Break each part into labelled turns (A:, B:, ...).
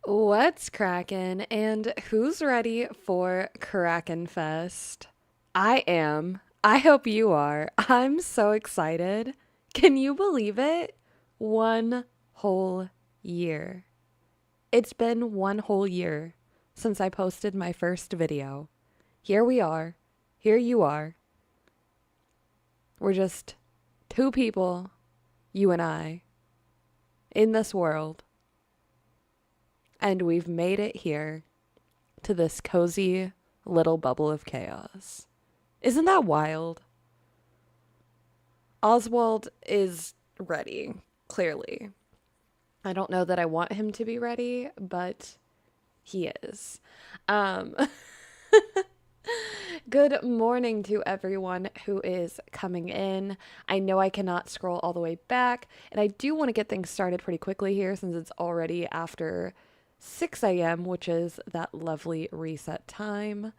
A: What's crackin' and who's ready for KrakenFest? I am. I hope you are. I'm so excited. Can you believe it? 1 whole year. It's been 1 whole year since I posted my first video. Here we are. Here you are. We're just two people, you and I, in this world. And we've made it here to this cozy little bubble of chaos. Isn't that wild? Oswald is ready, clearly. I don't know that I want him to be ready, but he is. Um, Good morning to everyone who is coming in. I know I cannot scroll all the way back, and I do want to get things started pretty quickly here since it's already after 6 a.m., which is that lovely reset time.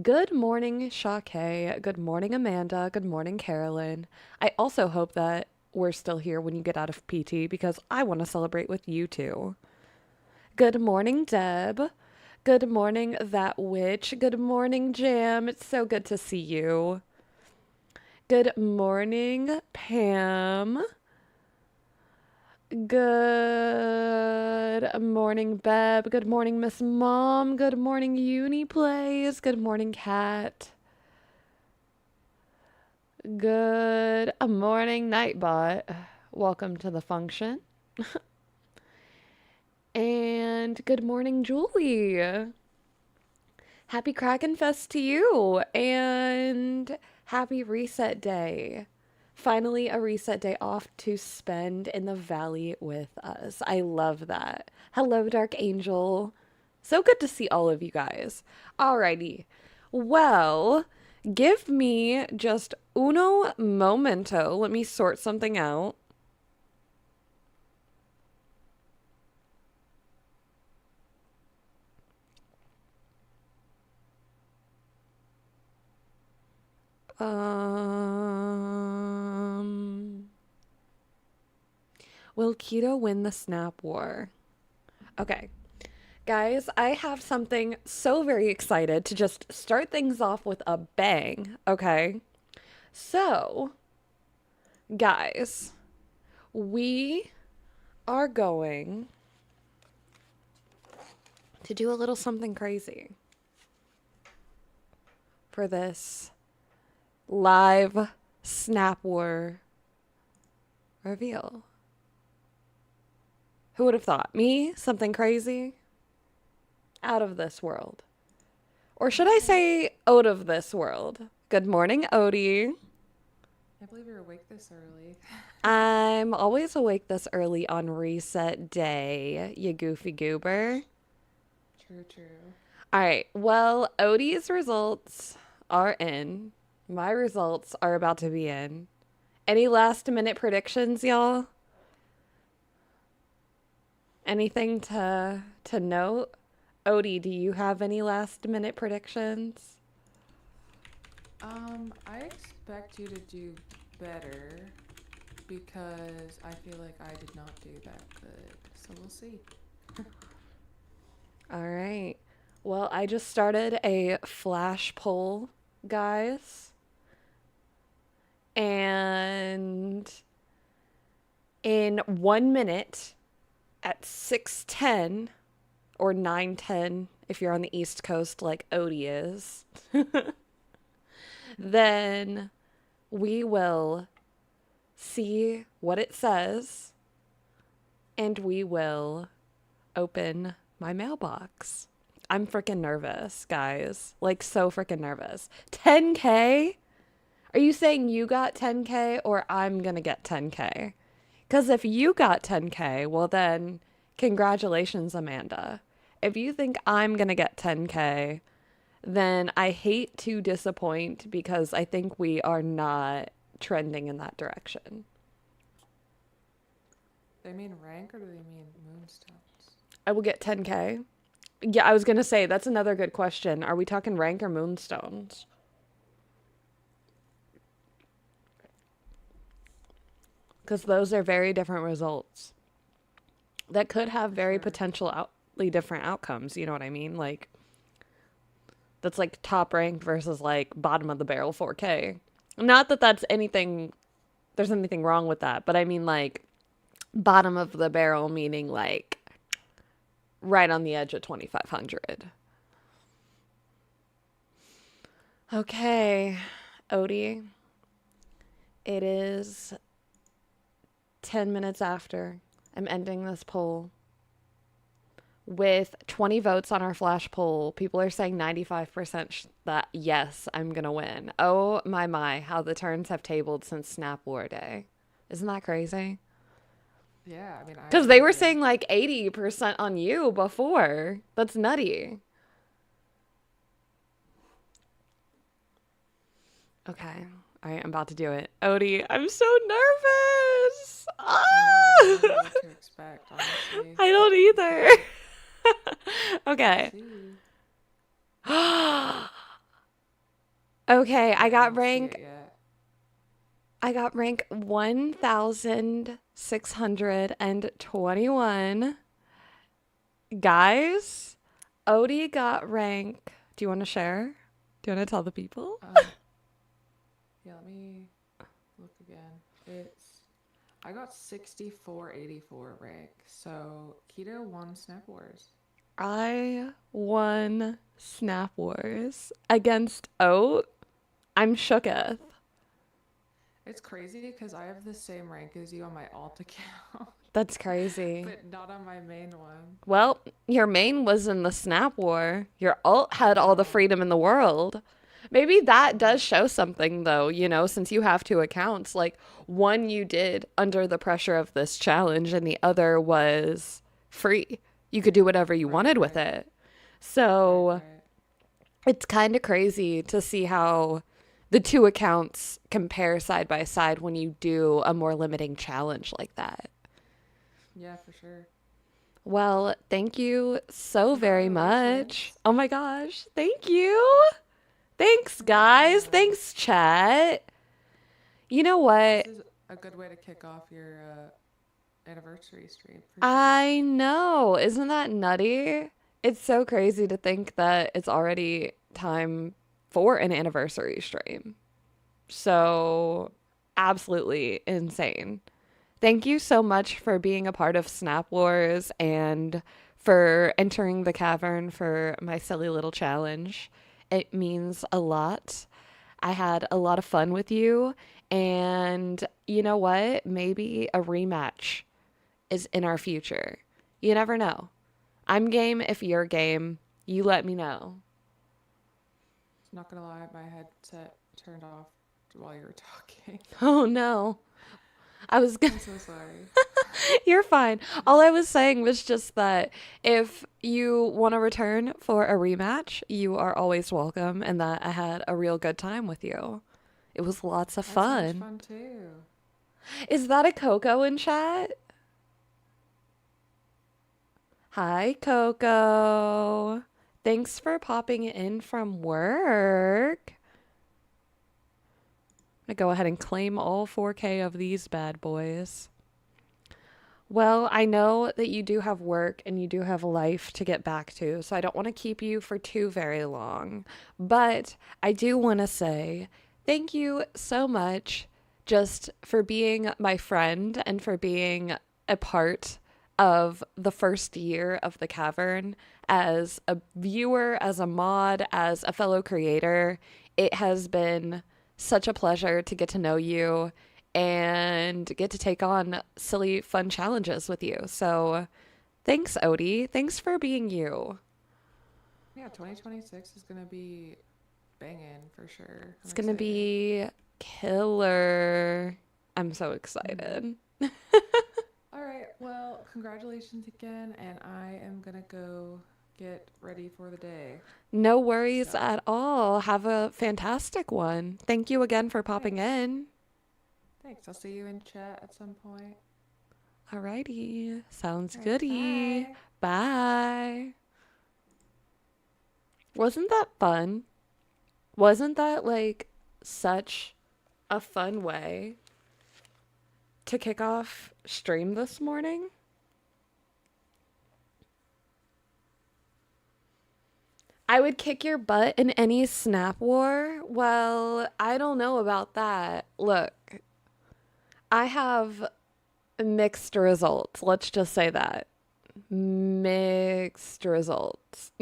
A: Good morning, Shake. Good morning, Amanda. Good morning, Carolyn. I also hope that we're still here when you get out of PT because I want to celebrate with you too. Good morning, Deb. Good morning, That Witch. Good morning, Jam. It's so good to see you. Good morning, Pam. Good morning, Beb. Good morning, Miss Mom. Good morning, Uniplays. Good morning, Cat. Good morning, Nightbot. Welcome to the function. And good morning, Julie. Happy KrakenFest to you and happy reset day. Finally, a reset day off to spend in the valley with us. I love that. Hello, Dark Angel. So good to see all of you guys. Alrighty. Well, give me just uno momento. Let me sort something out. Will Keto win the snap war? Okay. Guys, I have something so very excited to just start things off with a bang, okay? So, guys, we are going to do a little something crazy for this live Snap War reveal. Who would have thought? Me? Something crazy? Out of this world. Or should I say out of this world? Good morning, Odie.
B: Can't believe you're awake this early.
A: I'm always awake this early on reset day, you goofy goober.
B: True, true.
A: All right, well, Odie's results are in. My results are about to be in. Any last minute predictions, y'all? Anything to note? Odie, do you have any last minute predictions?
B: I expect you to do better because I feel like I did not do that good. So we'll see.
A: All right. Well, I just started a flash poll, guys. And in 1 minute at 6:10 or 9:10 if you're on the East Coast like Odie is, then we will see what it says and we will open my mailbox. I'm freaking nervous, guys. Like, so freaking nervous. 10K? Are you saying you got 10K or I'm gonna get 10K? Because if you got 10K, well, then congratulations, Amanda. If you think I'm gonna get 10K, then I hate to disappoint because I think we are not trending in that direction.
B: They mean rank or do they mean moonstones?
A: I will get 10K. Yeah, I was gonna say that's another good question. Are we talking rank or moonstones? Because those are very different results that could have very
B: For sure.
A: potential out completely different outcomes. You know what I mean? Like, that's like top rank versus like bottom of the barrel 4K. Not that there's anything wrong with that, but I mean like bottom of the barrel meaning like right on the edge of 2500. Okay, Odie, it is 10 minutes after. I'm ending this poll. With 20 votes on our flash poll, people are saying 95% that yes, I'm going to win. Oh my, how the turns have tabled since Snap War Day. Isn't that crazy?
B: Yeah, I mean, I
A: Because they were
B: agree.
A: saying like 80% on you before. That's nutty. Okay. All right, I'm about to do it. Odie, I'm so nervous. Ah!
B: I know, I don't know what to expect, honestly.
A: I don't either. Okay.
B: See,
A: Okay,
B: I don't see it yet.
A: I got rank 1621. Guys, Odie got rank. Do you want to share? Do you want to tell the people?
B: Yeah, let me look again. I got 6484 rank, so Keto won Snap Wars.
A: I won Snap Wars against Oat. I'm shooketh.
B: It's crazy because I have the same rank as you on my alt account,
A: That's crazy.
B: but not on my main one.
A: Well, your main was in the Snap War. Your alt had all the freedom in the world. Maybe that does show something, though, you know, since you have two accounts. Like, one you did under the pressure of this challenge, and the other was free. You could do whatever you wanted with it. So
B: Right.
A: it's kind of crazy to see how the two accounts compare side by side when you do a more limiting challenge like that.
B: Yeah, for sure.
A: Well, thank you so very much.
B: Congratulations.
A: Oh my gosh. Thank you. Thanks, guys.
B: Welcome.
A: Thanks, chat. You know what?
B: This is a good way to kick off your anniversary stream for sure.
A: I know. Isn't that nutty? It's so crazy to think that it's already time for an anniversary stream. So, absolutely insane. Thank you so much for being a part of Snap Wars and for entering the cavern for my silly little challenge. It means a lot. I had a lot of fun with you. And you know what? Maybe a rematch is in our future. You never know. I'm game if you're game. You let me know.
B: Not gonna lie, my headset turned off while you were talking.
A: Oh no. I was gonna.
B: I'm so sorry.
A: You're fine. All I was saying was just that if you want to return for a rematch, you are always welcome, and that I had a real good time with you. It was lots of
B: That sounds
A: fun.
B: fun too.
A: Is that a Coco in chat? Hi, Coco. Thanks for popping in from work. I'm gonna go ahead and claim all 4K of these bad boys. Well, I know that you do have work and you do have a life to get back to, so I don't want to keep you for too very long. But I do want to say thank you so much just for being my friend and for being a part of the first year of the cavern as a viewer, as a mod, as a fellow creator. It has been such a pleasure to get to know you and get to take on silly, fun challenges with you. So thanks, Odie. Thanks for being you.
B: Yeah, 2026 is gonna be banging for sure.
A: It's
B: I'm
A: going to
B: excited.
A: be killer. I'm so excited.
B: All right, well, congratulations again, and I am gonna go get ready for the day.
A: No worries
B: So,
A: at all. Have a fantastic one. Thank you again for popping
B: thanks.
A: in.
B: Thanks. I'll see you in chat at some point.
A: Alrighty. Sounds
B: All right,
A: goody.
B: bye.
A: Bye. Wasn't that fun? Wasn't that like such a fun way to kick off stream this morning? I would kick your butt in any snap war. Well, I don't know about that. Look, I have mixed results. Let's just say that. Mixed results.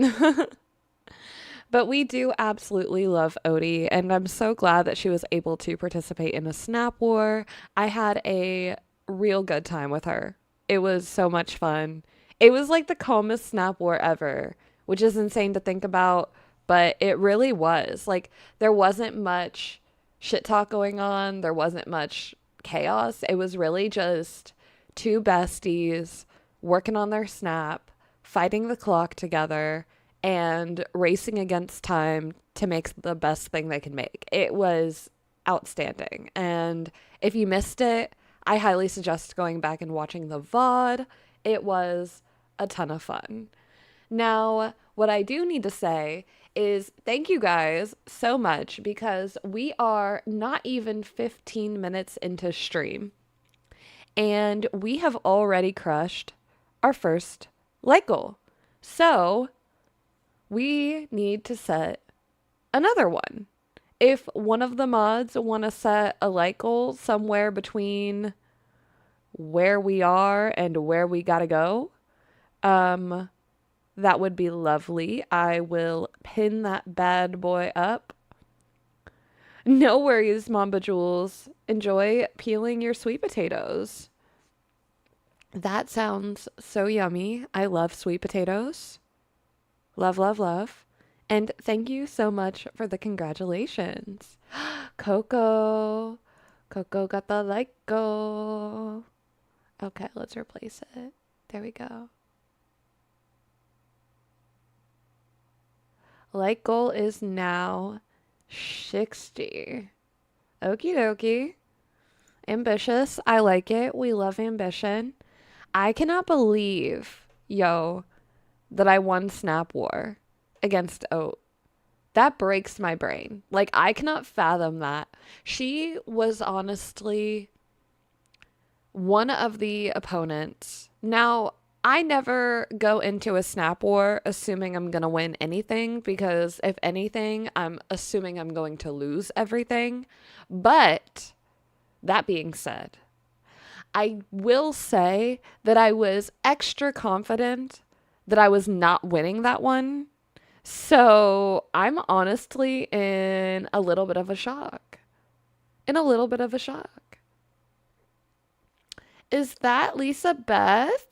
A: But we do absolutely love Odie, and I'm so glad that she was able to participate in a snap war. I had a real good time with her. It was so much fun. It was like the calmest snap war ever, which is insane to think about, but it really was. Like, there wasn't much shit talk going on, there wasn't much chaos. It was really just two besties working on their snap, fighting the clock together, and racing against time to make the best thing they can make. It was outstanding. And if you missed it, I highly suggest going back and watching the VOD. It was a ton of fun. Now, what I do need to say is thank you guys so much because we are not even 15 minutes into stream and we have already crushed our first like goal. So we need to set another one. If one of the mods want to set a like goal somewhere between where we are and where we gotta go, that would be lovely. I will pin that bad boy up. No worries, Mamba Jules. Enjoy peeling your sweet potatoes. That sounds so yummy. I love sweet potatoes. Love, love, love. And thank you so much for the congratulations. Coco. Coco got the like goal. Okay, let's replace it. There we go. Like goal is now 60. Okie dokie. Ambitious. I like it. We love ambition. I cannot believe, that I won Snap War against Oat. That breaks my brain. Like, I cannot fathom that. She was honestly one of the opponents. Now, I never go into a snap war assuming I'm going to win anything because if anything, I'm assuming I'm going to lose everything. But that being said, I will say that I was extra confident that I was not winning that one. So I'm honestly in a little bit of a shock. Is that Lisa Beth?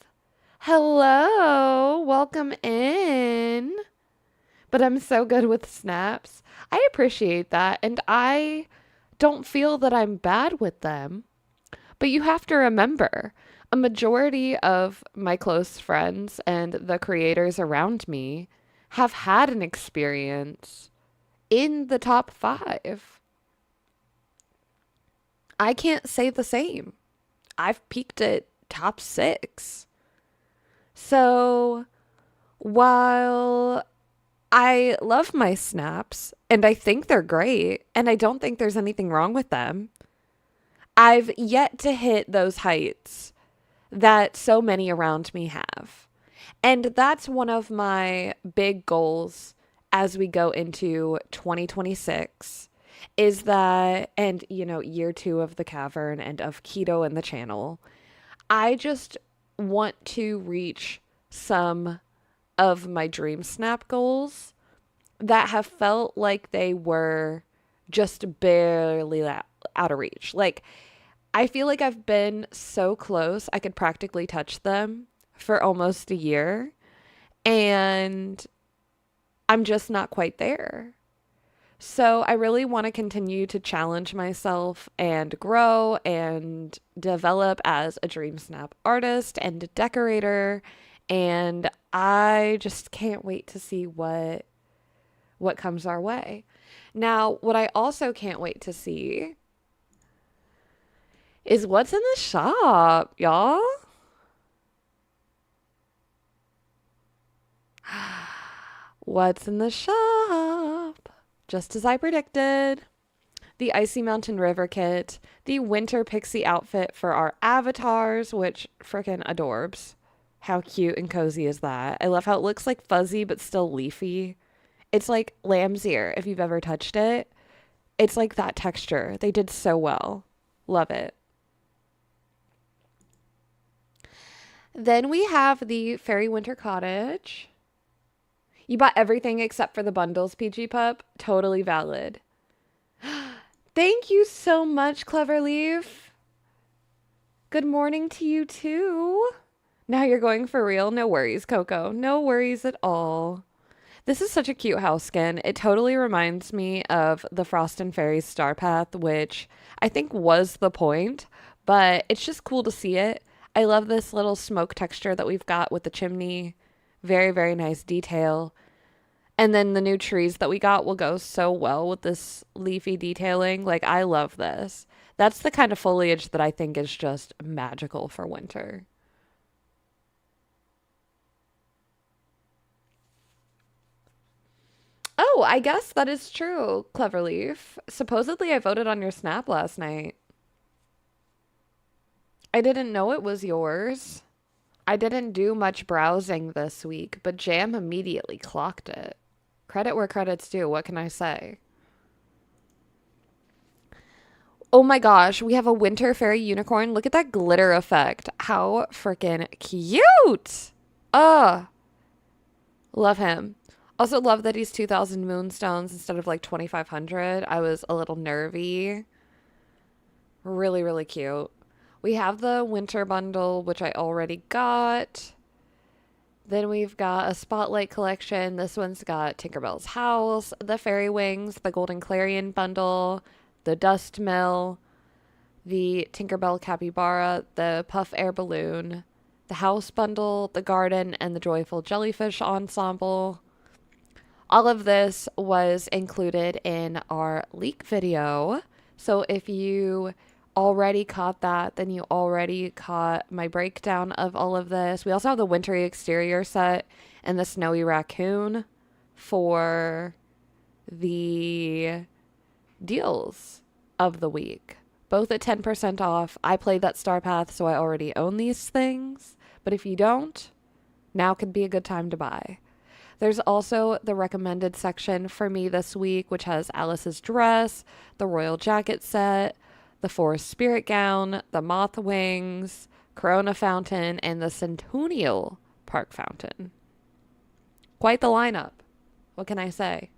A: Hello, welcome in. But I'm so good with snaps. I appreciate that. And I don't feel that I'm bad with them. But you have to remember, a majority of my close friends and the creators around me have had an experience in the top 5. I can't say the same. I've peaked at top 6. So while I love my snaps and I think they're great and I don't think there's anything wrong with them, I've yet to hit those heights that so many around me have. And that's one of my big goals as we go into 2026 is that, and year 2 of the cavern and of keto and the channel, I just want to reach some of my dream snap goals that have felt like they were just barely out of reach. Like, I feel like I've been so close, I could practically touch them for almost a year, and I'm just not quite there. So I really want to continue to challenge myself and grow and develop as a Dream Snap artist and decorator. And I just can't wait to see what comes our way. Now, what I also can't wait to see is what's in the shop, y'all. What's in the shop? Just as I predicted, the Icy Mountain River kit, the Winter Pixie outfit for our avatars, which frickin' adorbs. How cute and cozy is that? I love how it looks like fuzzy but still leafy. It's like lamb's ear if you've ever touched it. It's like that texture. They did so well. Love it. Then we have the Fairy Winter Cottage. You bought everything except for the bundles, PG Pup. Totally valid. Thank you so much, Cleverleaf. Good morning to you too. Now you're going for real? No worries, Coco. No worries at all. This is such a cute house skin. It totally reminds me of the Frost and Fairies Star Path, which I think was the point, but it's just cool to see it. I love this little smoke texture that we've got with the chimney. Very, very nice detail. And then the new trees that we got will go so well with this leafy detailing. Like, I love this. That's the kind of foliage that I think is just magical for winter. Oh, I guess that is true, Cleverleaf. Supposedly I voted on your snap last night. I didn't know it was yours. I didn't do much browsing this week, but Jam immediately clocked it. Credit where credit's due, what can I say? Oh my gosh, we have a winter fairy unicorn. Look at that glitter effect. How freaking cute! Love him. Also love that he's 2,000 moonstones instead of like 2,500. I was a little nervy. Really, really cute. We have the winter bundle, which I already got. Then we've got a spotlight collection. This one's got Tinkerbell's house, the fairy wings, the golden clarion bundle, the dust mill, the Tinkerbell capybara, the puff air balloon, the house bundle, the garden, and the joyful jellyfish ensemble. All of this was included in our leak video. So if you already caught that, then you already caught my breakdown of all of this. We also have the wintry exterior set and the snowy raccoon for the deals of the week. Both at 10% off. I played that Star Path, so I already own these things. But if you don't, now could be a good time to buy. There's also the recommended section for me this week, which has Alice's dress, the royal jacket set, the forest spirit gown, the moth wings, Corona fountain, and the Centennial Park fountain. Quite the lineup. What can I say?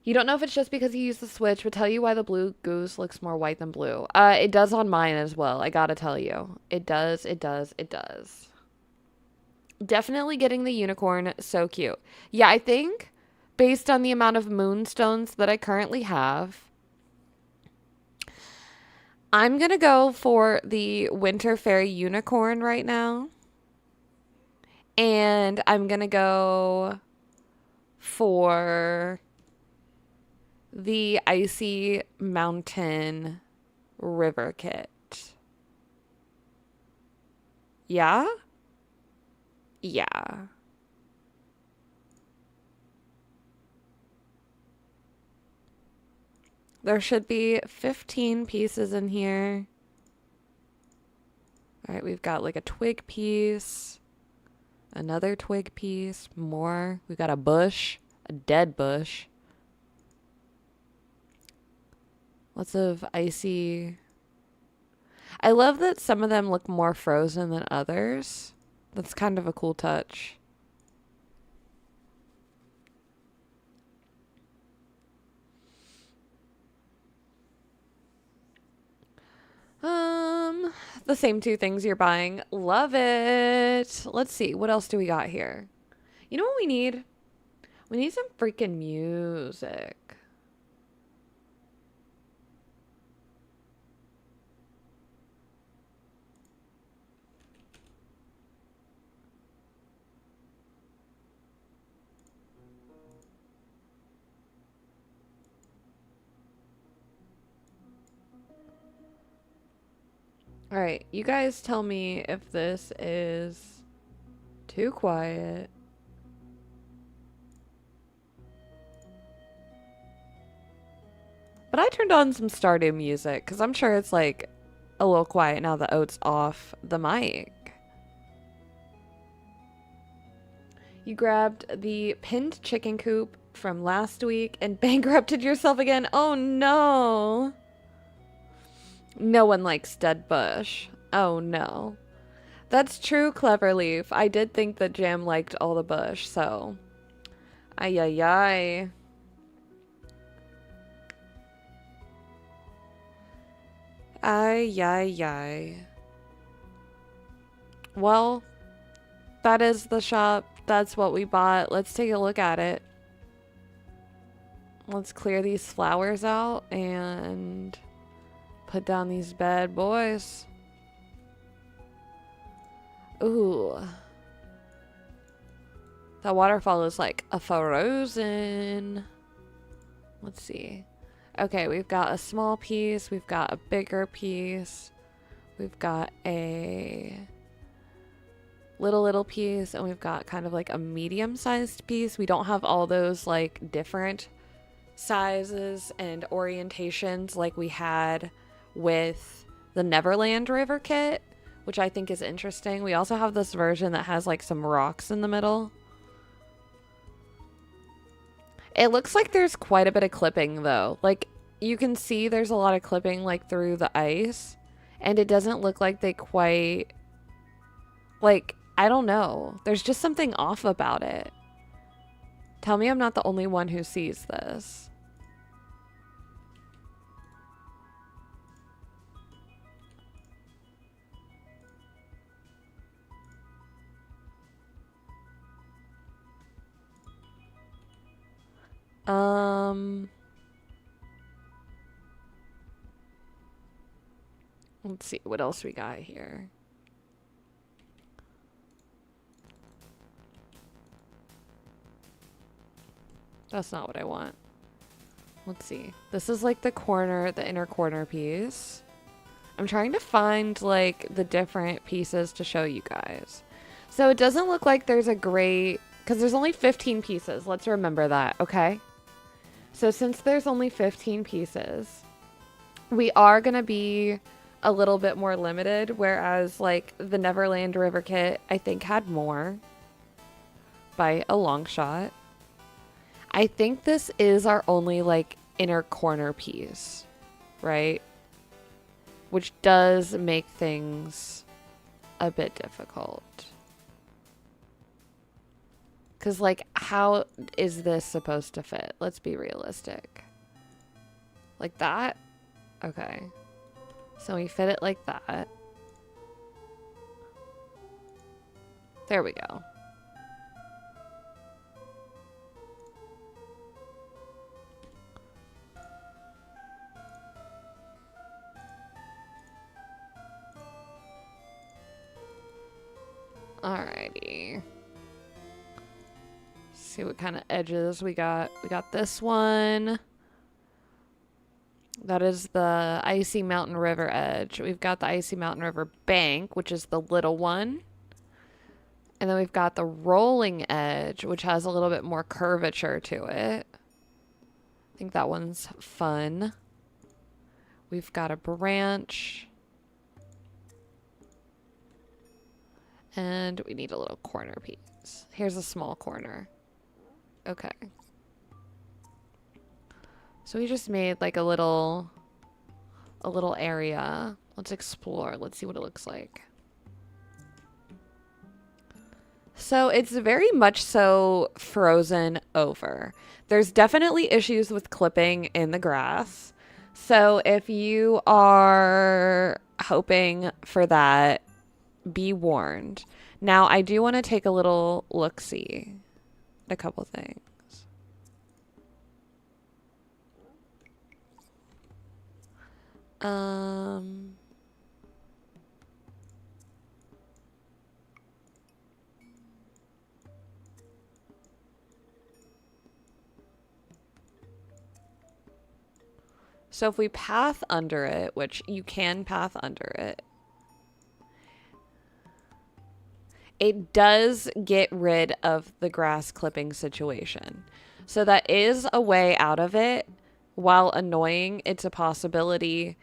A: You don't know if it's just because you use the Switch, but tell you why the blue goose looks more white than blue. It does on mine as well. I gotta tell you. It does, it does, it does. Definitely getting the unicorn. So cute. Yeah, I think based on the amount of moonstones that I currently have, I'm going to go for the winter fairy unicorn right now. And I'm going to go for the icy mountain river kit. Yeah? Yeah. There should be 15 pieces in here. All right, we've got like a twig piece, another twig piece, more. We've got a bush, a dead bush. Lots of icy. I love that some of them look more frozen than others. That's kind of a cool touch. The same two things you're buying. Love it. Let's see. What else do we got here? You know what we need? We need some freaking music. All right, you guys tell me if this is too quiet. But I turned on some Stardew music because I'm sure it's like a little quiet now that Oat's off the mic. You grabbed the pinned chicken coop from last week and bankrupted yourself again. Oh no. No one likes dead bush. Oh no. That's true, Cleverleaf. I did think that Jam liked all the bush, so. Ay ay ay. Ay ay ay. Well, that is the shop. That's what we bought. Let's take a look at it. Let's clear these flowers out and put down these bad boys. Ooh. That waterfall is like a frozen. Let's see. Okay, we've got a small piece. We've got a bigger piece. We've got a little piece. And we've got kind of like a medium-sized piece. We don't have all those like different sizes and orientations like we had with the Neverland River kit, which I think is interesting. We also have this version that has like some rocks in the middle. It looks like there's quite a bit of clipping though. Like you can see there's a lot of clipping like through the ice, and it doesn't look like they quite, like, I don't know. There's just something off about it. Tell me I'm not the only one who sees this. Let's see what else we got here. That's not what I want. Let's see. This is like the corner, the inner corner piece. I'm trying to find like the different pieces to show you guys. So it doesn't look like there's a great, because there's only 15 pieces. Let's remember that, okay? So since there's only 15 pieces, we are going to be a little bit more limited, whereas like the Neverland River kit, I think had more by a long shot. I think this is our only like inner corner piece, right? Which does make things a bit difficult. Because like, how is this supposed to fit? Let's be realistic. Like that? Okay. So we fit it like that. There we go. Alrighty. See what kind of edges we got. We got this one. That is the Icy Mountain River edge. We've got the Icy Mountain River bank, which is the little one. And then we've got the rolling edge, which has a little bit more curvature to it. I think that one's fun. We've got a branch. And we need a little corner piece. Here's a small corner. Okay. So we just made like a little area. Let's explore. Let's see what it looks like. So it's very much so frozen over. There's definitely issues with clipping in the grass. So if you are hoping for that, be warned. Now, I do want to take a little look-see at a couple things. So if we path under it, which you can path under it, it does get rid of the grass clipping situation. So that is a way out of it. While annoying, it's a possibility.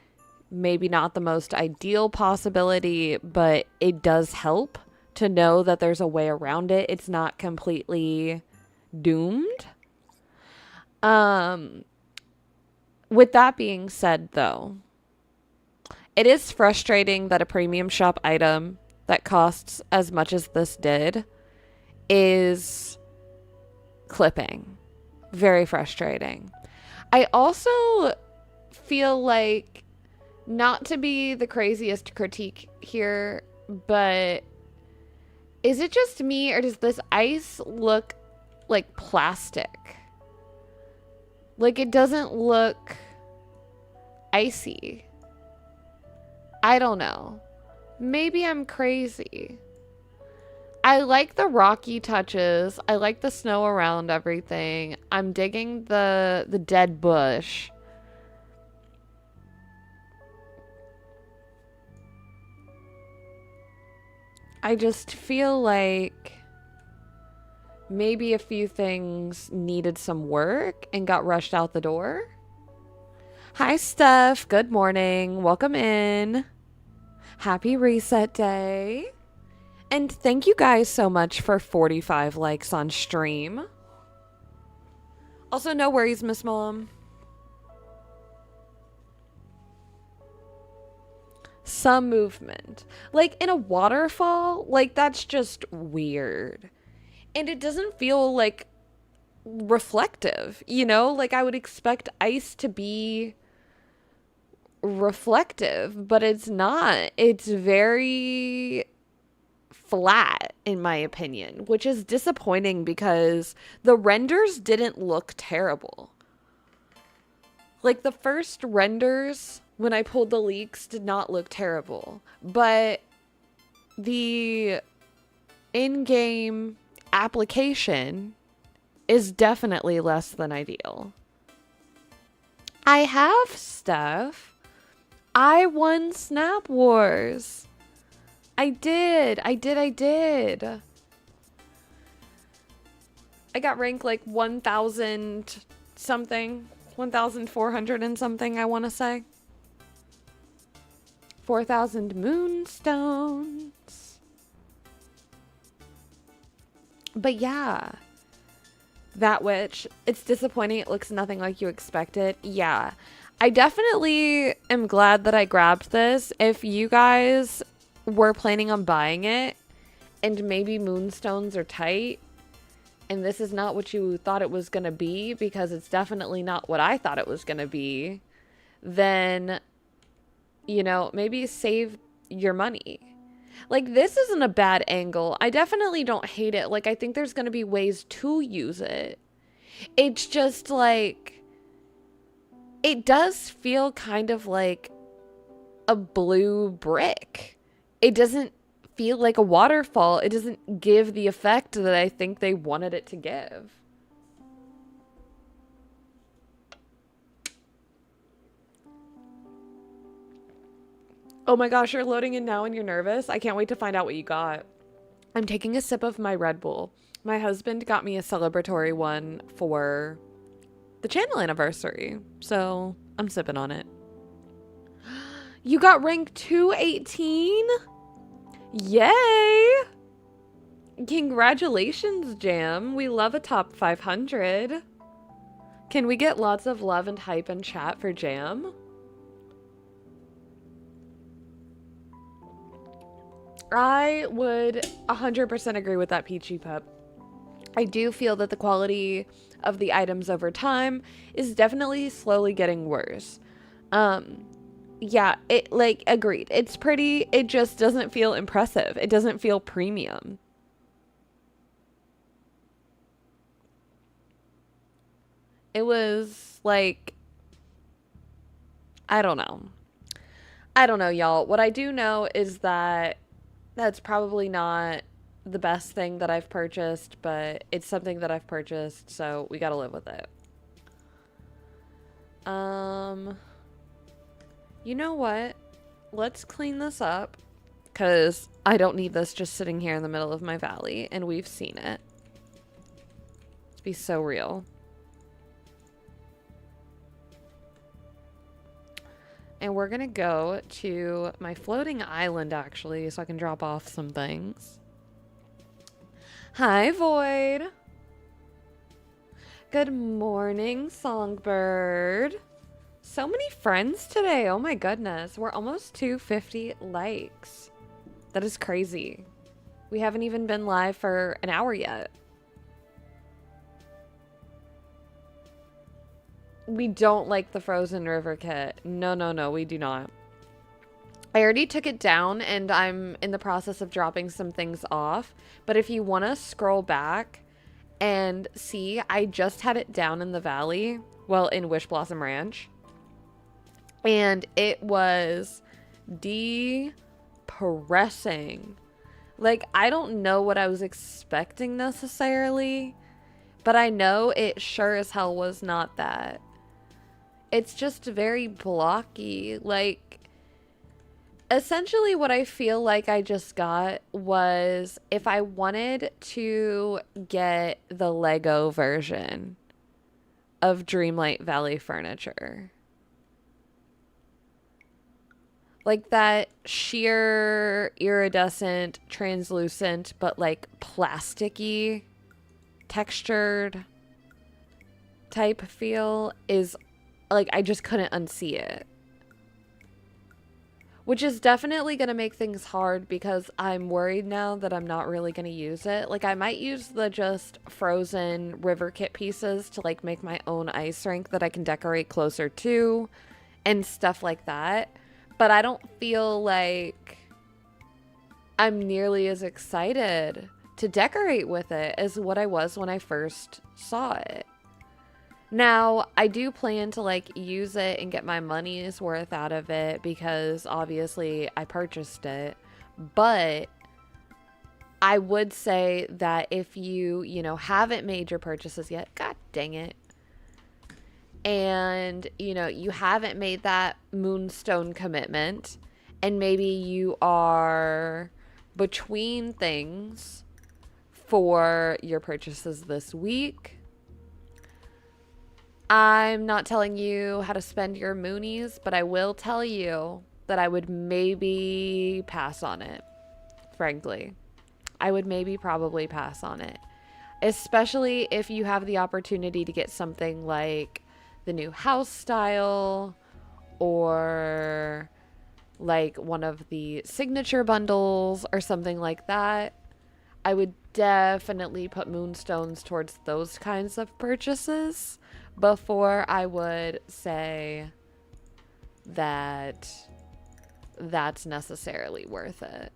A: Maybe not the most ideal possibility, but it does help to know that there's a way around it. It's not completely doomed. With that being said, though, it is frustrating that a premium shop item that costs as much as this did is clipping. Very frustrating. I also feel like, not to be the craziest critique here, but is it just me, or does this ice look like plastic? Like, it doesn't look icy. I don't know. Maybe I'm crazy. I like the rocky touches. I like the snow around everything. I'm digging the dead bush. I just feel like maybe a few things needed some work and got rushed out the door. Hi, Steph. Good morning. Welcome in. Happy reset day. And thank you guys so much for 45 likes on stream. Also, no worries, Miss Mom. Some movement. Like in a waterfall, like that's just weird. And it doesn't feel like reflective, you know? Like I would expect ice to be reflective, but it's not. It's very flat, in my opinion, which is disappointing because the renders didn't look terrible. Like the first renders when I pulled the leaks did not look terrible, but the in-game application is definitely less than ideal. I have stuff. I won Snap Wars. I did. I got ranked like 1,000 something. 1,400 and something, I want to say. 4,000 moonstones. But yeah. That witch. It's disappointing. It looks nothing like you expected. Yeah. I definitely am glad that I grabbed this. If you guys were planning on buying it and maybe moonstones are tight and this is not what you thought it was going to be, because it's definitely not what I thought it was going to be, then, you know, maybe save your money. Like, this isn't a bad angle. I definitely don't hate it. Like, I think there's going to be ways to use it. It's just like, it does feel kind of like a blue brick. It doesn't feel like a waterfall. It doesn't give the effect that I think they wanted it to give. Oh my gosh, you're loading in now and you're nervous? I can't wait to find out what you got. I'm taking a sip of my Red Bull. My husband got me a celebratory one for the channel anniversary, so I'm sipping on it. You got rank 218? Yay! Congratulations, Jam. We love a top 500. Can we get lots of love and hype in chat for Jam? I would 100% agree with that, Peachy Pup. I do feel that the quality of the items over time is definitely slowly getting worse. Yeah, it, like, agreed. It's pretty, it just doesn't feel impressive. It doesn't feel premium. It was like, I don't know. I don't know, y'all. What I do know is that that's probably not the best thing that I've purchased, but it's something that I've purchased, so we gotta live with it. You know what? Let's clean this up, because I don't need this just sitting here in the middle of my valley, and we've seen it. Let's be so real. And we're gonna go to my floating island, actually, so I can drop off some things. Hi, Void. Good morning, Songbird. So many friends today. Oh my goodness. We're almost 250 likes. That is crazy. We haven't even been live for an hour yet. We don't like the frozen river kit. No, we do not. I already took it down and I'm in the process of dropping some things off. But if you want to scroll back and see, I just had it down in the valley. Well, in Wish Blossom Ranch. And it was depressing. Like, I don't know what I was expecting necessarily, but I know it sure as hell was not that. It's just very blocky. Like, essentially what I feel like I just got was if I wanted to get the Lego version of Dreamlight Valley furniture, like that sheer iridescent, translucent, but like plasticky, textured type feel is like, I just couldn't unsee it. Which is definitely going to make things hard because I'm worried now that I'm not really going to use it. Like, I might use the just frozen river kit pieces to like make my own ice rink that I can decorate closer to and stuff like that. But I don't feel like I'm nearly as excited to decorate with it as what I was when I first saw it. Now, I do plan to like use it and get my money's worth out of it because obviously I purchased it. But I would say that if you haven't made your purchases yet, god dang it, and you haven't made that moonstone commitment and maybe you are between things for your purchases this week, I'm not telling you how to spend your moonies, but I will tell you that I would maybe pass on it. Frankly, I would maybe probably pass on it, especially if you have the opportunity to get something like the new house style or like one of the signature bundles or something like that. I would definitely put moonstones towards those kinds of purchases before I would say that that's necessarily worth it.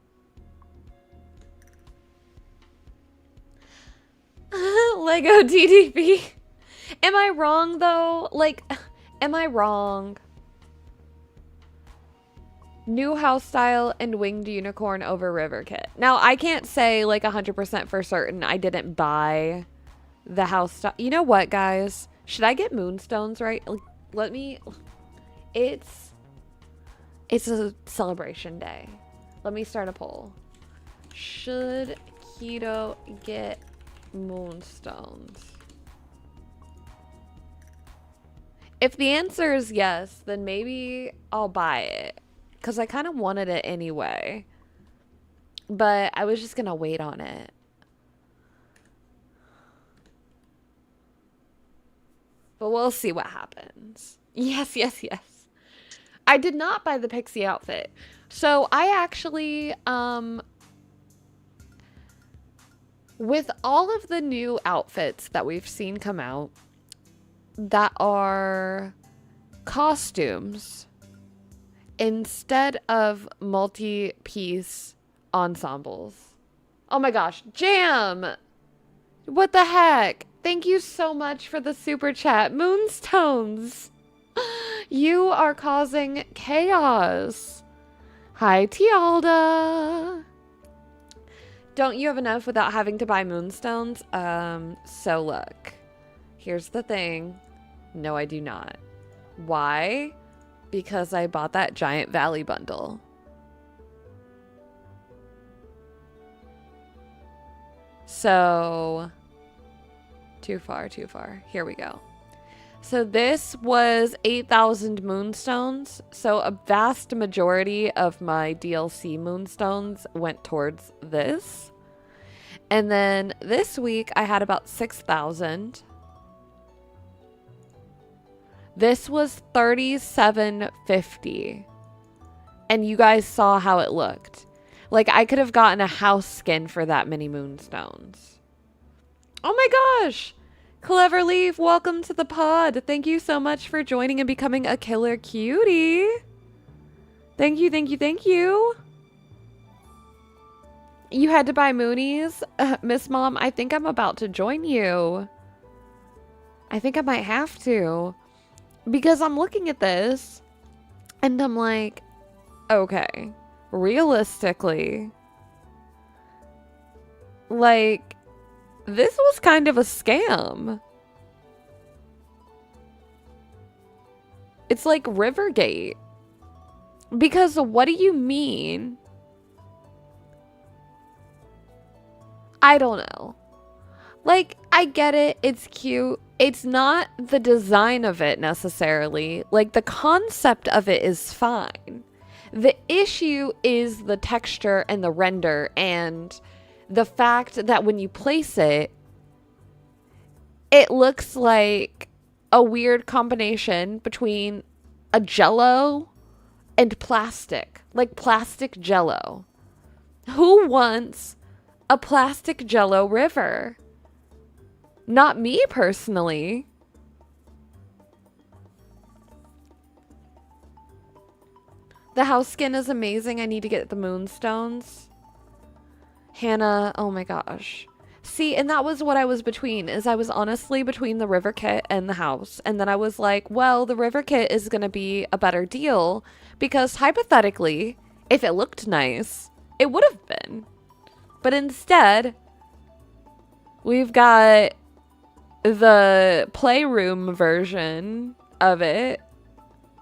A: Lego DDP. Am I wrong though? Like, am I wrong? New house style and winged unicorn over river kit. Now, I can't say like 100% for certain I didn't buy the house style. You know what, guys? Should I get moonstones right? Let me. It's a celebration day. Let me start a poll. Should Keto get moonstones? If the answer is yes, then maybe I'll buy it. Because I kind of wanted it anyway. But I was just going to wait on it. But we'll see what happens. Yes. I did not buy the pixie outfit. So I actually, with all of the new outfits that we've seen come out that are costumes instead of multi-piece ensembles. Oh my gosh, Jam! What the heck? Thank you so much for the super chat. Moonstones! You are causing chaos. Hi, Tialda. Don't you have enough without having to buy moonstones? So look. Here's the thing. No, I do not. Why? Because I bought that Giant Valley bundle. So, too far. Here we go. So this was 8,000 moonstones. So a vast majority of my DLC moonstones went towards this. And then this week I had about 6,000. This was 37.50. And you guys saw how it looked. Like, I could have gotten a house skin for that many moonstones. Oh my gosh! Clever Leaf, welcome to the pod. Thank you so much for joining and becoming a killer cutie. Thank you, thank you, thank you. You had to buy Moonies? Miss Mom, I think I'm about to join you. I think I might have to. Because I'm looking at this and I'm like, okay, realistically, like, this was kind of a scam. It's like Rivergate. Because what do you mean? I don't know. Like, I get it. It's cute. It's not the design of it necessarily. Like, the concept of it is fine. The issue is the texture and the render and the fact that when you place it, it looks like a weird combination between a Jello and plastic. Like plastic Jello. Who wants a plastic Jello river? Not me personally. The house skin is amazing. I need to get the moonstones. Hannah, oh my gosh. See, and that was what I was between, is I was honestly between the river kit and the house. And then I was like, well, the river kit is going to be a better deal because hypothetically, if it looked nice, it would have been. But instead, we've got the playroom version of it.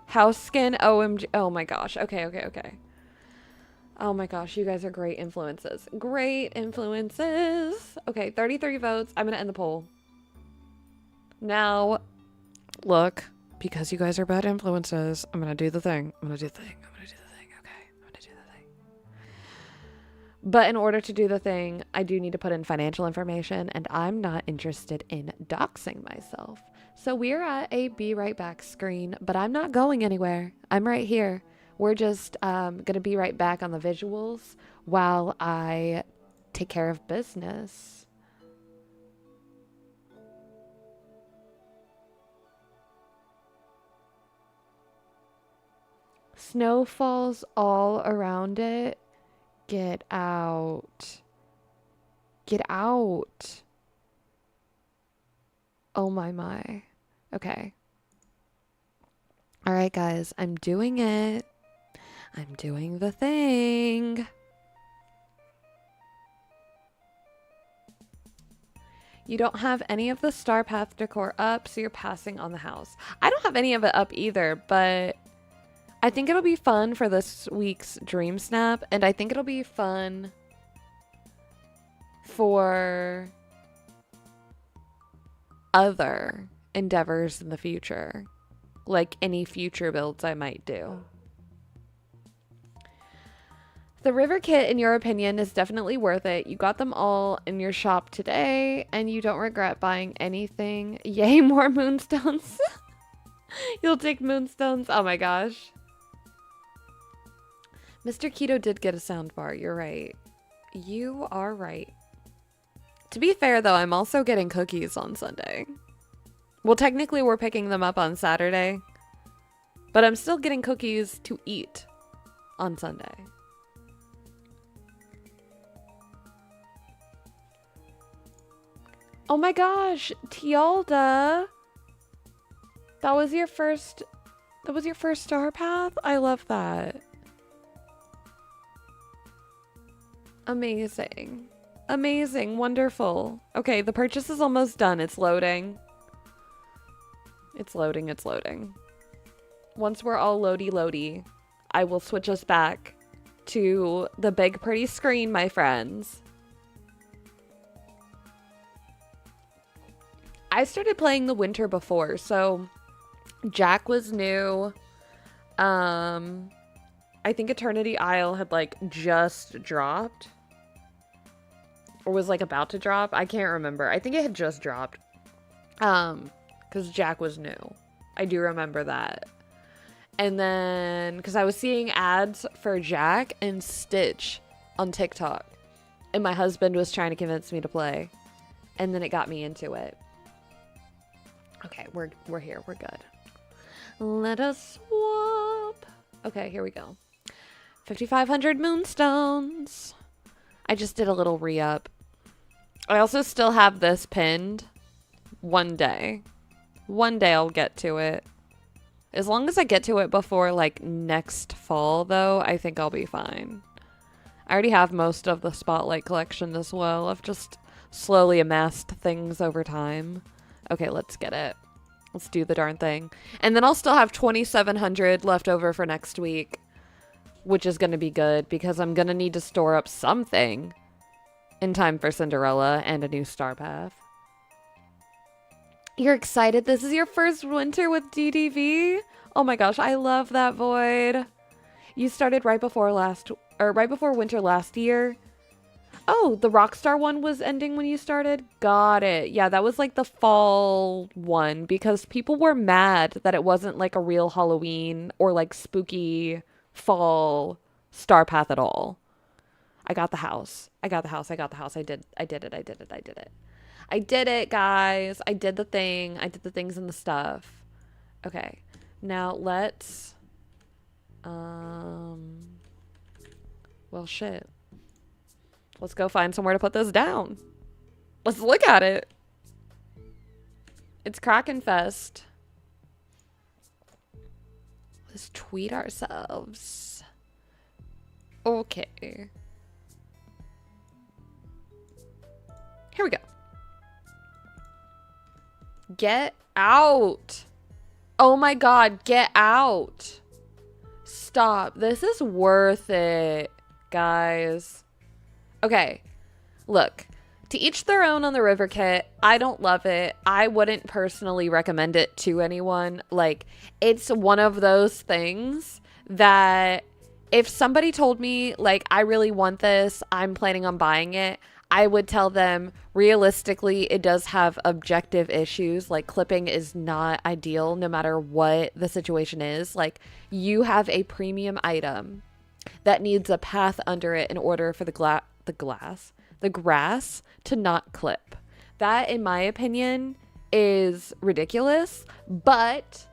A: House skin, OMG. Oh my gosh. Okay, okay, okay. Oh my gosh, you guys are great influences. Great influences. Okay, 33 votes. I'm going to end the poll. Now, look, because you guys are bad influences, I'm going to do the thing. I'm going to do the thing. I'm going to do the thing. Okay, I'm going to do the thing. But in order to do the thing, I do need to put in financial information, and I'm not interested in doxing myself. So we're at a be right back screen, but I'm not going anywhere. I'm right here. We're just going to be right back on the visuals while I take care of business. Snow falls all around it. Get out. Get out. Oh my. Okay. All right, guys. I'm doing it. I'm doing the thing. You don't have any of the Star Path decor up, so you're passing on the house. I don't have any of it up either, but I think it'll be fun for this week's Dream Snap, and I think it'll be fun for other endeavors in the future, like any future builds I might do. The river kit, in your opinion, is definitely worth it. You got them all in your shop today, and you don't regret buying anything. Yay, more moonstones. You'll take moonstones. Oh my gosh. Mr. Keto did get a sound bar. You're right. You are right. To be fair, though, I'm also getting cookies on Sunday. Well, technically, we're picking them up on Saturday, but I'm still getting cookies to eat on Sunday. Oh my gosh, Tialda. That was your first Star Path? I love that. Amazing. Amazing, wonderful. Okay, the purchase is almost done. It's loading. It's loading, it's loading. Once we're all loady, I will switch us back to the big pretty screen, my friends. I started playing the winter before, so Jack was new. I think Eternity Isle had like just dropped. or was like about to drop. I can't remember. I think it had just dropped. Because Jack was new. I do remember that. And then, because I was seeing ads for Jack and Stitch on TikTok. And my husband was trying to convince me to play. And then it got me into it. Okay, we're here. We're good. Let us swap. Okay, here we go. 5,500 moonstones. I just did a little re-up. I also still have this pinned. One day I'll get to it. As long as I get to it before like next fall though, I think I'll be fine. I already have most of the Spotlight collection as well. I've just slowly amassed things over time. Okay, let's get it. Let's do the darn thing. And then I'll still have 2,700 left over for next week, which is going to be good because I'm going to need to store up something in time for Cinderella and a new Star Path. You're excited? This is your first winter with DDV? Oh my gosh, I love that, Void. You started right before winter last year. Oh, the Rockstar one was ending when you started? Got it. Yeah, that was like the fall one because people were mad that it wasn't like a real Halloween or like spooky fall Star Path at all. I got the house. I did it, guys. I did the thing. I did the things and the stuff. Okay. Now let's well, shit. Let's go find somewhere to put this down. Let's look at it. It's KrakenFest. Let's tweet ourselves. Okay. Here we go. Get out. Oh my god, get out. Stop. This is worth it, guys. Okay, look. To each their own on the river kit. I don't love it. I wouldn't personally recommend it to anyone. Like, it's one of those things that if somebody told me, like, I really want this, I'm planning on buying it, I would tell them, realistically, it does have objective issues. Like, clipping is not ideal no matter what the situation is. Like, you have a premium item that needs a path under it in order for the grass to not clip. That, in my opinion, is ridiculous. But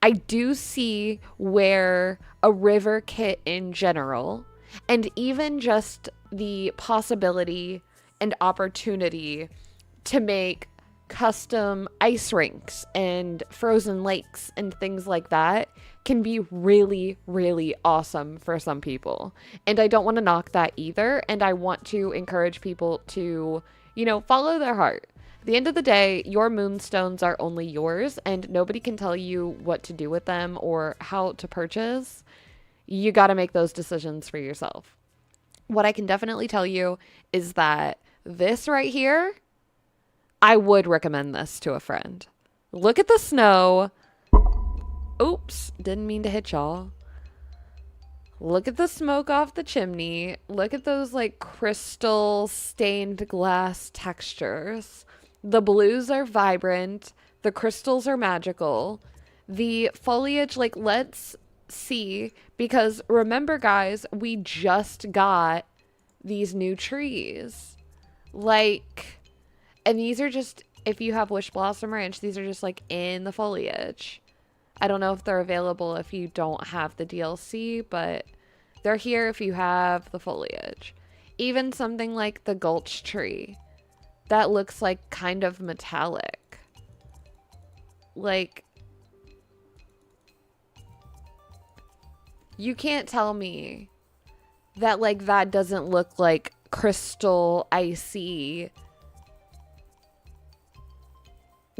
A: I do see where a river kit in general, and even just the possibility and opportunity to make custom ice rinks and frozen lakes and things like that can be really, really awesome for some people. And I don't want to knock that either. And I want to encourage people to, you know, follow their heart. At the end of the day, your moonstones are only yours and nobody can tell you what to do with them or how to purchase. You got to make those decisions for yourself. What I can definitely tell you is that this right here, I would recommend this to a friend. Look at the snow. Oops, didn't mean to hit y'all. Look at the smoke off the chimney. Look at those like crystal stained glass textures. The blues are vibrant. The crystals are magical. The foliage, like, let's see, because remember, guys, we just got these new trees. Like, and these are just, if you have Wish Blossom Ranch, these are just like in the foliage. I don't know if they're available if you don't have the DLC, but they're here if you have the foliage. Even something like the Gulch tree that looks like kind of metallic. Like, you can't tell me that, like, that doesn't look like crystal icy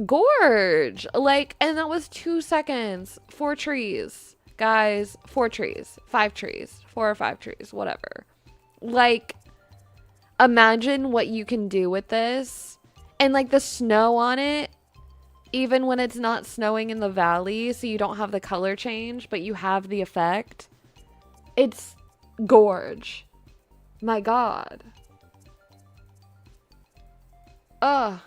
A: gorge. Like, and that was 2 seconds. 4 trees, guys. 4 trees, 5 trees, 4 or 5 trees, whatever. Like, imagine what you can do with this. And like the snow on it, even when it's not snowing in the valley, so you don't have the color change, but you have the effect. It's gorge. My God. Ugh.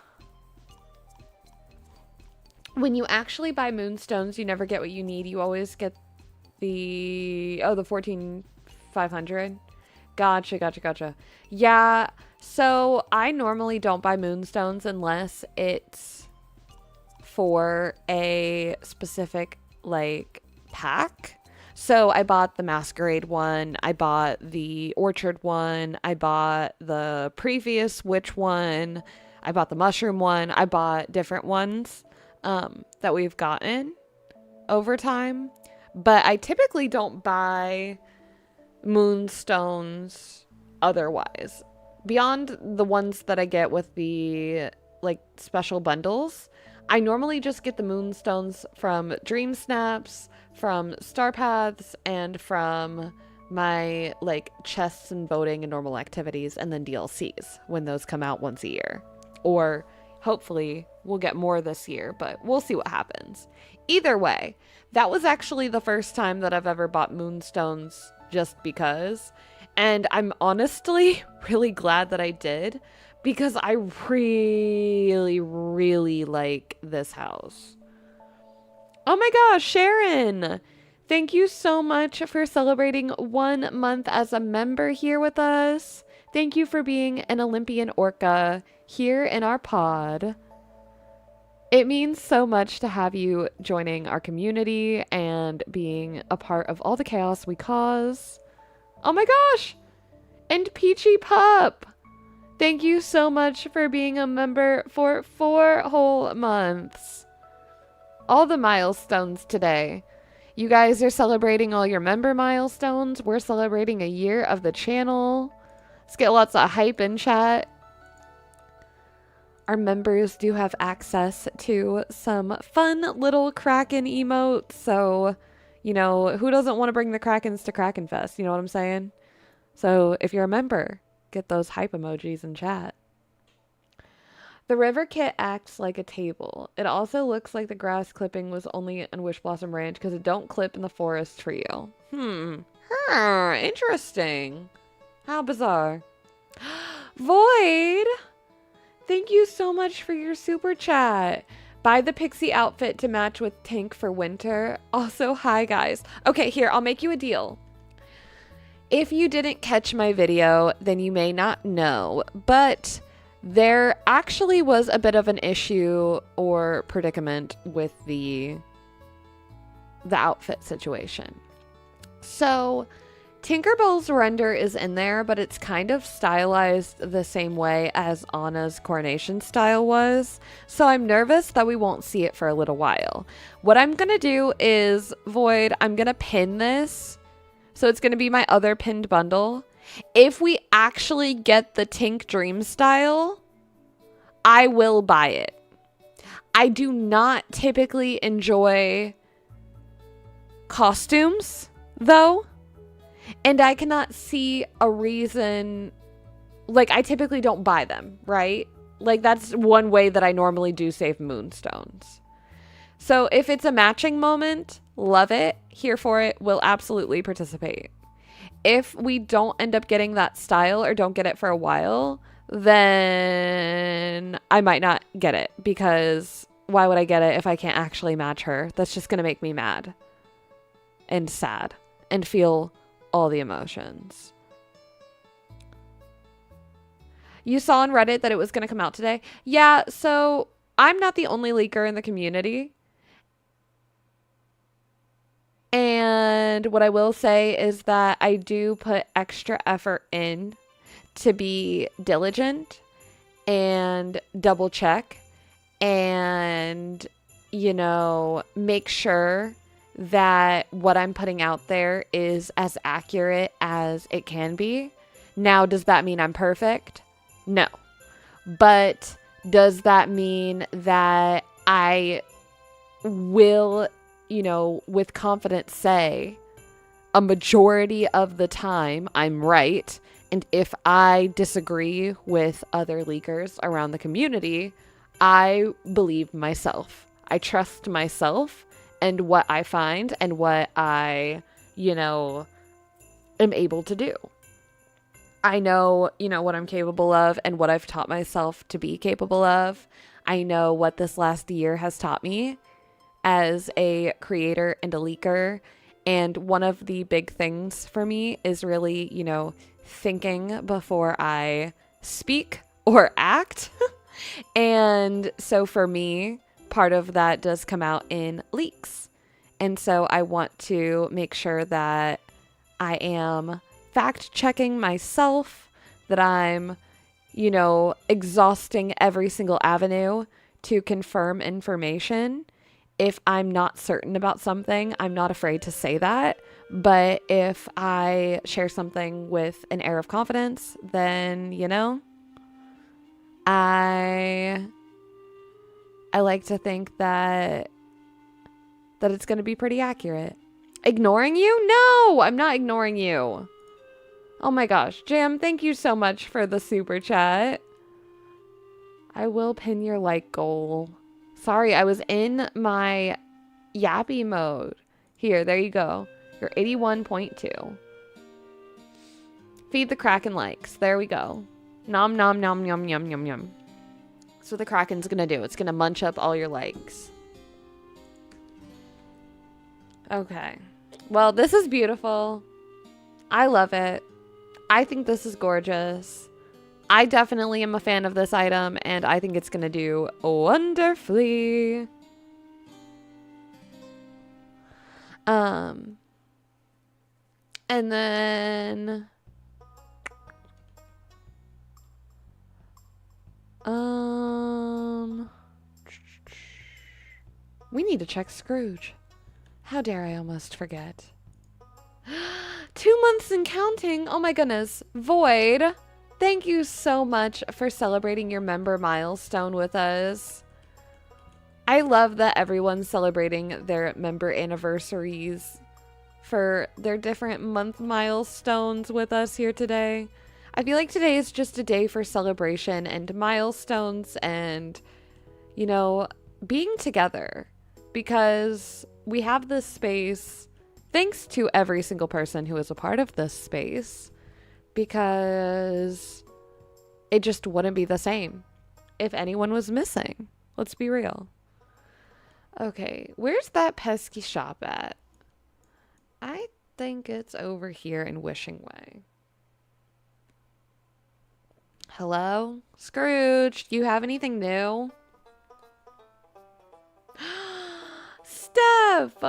A: When you actually buy moonstones, you never get what you need. You always get the 14,500. Gotcha. Yeah, so I normally don't buy moonstones unless it's for a specific, like, pack. So I bought the Masquerade one, I bought the Orchard one, I bought the previous Witch one, I bought the Mushroom one, I bought different ones that we've gotten over time. But I typically don't buy moonstones otherwise. Beyond the ones that I get with the, like, special bundles, I normally just get the moonstones from Dream Snaps, from Star Paths, and from my, like, chests and voting and normal activities, and then DLCs when those come out once a year. Or hopefully we'll get more this year, but we'll see what happens. Either way, that was actually the first time that I've ever bought moonstones just because. And I'm honestly really glad that I did, because I really, really like this house. Oh my gosh, Sharon! Thank you so much for celebrating 1 month as a member here with us. Thank you for being an Olympian Orca here in our pod. It means so much to have you joining our community and being a part of all the chaos we cause. Oh my gosh! And Peachy Pup! Thank you so much for being a member for 4 whole months. All the milestones today. You guys are celebrating all your member milestones. We're celebrating a year of the channel. Let's get lots of hype in chat. Our members do have access to some fun little Kraken emotes. So, you know, who doesn't want to bring the Krakens to KrakenFest? You know what I'm saying? So if you're a member, get those hype emojis in chat. The river kit acts like a table. It also looks like the grass clipping was only in Wish Blossom Ranch because it don't clip in the forest trio. Interesting. How bizarre. Void! Thank you so much for your super chat. Buy the pixie outfit to match with Tink for winter. Also, hi guys. Okay, here, I'll make you a deal. If you didn't catch my video, then you may not know, but there actually was a bit of an issue or predicament with the outfit situation. So Tinkerbell's render is in there, but it's kind of stylized the same way as Anna's coronation style was. So I'm nervous that we won't see it for a little while. What I'm going to do is, Void, I'm going to pin this. So it's going to be my other pinned bundle. If we actually get the Tink Dream style, I will buy it. I do not typically enjoy costumes, though. And I cannot see a reason, like, I typically don't buy them, right? Like, that's one way that I normally do save moonstones. So if it's a matching moment, love it, here for it, will absolutely participate. If we don't end up getting that style or don't get it for a while, then I might not get it, because why would I get it if I can't actually match her? That's just going to make me mad and sad and feel all the emotions. You saw on Reddit that it was going to come out today. Yeah, so I'm not the only leaker in the community. And what I will say is that I do put extra effort in to be diligent and double check and, you know, make sure that what I'm putting out there is as accurate as it can be. Now, does that mean I'm perfect? No. But does that mean that I will, you know, with confidence say a majority of the time I'm right? And if I disagree with other leakers around the community, I believe myself. I trust myself and what I find and what I, you know, am able to do. I know, what I'm capable of and what I've taught myself to be capable of. I know what this last year has taught me as a creator and a leaker. And one of the big things for me is really, thinking before I speak or act. And so for me, part of that does come out in leaks. And so I want to make sure that I am fact checking myself, that I'm, exhausting every single avenue to confirm information. If I'm not certain about something, I'm not afraid to say that. But if I share something with an air of confidence, then, I like to think that it's going to be pretty accurate. Ignoring you? No, I'm not ignoring you. Oh my gosh, Jam, thank you so much for the super chat. I will pin your like goal. Sorry, I was in my yappy mode. Here, there you go. You're 81.2. Feed the Kraken likes. There we go. Nom nom nom yum yum yum yum. That's what the Kraken's gonna do. It's gonna munch up all your likes. Okay. Well, this is beautiful. I love it. I think this is gorgeous. I definitely am a fan of this item, and I think it's gonna do wonderfully. And then we need to check Scrooge. How dare I almost forget. 2 months and counting. Oh my goodness. Void, thank you so much for celebrating your member milestone with us. I love that everyone's celebrating their member anniversaries for their different month milestones with us here today. I feel like today is just a day for celebration and milestones and, being together, because we have this space thanks to every single person who is a part of this space, because it just wouldn't be the same if anyone was missing. Let's be real. Okay, where's that pesky shop at? I think it's over here in Wishing Way. Hello? Scrooge, do you have anything new? Steph!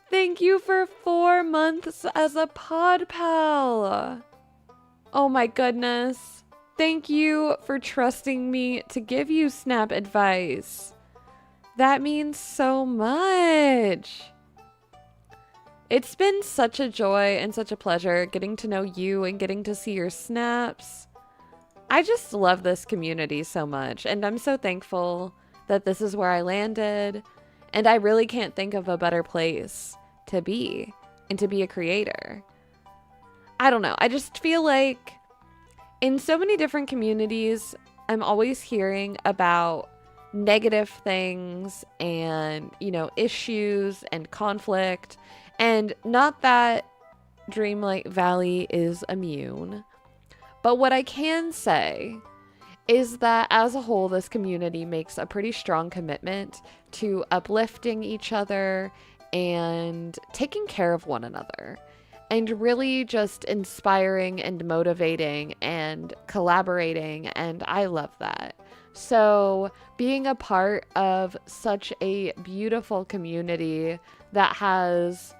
A: Thank you for 4 months as a pod pal. Oh my goodness. Thank you for trusting me to give you snap advice. That means so much. It's been such a joy and such a pleasure getting to know you and getting to see your snaps. I just love this community so much, and I'm so thankful that this is where I landed, and I really can't think of a better place to be and to be a creator. I don't know. I just feel like in so many different communities, I'm always hearing about negative things and, issues and conflict. And not that Dreamlight Valley is immune, but what I can say is that as a whole, this community makes a pretty strong commitment to uplifting each other and taking care of one another, and really just inspiring and motivating and collaborating, and I love that. So being a part of such a beautiful community that has,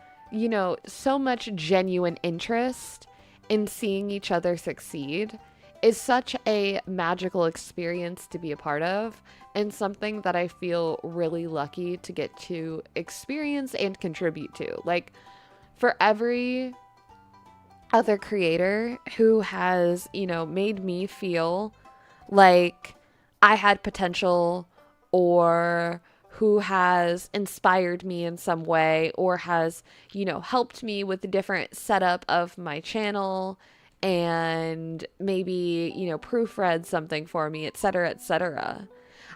A: so much genuine interest in seeing each other succeed is such a magical experience to be a part of, and something that I feel really lucky to get to experience and contribute to. Like, for every other creator who has, made me feel like I had potential, or who has inspired me in some way, or has, helped me with the different setup of my channel, and maybe, proofread something for me, etc., etc.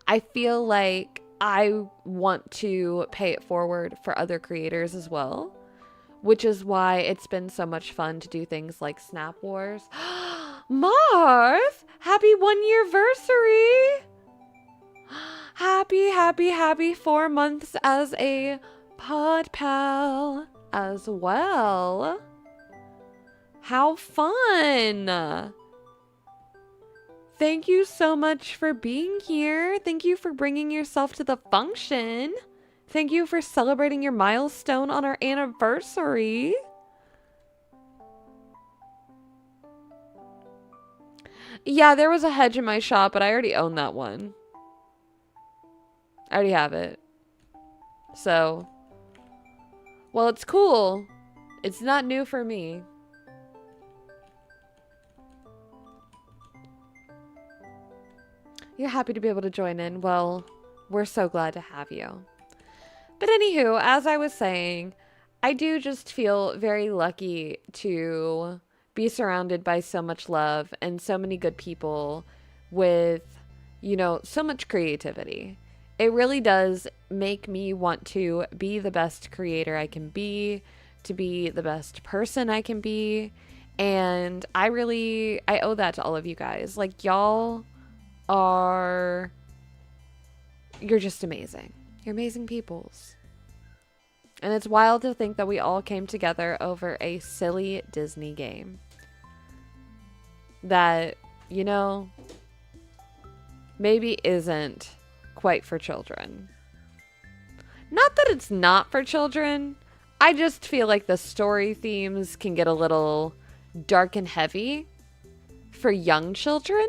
A: I feel like I want to pay it forward for other creators as well, which is why it's been so much fun to do things like Snap Wars. Marv, happy 1-year anniversary. Happy 4 months as a pod pal as well. How fun. Thank you so much for being here. Thank you for bringing yourself to the function. Thank you for celebrating your milestone on our anniversary. Yeah, there was a hedge in my shop, but I already own that one. I already have it. So, well, it's cool. It's not new for me. You're happy to be able to join in. Well, we're so glad to have you. But anywho, as I was saying, I do just feel very lucky to be surrounded by so much love and so many good people with, you know, so much creativity. It really does make me want to be the best creator I can be, to be the best person I can be. And I owe that to all of you guys. Like, you're just amazing. You're amazing peoples. And it's wild to think that we all came together over a silly Disney game that, you know, maybe isn't quite for children. Not that it's not for children. I just feel like the story themes can get a little dark and heavy for young children.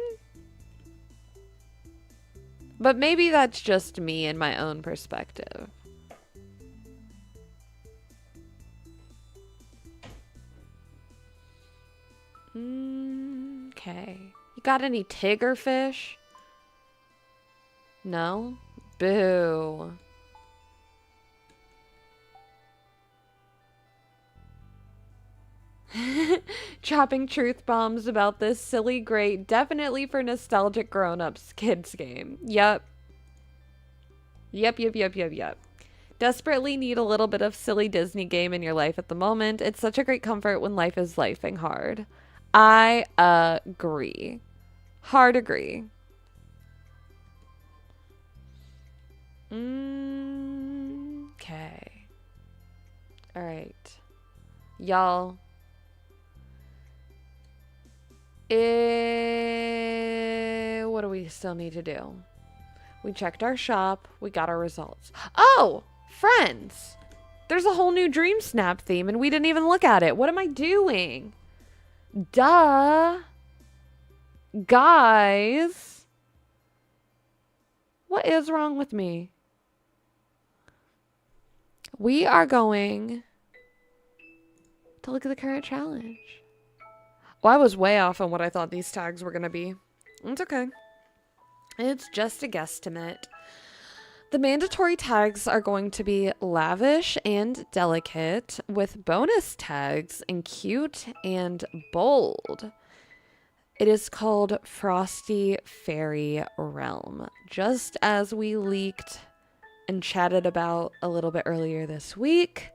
A: But maybe that's just me and my own perspective. Okay. You got any tiger fish? No? Boo. Dropping truth bombs about this silly, great, definitely for nostalgic grown-ups kids game. Yep. Yep. Desperately need a little bit of silly Disney game in your life at the moment. It's such a great comfort when life is lifing hard. I agree. Hard agree. Okay. All right. Y'all. What do we still need to do? We checked our shop. We got our results. Oh, friends. There's a whole new Dream Snap theme and we didn't even look at it. What am I doing? Duh. Guys. What is wrong with me? We are going to look at the current challenge. Well, I was way off on what I thought these tags were going to be. It's okay. It's just a guesstimate. The mandatory tags are going to be lavish and delicate, with bonus tags in cute and bold. It is called Frosty Fairy Realm, just as we leaked and chatted about a little bit earlier this week.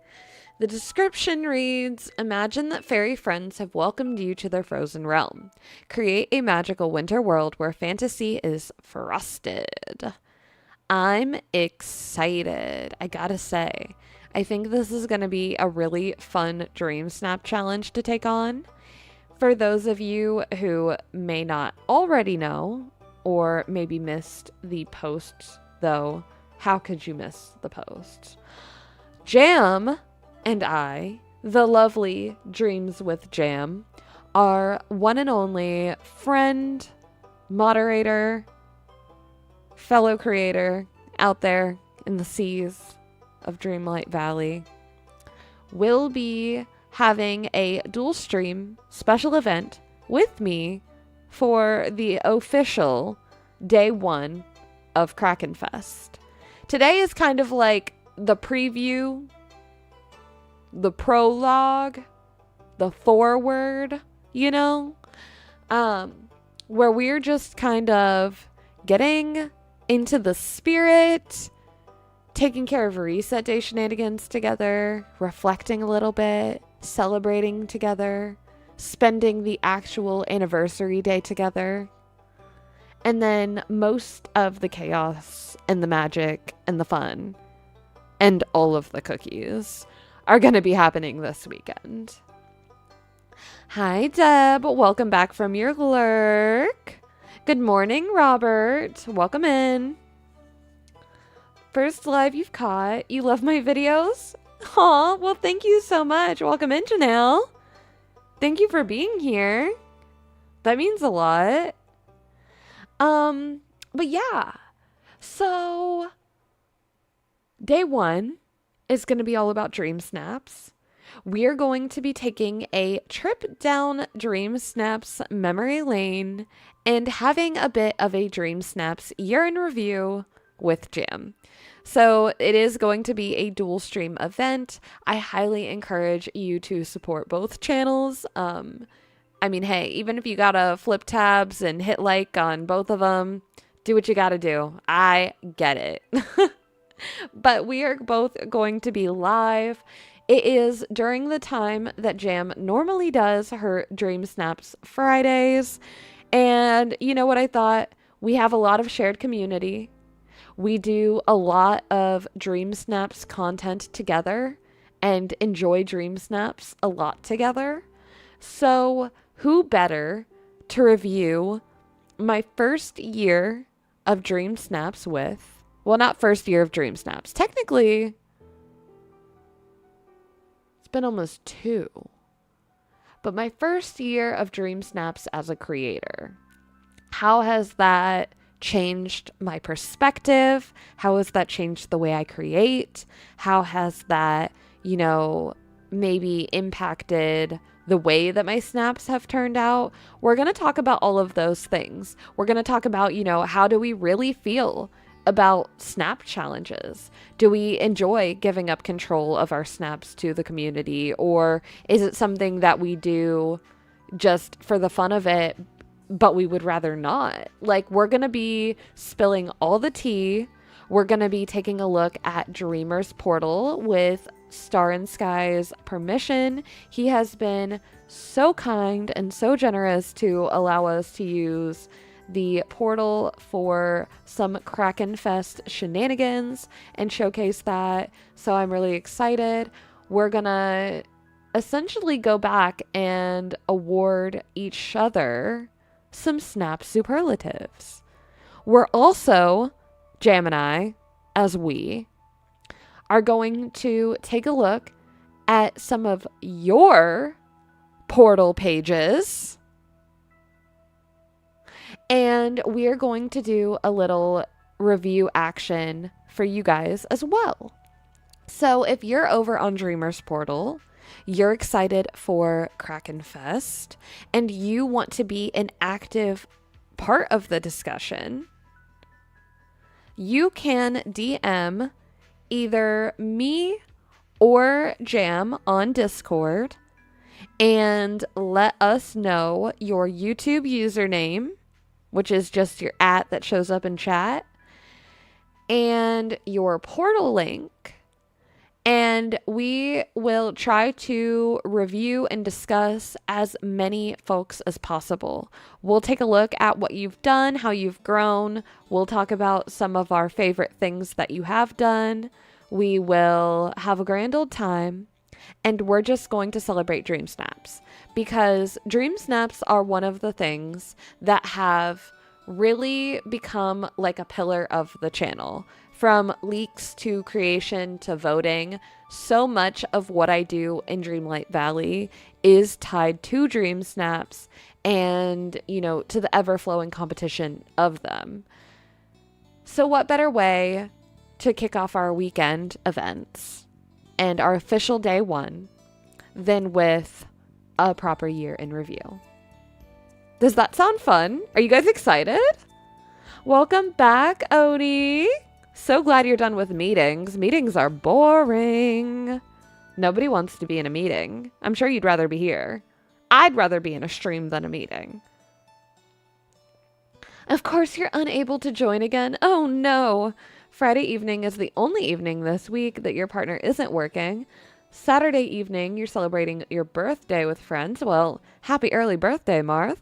A: The description reads, imagine that fairy friends have welcomed you to their frozen realm. Create a magical winter world where fantasy is frosted. I'm excited. I gotta say, I think this is going to be a really fun Dream Snap challenge to take on. For those of you who may not already know, or maybe missed the posts, though, how could you miss the posts? Jam and I, the lovely Dreams with Jam, our one and only friend, moderator, fellow creator out there in the seas of Dreamlight Valley, will be having a dual stream special event with me for the official day 1 of KrakenFest. Today is kind of like the preview, the prologue, the foreword, you know, where we're just kind of getting into the spirit, taking care of reset day shenanigans together, reflecting a little bit, celebrating together, spending the actual anniversary day together. And then most of the chaos and the magic and the fun and all of the cookies are going to be happening this weekend. Hi, Deb. Welcome back from your lurk. Good morning, Robert. Welcome in. First live you've caught. You love my videos? Aw, well, thank you so much. Welcome in, Janelle. Thank you for being here. That means a lot. But yeah. So, day one is going to be all about dream snaps. We are going to be taking a trip down Dream Snaps memory lane and having a bit of a Dream Snaps year in review with Jam. So it is going to be a dual stream event. I highly encourage you to support both channels. I mean, hey, even if you gotta flip tabs and hit like on both of them, do what you gotta do. I get it. But we are both going to be live. It is during the time that Jam normally does her Dream Snaps Fridays. And you know what I thought? We have a lot of shared community. We do a lot of Dream Snaps content together and enjoy Dream Snaps a lot together. So who better to review my first year of Dream Snaps with? Well, not first year of Dream Snaps. Technically, it's been almost 2. But my first year of Dream Snaps as a creator. How has that changed my perspective? How has that changed the way I create? How has that, maybe impacted the way that my snaps have turned out? We're going to talk about all of those things. We're going to talk about, how do we really feel about snap challenges? Do we enjoy giving up control of our snaps to the community? Or is it something that we do just for the fun of it, but we would rather not? Like, we're going to be spilling all the tea. We're going to be taking a look at Dreamer's Portal with Star and Sky's permission. He has been so kind and so generous to allow us to use the portal for some KrakenFest shenanigans and showcase that. So I'm really excited. We're gonna essentially go back and award each other some snap superlatives. We're also, Jam and I, as we, are going to take a look at some of your portal pages. And we are going to do a little review action for you guys as well. So if you're over on Dreamer's Portal, you're excited for KrakenFest, and you want to be an active part of the discussion, you can DM either me or Jam on Discord and let us know your YouTube username, which is just your @ that shows up in chat, and your portal link. And we will try to review and discuss as many folks as possible. We'll take a look at what you've done, how you've grown. We'll talk about some of our favorite things that you have done. We will have a grand old time. And we're just going to celebrate Dream Snaps, because Dream Snaps are one of the things that have really become like a pillar of the channel. From leaks to creation to voting, so much of what I do in Dreamlight Valley is tied to Dream Snaps and, to the ever-flowing competition of them. So what better way to kick off our weekend events and our official day one than with a proper year in review? Does that sound fun? Are you guys excited? Welcome back, Odie. So glad you're done with meetings. Meetings are boring. Nobody wants to be in a meeting. I'm sure you'd rather be here. I'd rather be in a stream than a meeting. Of course, you're unable to join again. Oh no. Friday evening is the only evening this week that your partner isn't working. Saturday evening, you're celebrating your birthday with friends. Well, happy early birthday, Marth.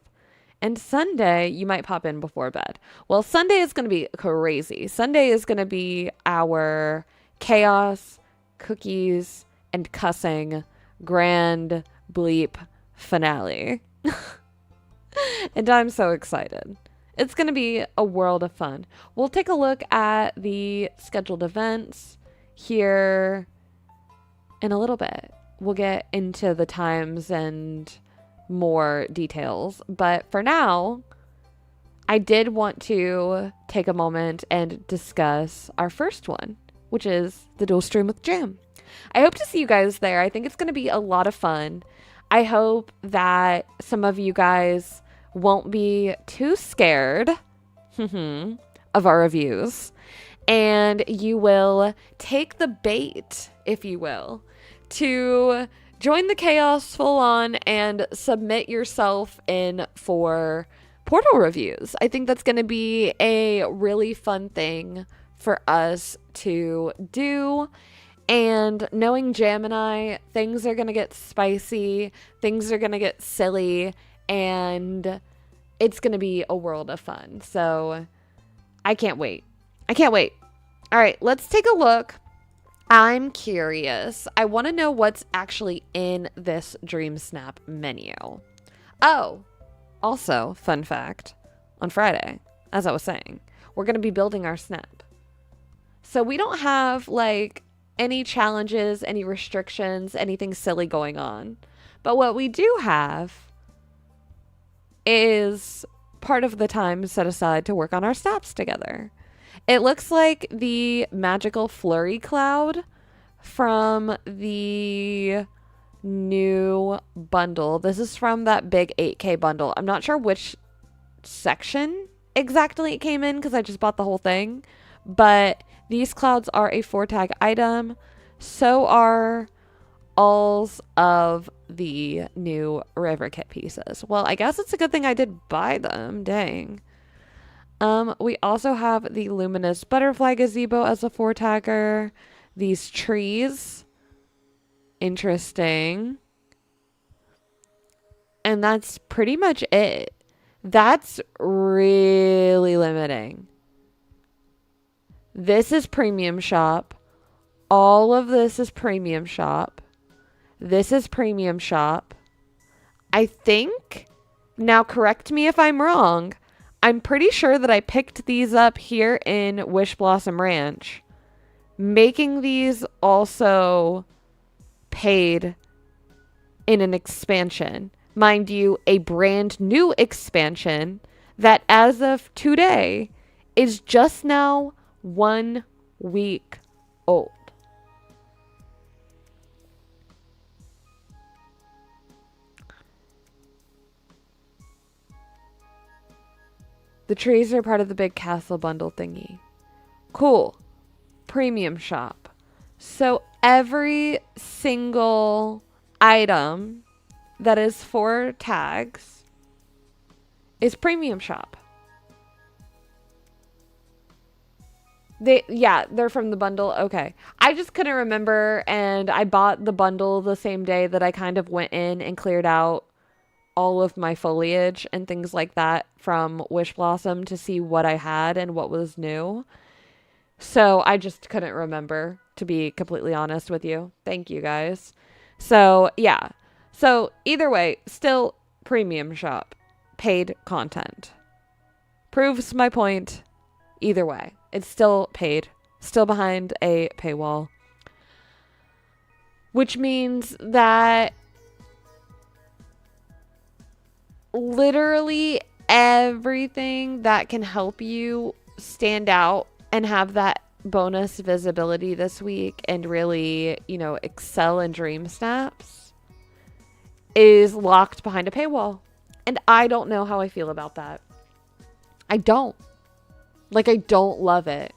A: And Sunday, you might pop in before bed. Well, Sunday is going to be crazy. Sunday is going to be our chaos, cookies, and cussing grand bleep finale. And I'm so excited. It's going to be a world of fun. We'll take a look at the scheduled events here in a little bit. We'll get into the times and more details. But for now, I did want to take a moment and discuss our first one, which is the dual stream with Jam. I hope to see you guys there. I think it's going to be a lot of fun. I hope that some of you guys won't be too scared of our reviews, and you will take the bait, if you will, to join the chaos full on and submit yourself in for Portal reviews. I think that's going to be a really fun thing for us to do. And knowing Jam and I, things are going to get spicy, things are going to get silly, and it's going to be a world of fun. So I can't wait. I can't wait. All right, let's take a look. I'm curious. I want to know what's actually in this Dream Snap menu. Oh, also, fun fact, on Friday, as I was saying, we're going to be building our snap. So we don't have like any challenges, any restrictions, anything silly going on. But what we do have is part of the time set aside to work on our snaps together. It looks like the magical flurry cloud from the new bundle. This is from that big 8K bundle. I'm not sure which section exactly it came in because I just bought the whole thing. But these clouds are a 4-tag item. So are all of the new river kit pieces. Well, I guess it's a good thing I did buy them. Dang. We also have the luminous butterfly gazebo as a 4-tagger. These trees. Interesting. And that's pretty much it. That's really limiting. This is premium shop. All of this is premium shop. This is premium shop. I think, now correct me if I'm wrong, I'm pretty sure that I picked these up here in Wish Blossom Ranch. Making these also paid in an expansion. Mind you, a brand new expansion that as of today is just now 1 week old. The trees are part of the big castle bundle thingy. Cool. Premium shop. So every single item that is 4 tags is premium shop. They're from the bundle. Okay. I just couldn't remember, and I bought the bundle the same day that I kind of went in and cleared out all of my foliage and things like that from Wish Blossom to see what I had and what was new. So I just couldn't remember, to be completely honest with you. Thank you guys. So yeah. So either way, still premium shop, paid content. Proves my point. Either way, it's still paid, still behind a paywall, which means that literally everything that can help you stand out and have that bonus visibility this week and really, excel in Dream Snaps is locked behind a paywall. And I don't know how I feel about that. I don't love it.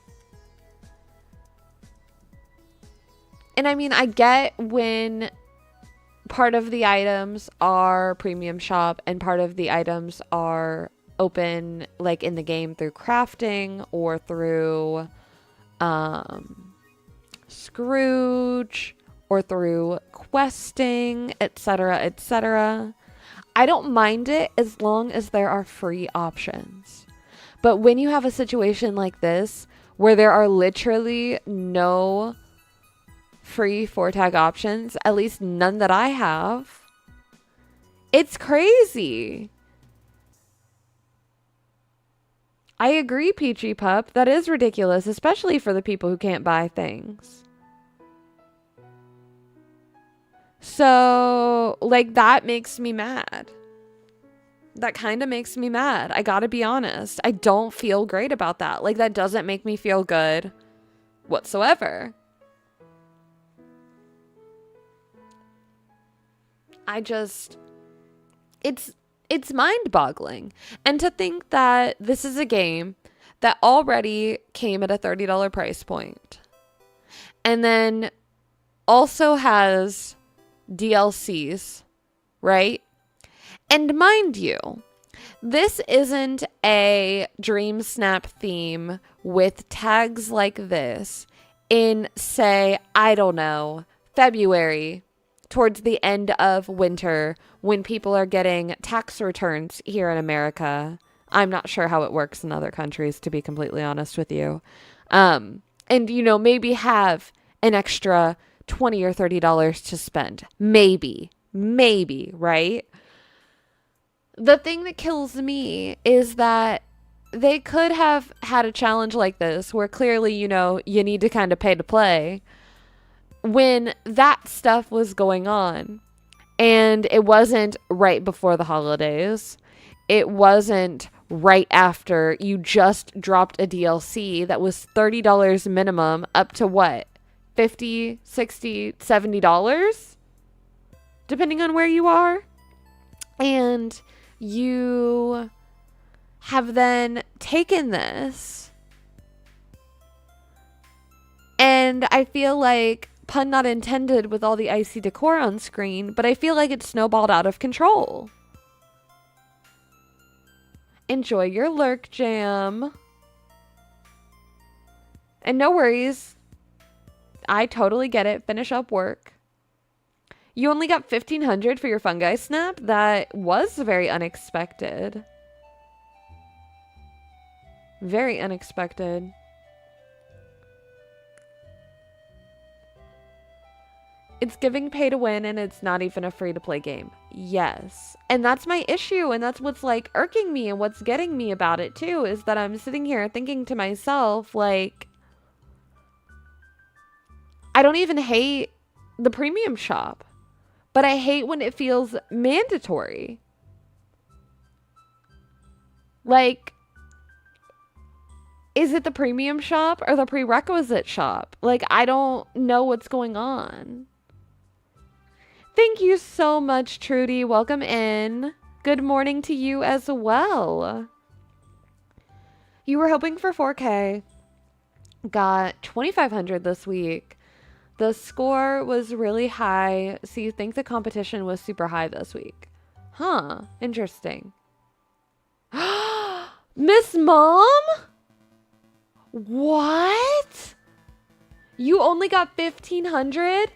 A: And I mean, I get when part of the items are premium shop and part of the items are open, like in the game through crafting or through Scrooge or through questing, etc., etc. I don't mind it as long as there are free options. But when you have a situation like this, where there are literally no free 4-tag options, at least none that I have, it's crazy. I agree, Peachy Pup. That is ridiculous, especially for the people who can't buy things. So, like, that makes me mad. That kind of makes me mad. I gotta be honest. I don't feel great about that. Like, that doesn't make me feel good whatsoever. It's mind-boggling. And to think that this is a game that already came at a $30 price point and then also has DLCs, right? And mind you, this isn't a Dream Snap theme with tags like this in, say, I don't know, February, towards the end of winter, when people are getting tax returns here in America. I'm not sure how it works in other countries, to be completely honest with you. And, you know, maybe have an extra $20 or $30 to spend. Maybe, right? The thing that kills me is that they could have had a challenge like this where clearly, you know, you need to kind of pay to play when that stuff was going on. And it wasn't right before the holidays. It wasn't right after you just dropped a DLC that was $30 minimum up to what? $50, $60, $70? Depending on where you are. And you have then taken this. And I feel like, pun not intended with all the icy decor on screen, but I feel like it snowballed out of control. Enjoy your lurk jam. And no worries. I totally get it. Finish up work. You only got 1,500 for your fungi snap? That was very unexpected. Very unexpected. It's giving pay to win and it's not even a free to play game. Yes. And that's my issue. And that's what's like irking me and what's getting me about it too, is that I'm sitting here thinking to myself, like, I don't even hate the premium shop, but I hate when it feels mandatory. Like, is it the premium shop or the prerequisite shop? Like, I don't know what's going on. Thank you so much, Trudy. Welcome in. Good morning to you as well. You were hoping for 4K. Got 2,500 this week. The score was really high, so you think the competition was super high this week. Huh. Interesting. Miss Mom? What? You only got 1,500?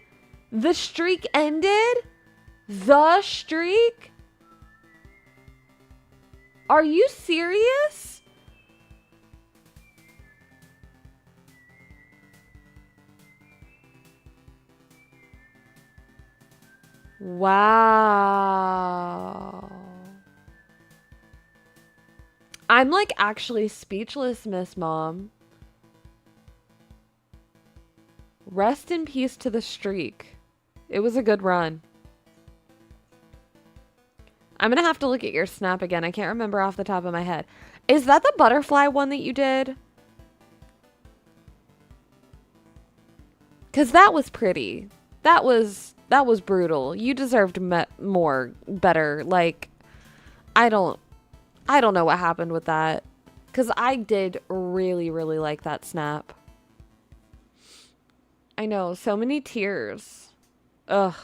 A: The streak ended? The streak? Are you serious? Wow. I'm like actually speechless, Miss Mom. Rest in peace to the streak. It was a good run. I'm going to have to look at your snap again. I can't remember off the top of my head. Is that the butterfly one that you did? Because that was pretty. That was brutal. You deserved better. Like, I don't know what happened with that. Because I did really, really like that snap. I know, so many tears. Ugh.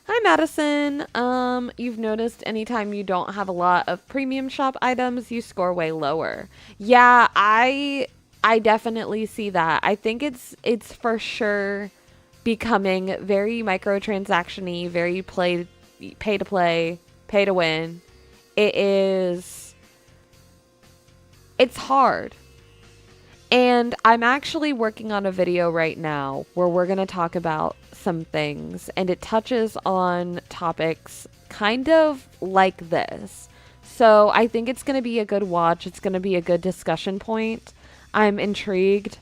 A: Hi, Madison. You've noticed anytime you don't have a lot of premium shop items, you score way lower. Yeah, I I definitely see that. I think it's for sure becoming very microtransaction-y, very pay to play, pay to win. It's hard. And I'm actually working on a video right now where we're going to talk about some things, and it touches on topics kind of like this. So I think it's going to be a good watch. It's going to be a good discussion point. I'm intrigued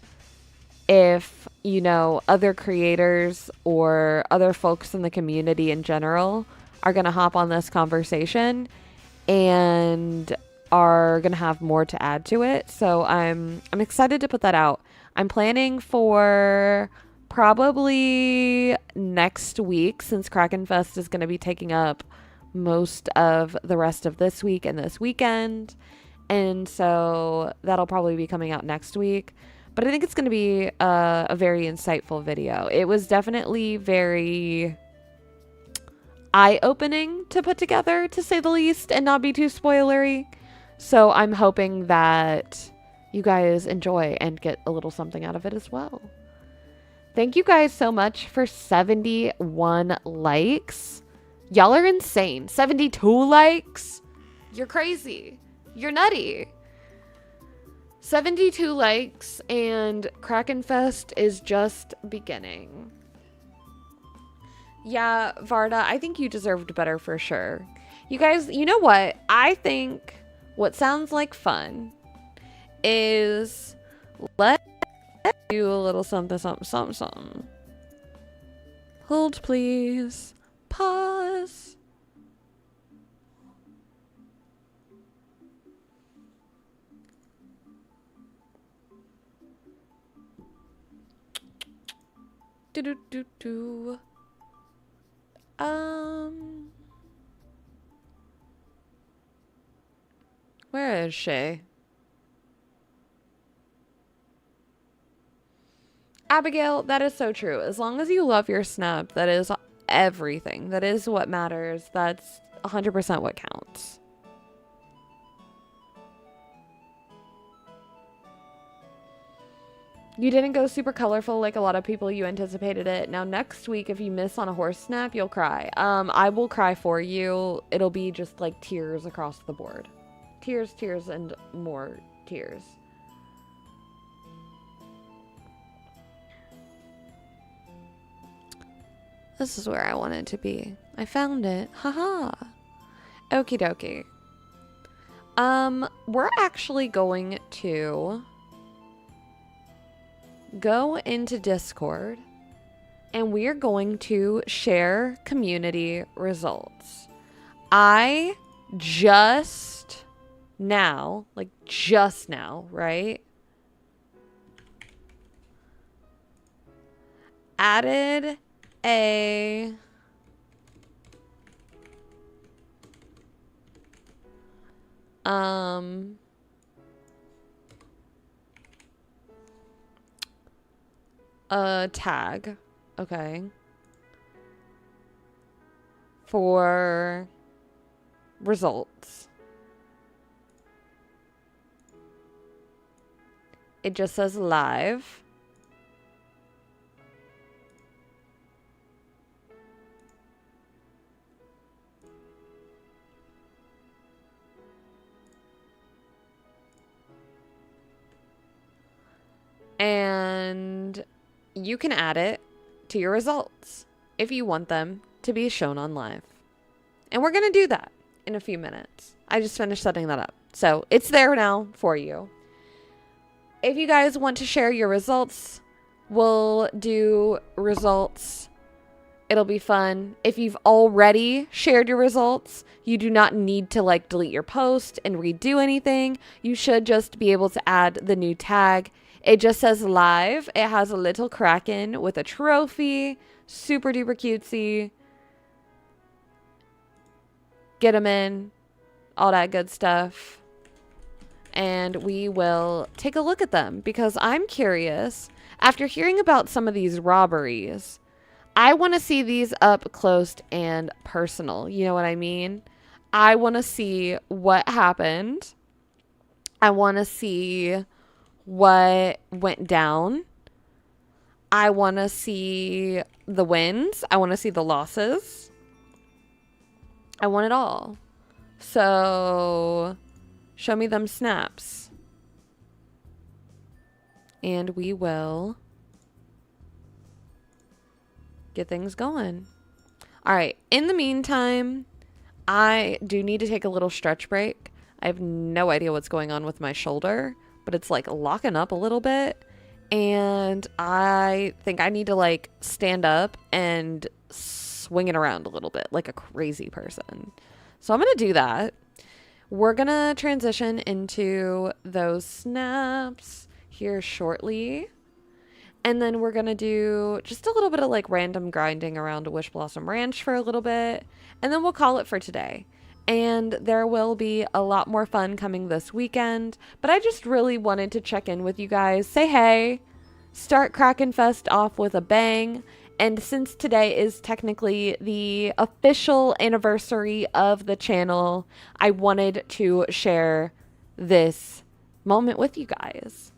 A: if, other creators or other folks in the community in general are going to hop on this conversation and are going to have more to add to it. So I'm excited to put that out. I'm planning for probably next week, since KrakenFest is going to be taking up most of the rest of this week and this weekend. And so that'll probably be coming out next week. But I think it's going to be a very insightful video. It was definitely very eye-opening to put together, to say the least, and not be too spoilery. So I'm hoping that you guys enjoy and get a little something out of it as well. Thank you guys so much for 71 likes. Y'all are insane. 72 likes? You're crazy. You're nutty. 72 likes and KrakenFest is just beginning. Yeah, Varda, I think you deserved better for sure. You guys, you know what? I think what sounds like fun is let's do a little something, something, something, something. Hold, please. Pause. Do. Where is she? Abigail, that is so true. As long as you love your snap, that is everything. That is what matters. That's 100% what counts. You didn't go super colorful like a lot of people. You anticipated it. Now next week, if you miss on a horse snap, you'll cry. I will cry for you. It'll be just like tears across the board. Tears, tears, and more tears. This is where I wanted to be. I found it. Haha. Okie dokie. We're actually going to go into Discord and we're going to share community results. I just now, right? Added a tag, okay, for results. It just says live. And you can add it to your results if you want them to be shown on live. And we're going to do that in a few minutes. I just finished setting that up. So it's there now for you. If you guys want to share your results, we'll do results. It'll be fun. If you've already shared your results, you do not need to delete your post and redo anything. You should just be able to add the new tag. It just says live. It has a little kraken with a trophy. Super duper cutesy. Get them in. All that good stuff. And we will take a look at them because I'm curious. After hearing about some of these robberies, I want to see these up close and personal. You know what I mean? I want to see what happened. I want to see what went down. I want to see the wins. I want to see the losses. I want it all. So show me them snaps. And we will get things going. All right. In the meantime, I do need to take a little stretch break. I have no idea what's going on with my shoulder, but it's like locking up a little bit. And I think I need to like stand up and swing it around a little bit like a crazy person. So I'm going to do that. We're going to transition into those snaps here shortly. And then we're going to do just a little bit of like random grinding around Wish Blossom Ranch for a little bit. And then we'll call it for today. And there will be a lot more fun coming this weekend. But I just really wanted to check in with you guys. Say hey. Start KrakenFest off with a bang. And since today is technically the official anniversary of the channel, I wanted to share this moment with you guys.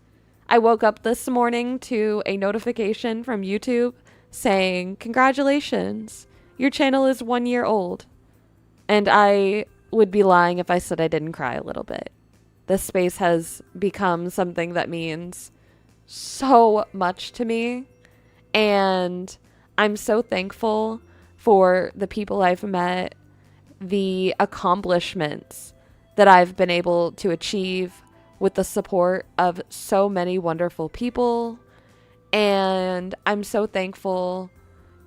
A: I woke up this morning to a notification from YouTube saying, "Congratulations, your channel is 1 year old." And I would be lying if I said I didn't cry a little bit. This space has become something that means so much to me. And I'm so thankful for the people I've met, the accomplishments that I've been able to achieve with the support of so many wonderful people. And I'm so thankful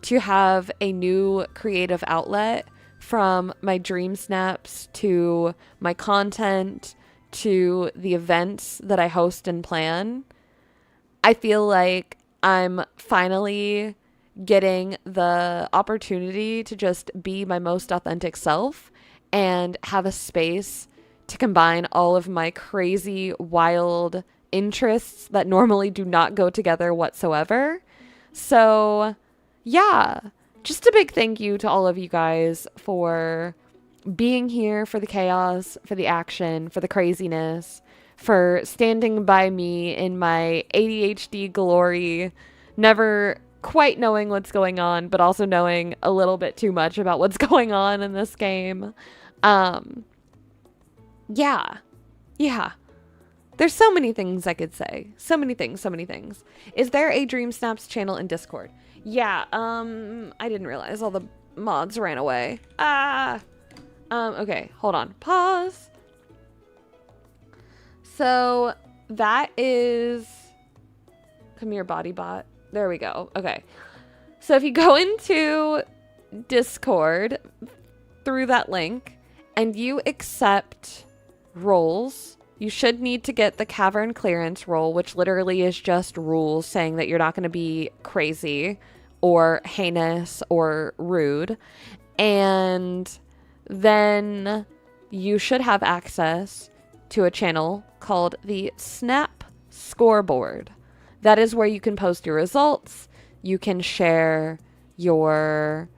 A: to have a new creative outlet, from my dream snaps to my content to the events that I host and plan. I feel like I'm finally getting the opportunity to just be my most authentic self and have a space to combine all of my crazy, wild interests that normally do not go together whatsoever. So, yeah, just a big thank you to all of you guys for being here for the chaos, for the action, for the craziness, for standing by me in my ADHD glory, never quite knowing what's going on, but also knowing a little bit too much about what's going on in this game. Yeah. There's so many things I could say. So many things. Is there a Dream Snaps channel in Discord? Yeah, I didn't realize all the mods ran away. Okay, hold on. Pause. So that is, come here, body bot. There we go. Okay. So if you go into Discord through that link and you accept roles, you should need to get the cavern clearance role, which literally is just rules saying that you're not going to be crazy or heinous or rude. And then you should have access to a channel called the Snap Scoreboard. That is where you can post your results. You can share your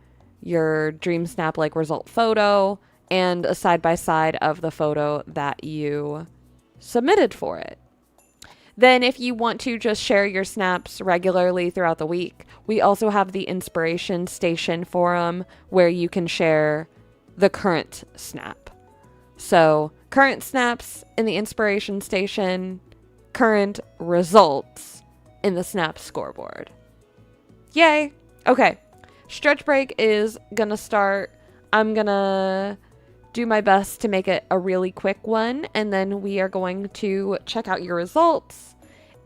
A: Dream Snap like result photo and a side-by-side of the photo that you submitted for it. Then if you want to just share your snaps regularly throughout the week, we also have the Inspiration Station forum where you can share the current snap. So current snaps in the Inspiration Station, current results in the Snap Scoreboard. Yay! Okay, stretch break is gonna start. I'm gonna do my best to make it a really quick one, and then we are going to check out your results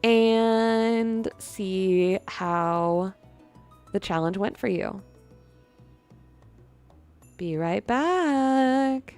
A: and see how the challenge went for you. Be right back.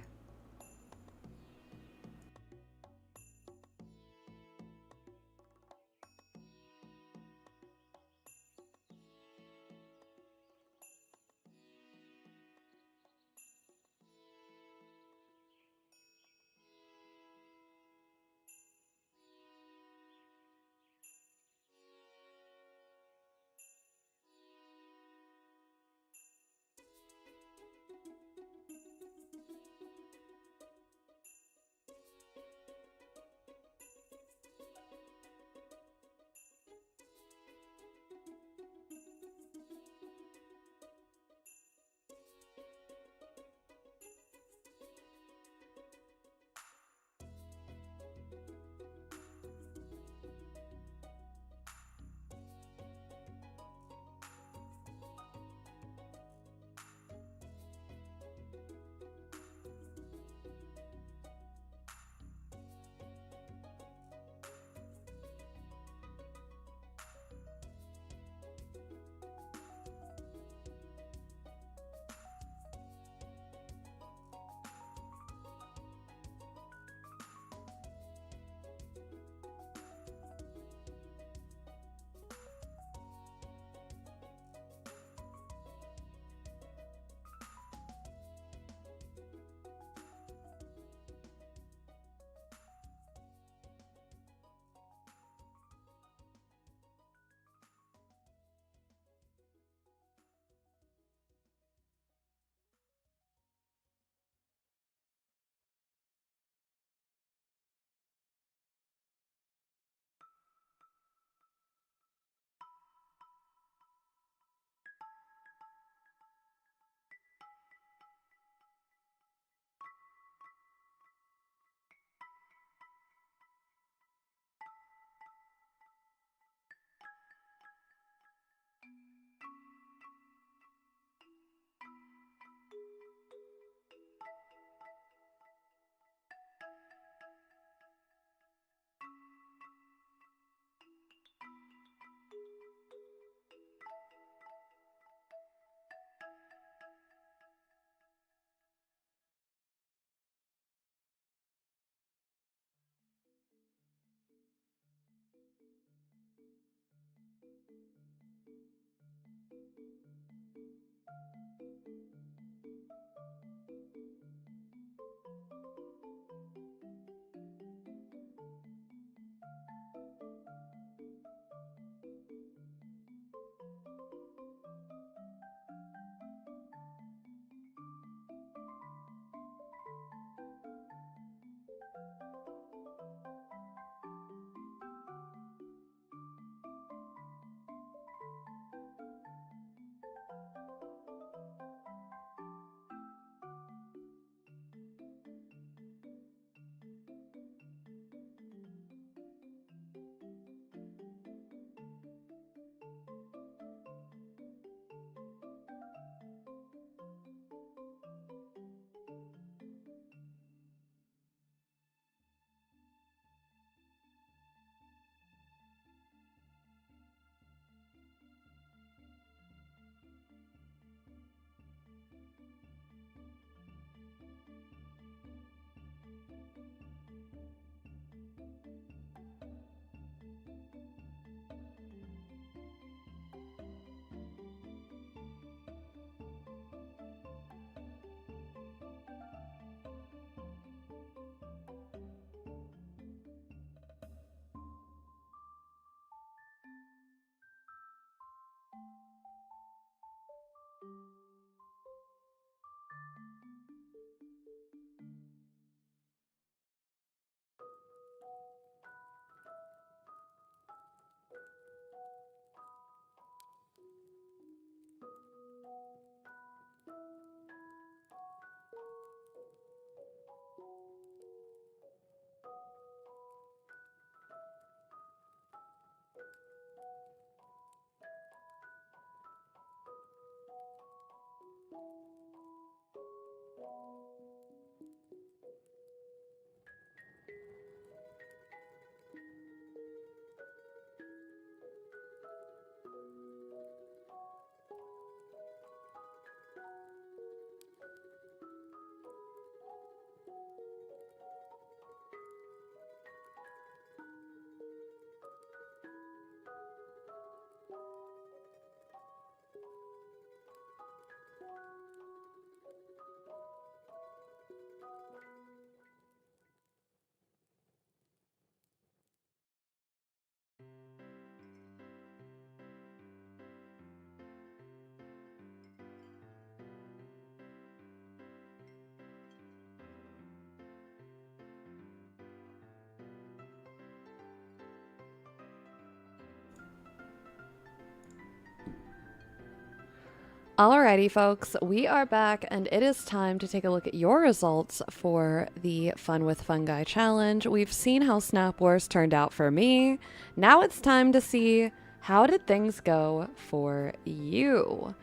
A: Alrighty, folks, we are back, and it is time to take a look at your results for the Fun with Fungi challenge. We've seen how Snap Wars turned out for me. Now it's time to see how did things go for you.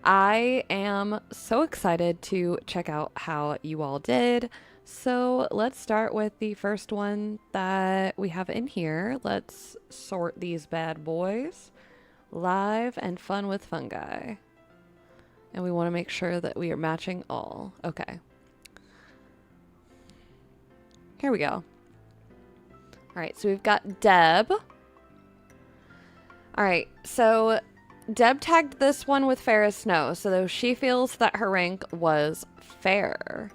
A: I am so excited to check out how you all did. So let's start with the first one that we have in here. Let's sort these bad boys. Live and Fun with Fungi. And we want to make sure that we are matching all. Okay. Here we go. All right, so we've got Deb. All right, so Deb tagged this one with fair as snow, so she feels that her rank was fair.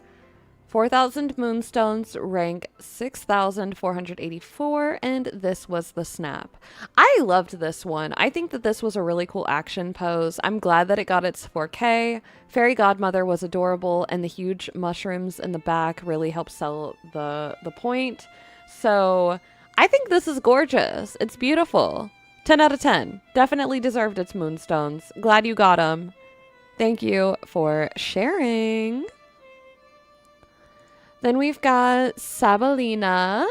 A: 4,000 moonstones, rank 6,484, and this was the snap. I loved this one. I think that this was a really cool action pose. I'm glad that it got its 4K. Fairy Godmother was adorable, and the huge mushrooms in the back really helped sell the point. So I think this is gorgeous. It's beautiful. 10 out of 10. Definitely deserved its moonstones. Glad you got them. Thank you for sharing. Then we've got Sabalina.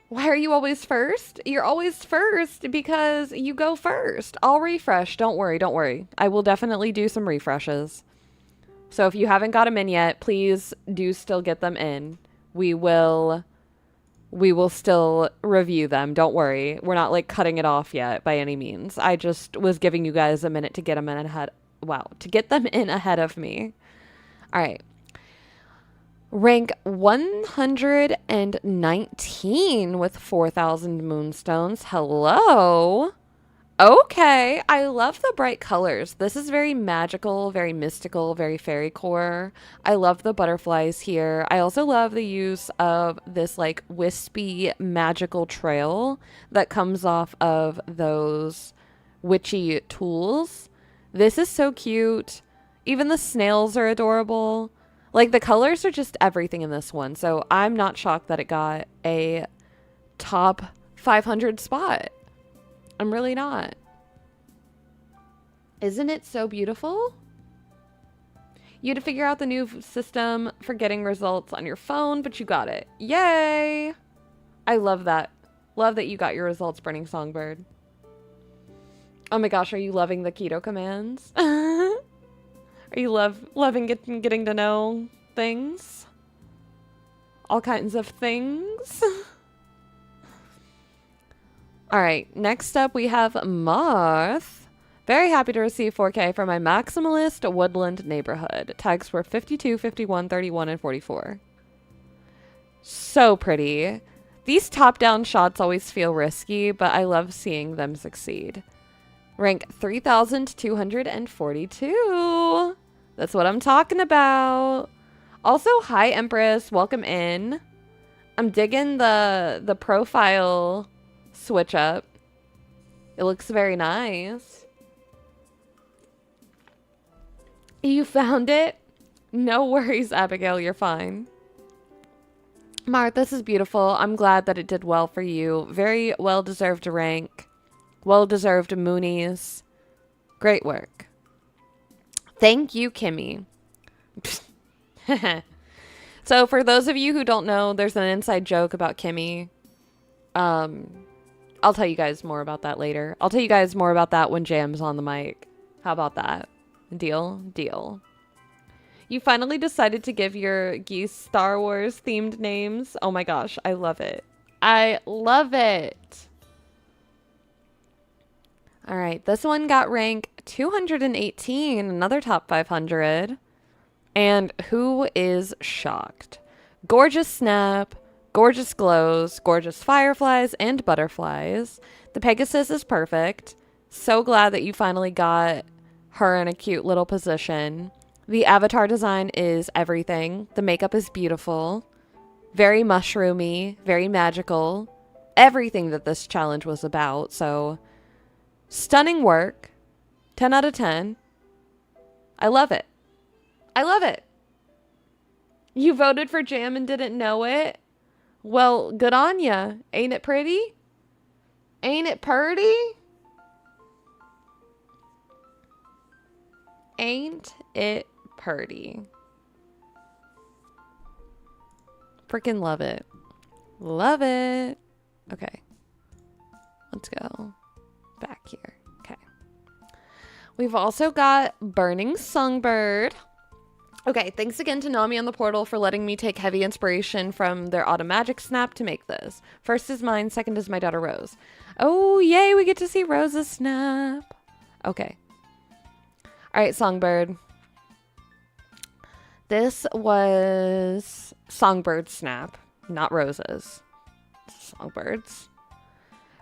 A: Why are you always first? You're always first because you go first. I'll refresh. Don't worry, don't worry. I will definitely do some refreshes. So if you haven't got them in yet, please do still get them in. We will still review them. Don't worry. We're not like cutting it off yet by any means. I just was giving you guys a minute to get them in ahead. Wow, to get them in ahead of me. All right. Rank 119 with 4,000 moonstones. Hello. Okay, I love the bright colors. This is very magical, very mystical, very fairy core. I love the butterflies here. I also love the use of this like wispy magical trail that comes off of those witchy tools. This is so cute. Even the snails are adorable. Like the colors are just everything in this one. So I'm not shocked that it got a top 500 spot. I'm really not. Isn't it so beautiful? You had to figure out the new system for getting results on your phone, but you got it. Yay! I love that. Love that you got your results, Burning Songbird. Oh my gosh, are you loving the keto commands? Are you loving getting to know things? All kinds of things? All right, next up we have Moth. Very happy to receive 4K for my maximalist woodland neighborhood. Tags were 52, 51, 31, and 44. So pretty. These top-down shots always feel risky, but I love seeing them succeed. Rank 3,242. That's what I'm talking about. Also, hi Empress, welcome in. I'm digging the profile switch up. It looks very nice. You found it? No worries, Abigail, you're fine. Mart, this is beautiful. I'm glad that it did well for you. Very well-deserved rank. Well-deserved Moonies. Great work. Thank you, Kimmy. So for those of you who don't know, there's an inside joke about Kimmy. I'll tell you guys more about that later. I'll tell you guys more about that when Jam's on the mic. How about that? Deal? Deal. You finally decided to give your geese Star Wars themed names. Oh my gosh, I love it. I love it. All right, this one got rank 218, another top 500. And who is shocked? Gorgeous Snap, gorgeous glows, gorgeous fireflies and butterflies. The Pegasus is perfect. So glad that you finally got her in a cute little position. The avatar design is everything. The makeup is beautiful. Very mushroomy, very magical. Everything that this challenge was about. So stunning work. 10 out of 10. I love it. I love it. You voted for Jam and didn't know it? Well, good on ya. Ain't it pretty? Ain't it purty? Ain't it purty? Freaking love it. Love it. Okay. Let's go back here. Okay. We've also got Burning Songbird. Okay, thanks again to Nami on the portal for letting me take heavy inspiration from their automagic snap to make this. First is mine, second is my daughter Rose. Oh, yay, we get to see Rose's snap. Okay. All right, Songbird. This was Songbird's snap, not Rose's. Songbird's.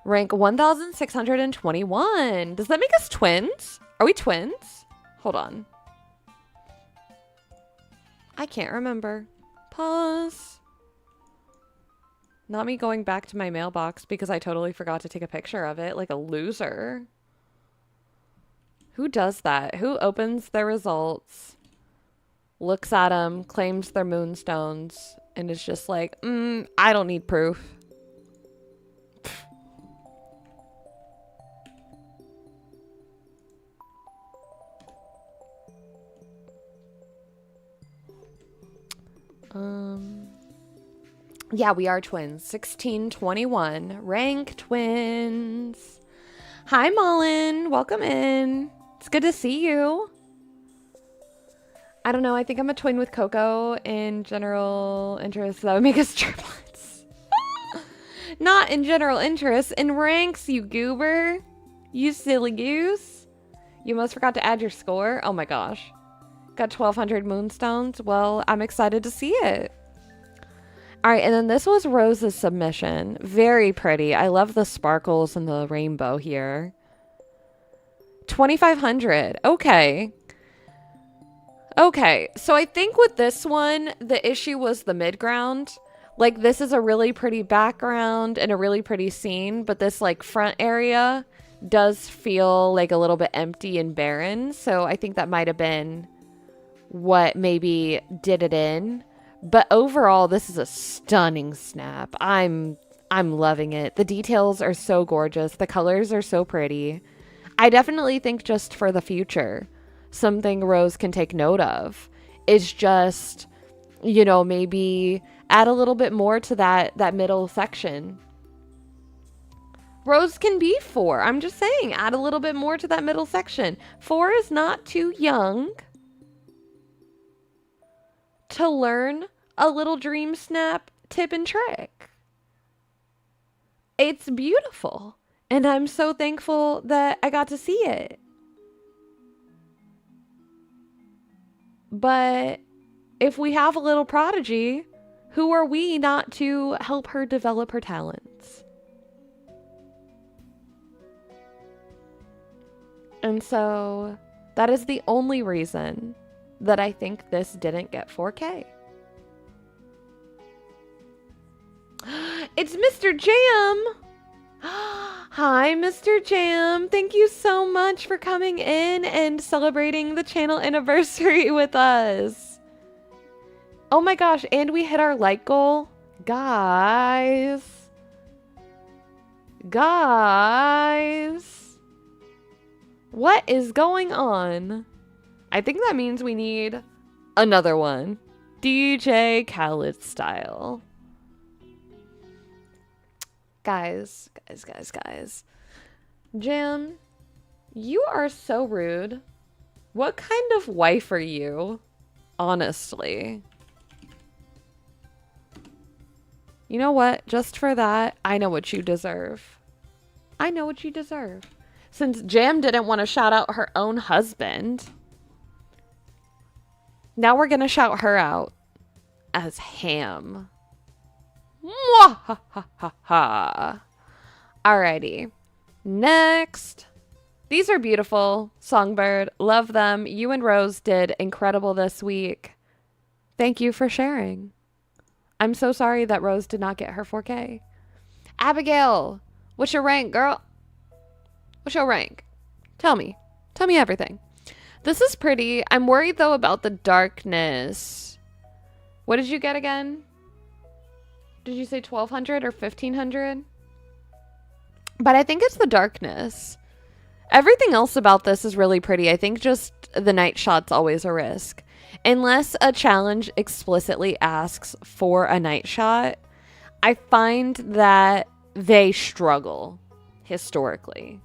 A: Rank 1,621. Does that make us twins? Are we twins? Hold on. I can't remember. Pause. Not me going back to my mailbox because I totally forgot to take a picture of it like a loser. Who does that? Who opens their results, looks at them, claims their moonstones, and is just like, I don't need proof. Yeah, we are twins. 1621. Rank twins. Hi, Mullen. Welcome in. It's good to see you. I don't know. I think I'm a twin with Coco in general interest. That would make us triplets. Not in general interest. In ranks, you goober. You silly goose. You almost forgot to add your score. Oh my gosh. Got 1,200 moonstones. Well, I'm excited to see it. All right, and then this was Rose's submission. Very pretty. I love the sparkles and the rainbow here. 2,500. Okay. Okay, so I think with this one, the issue was the midground. Like, this is a really pretty background and a really pretty scene, but this, like, front area does feel, like, a little bit empty and barren. So I think that might have been what maybe did it in. But overall, this is a stunning snap. I'm loving it. The details are so gorgeous. The colors are so pretty. I definitely think just for the future, something Rose can take note of is just, you know, maybe add a little bit more to that middle section. Rose can be 4. I'm just saying, add a little bit more to that middle section. 4 is not too young to learn a little dream snap tip and trick. It's beautiful. And I'm so thankful that I got to see it. But if we have a little prodigy, who are we not to help her develop her talents? And so that is the only reason that I think this didn't get 4K. It's Mr. Jam! Hi, Mr. Jam. Thank you so much for coming in and celebrating the channel anniversary with us. Oh my gosh, and we hit our like goal. Guys. What is going on? I think that means we need another one. DJ Khaled style. Guys. Jam, you are so rude. What kind of wife are you? Honestly. You know what? Just for that, I know what you deserve. I know what you deserve. Since Jam didn't want to shout out her own husband, now we're going to shout her out as Ham. Mwahahaha. Alrighty. Next. These are beautiful. Songbird. Love them. You and Rose did incredible this week. Thank you for sharing. I'm so sorry that Rose did not get her 4K. Abigail. What's your rank, girl? What's your rank? Tell me. Tell me everything. This is pretty. I'm worried, though, about the darkness. What did you get again? Did you say 1,200 or 1,500? But I think it's the darkness. Everything else about this is really pretty. I think just the night shot's always a risk. Unless a challenge explicitly asks for a night shot, I find that they struggle historically.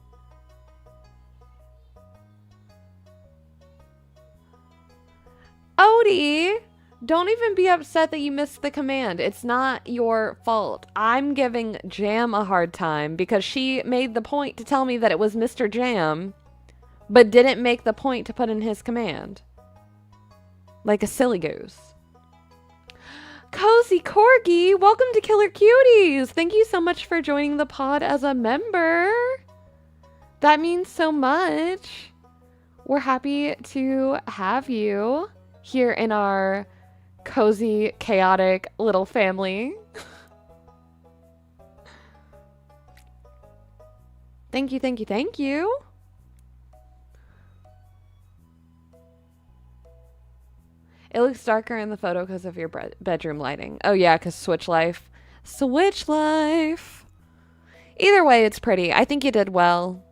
A: Odie! Don't even be upset that you missed the command. It's not your fault. I'm giving Jam a hard time because she made the point to tell me that it was Mr. Jam, but didn't make the point to put in his command. Like a silly goose. Cozy Corgi, welcome to Killer Cuties. Thank you so much for joining the pod as a member. That means so much. We're happy to have you here in our cozy, chaotic little family. Thank you, thank you, thank you. It looks darker in the photo because of your bedroom lighting. Oh yeah, because Switch Life. Switch Life. Either way, it's pretty. I think you did well.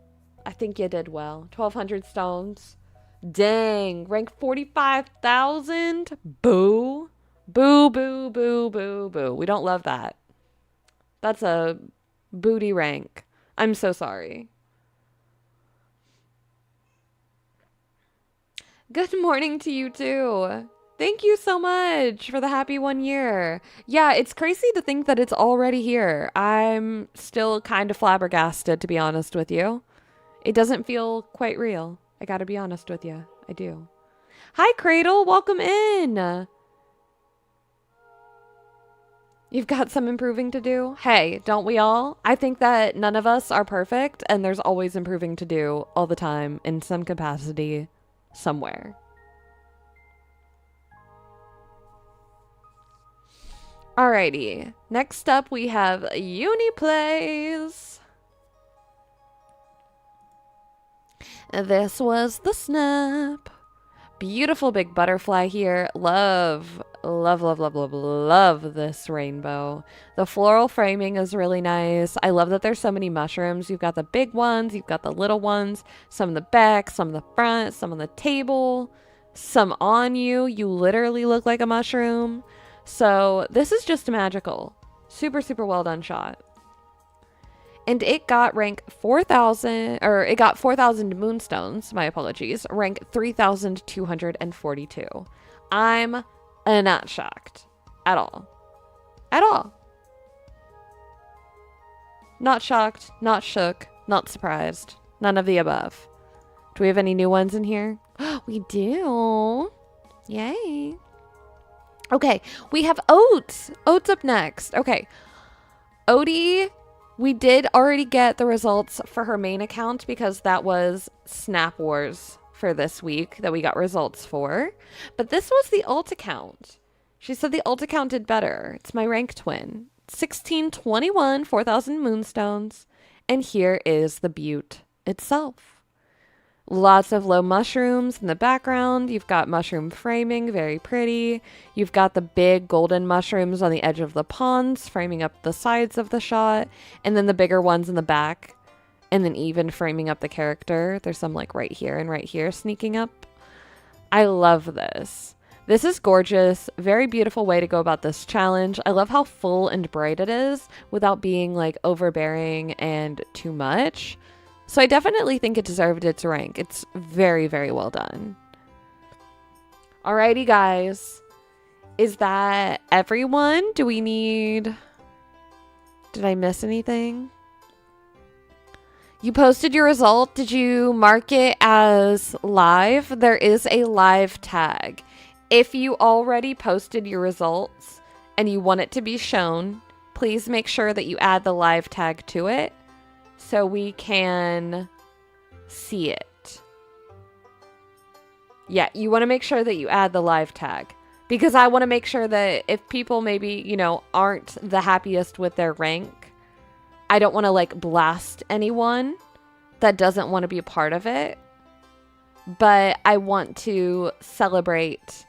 A: 1,200 stones. Dang. Rank 45,000. Boo. Boo, boo, boo, boo, boo. We don't love that. That's a booty rank. I'm so sorry. Good morning to you too. Thank you so much for the happy 1 year. Yeah, it's crazy to think that it's already here. I'm still kind of flabbergasted, to be honest with you. It doesn't feel quite real. I gotta be honest with you. I do. Hi, Cradle. Welcome in. You've got some improving to do. Hey, don't we all? I think that none of us are perfect, and there's always improving to do all the time in some capacity somewhere. Alrighty. Next up, we have Uniplays. This was the snap. Beautiful big butterfly here. Love, love, love, love, love, love this rainbow. The floral framing is really nice. I love that there's so many mushrooms. You've got the big ones, you've got the little ones, some in the back, some in the front, some on the table, some on you. You literally look like a mushroom. So this is just magical. Super, super well done shot. And it got rank 4,000, or it got 4,000 moonstones, my apologies, rank 3,242. I'm not shocked at all. At all. Not shocked, not shook, not surprised. None of the above. Do we have any new ones in here? We do. Yay. Okay, we have Oats. Oats up next. Okay. Odie, we did already get the results for her main account because that was Snap Wars for this week that we got results for. But this was the alt account. She said the alt account did better. It's my rank twin. 1621, 4,000 moonstones. And here is the butte itself. Lots of low mushrooms in the background. You've got mushroom framing, very pretty. You've got the big golden mushrooms on the edge of the ponds, framing up the sides of the shot. And then the bigger ones in the back. And then even framing up the character. There's some like right here sneaking up. I love this. This is gorgeous. Very beautiful way to go about this challenge. I love how full and bright it is without being like overbearing and too much. So I definitely think it deserved its rank. It's very, very well done. Alrighty, guys. Is that everyone? Do we need... Did I miss anything? You posted your result. Did you mark it as live? There is a live tag. If you already posted your results and you want it to be shown, please make sure that you add the live tag to it, so we can see it. Yeah, you want to make sure that you add the live tag. Because I want to make sure that if people maybe, you know, aren't the happiest with their rank, I don't want to like blast anyone that doesn't want to be a part of it. But I want to celebrate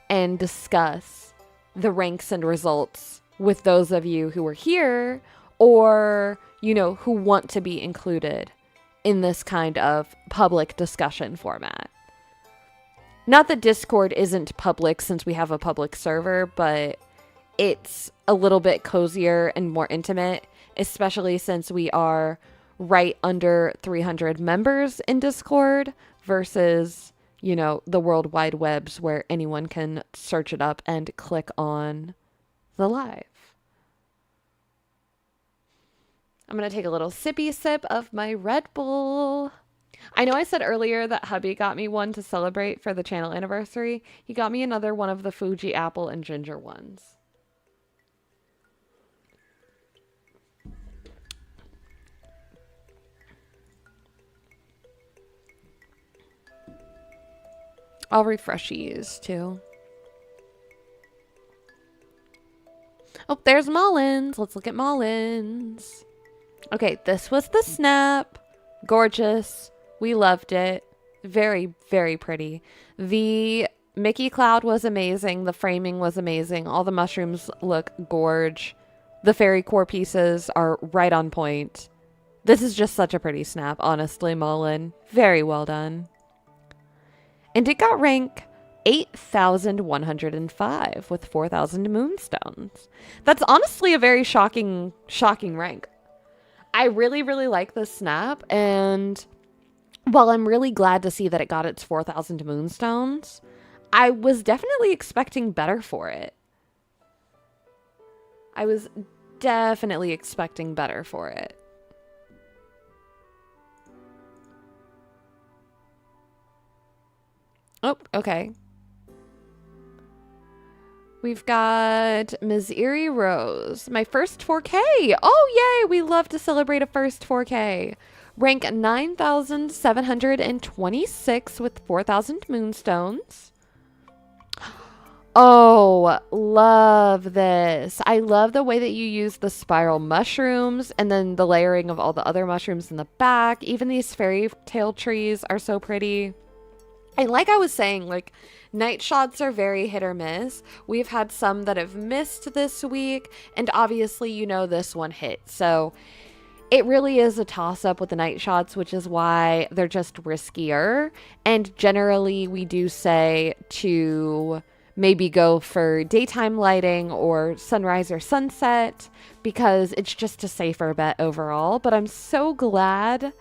A: and discuss the ranks and results with those of you who are here or, you know, who want to be included in this kind of public discussion format. Not that Discord isn't public since we have a public server, but it's a little bit cozier and more intimate, especially since we are right under 300 members in Discord versus, you know, the World Wide Webs where anyone can search it up and click on the live. I'm going to take a little sippy sip of my Red Bull. I know I said earlier that hubby got me one to celebrate for the channel anniversary. He got me another one of the Fuji apple and ginger ones. I'll refresh these too. Oh, there's Mullins. Let's look at Mullins. Okay, this was the snap. Gorgeous. We loved it. Very, very pretty. The Mickey Cloud was amazing. The framing was amazing. All the mushrooms look gorge. The fairy core pieces are right on point. This is just such a pretty snap, honestly, Mullen. Very well done. And it got rank 8,105 with 4,000 moonstones. That's honestly a very shocking rank. I really, really like this snap, and while I'm really glad to see that it got its 4,000 moonstones, I was definitely expecting better for it. I was definitely expecting better for it. Oh, okay. We've got Missouri Rose. My first 4K. Oh, yay. We love to celebrate a first 4K. Rank 9,726 with 4,000 moonstones. Oh, love this. I love the way that you use the spiral mushrooms and then the layering of all the other mushrooms in the back. Even these fairy tale trees are so pretty. And like I was saying, like, night shots are very hit or miss. We've had some that have missed this week, and obviously, you know, this one hit. So it really is a toss-up with the night shots, which is why they're just riskier. And generally, we do say to maybe go for daytime lighting or sunrise or sunset because it's just a safer bet overall. But I'm so glad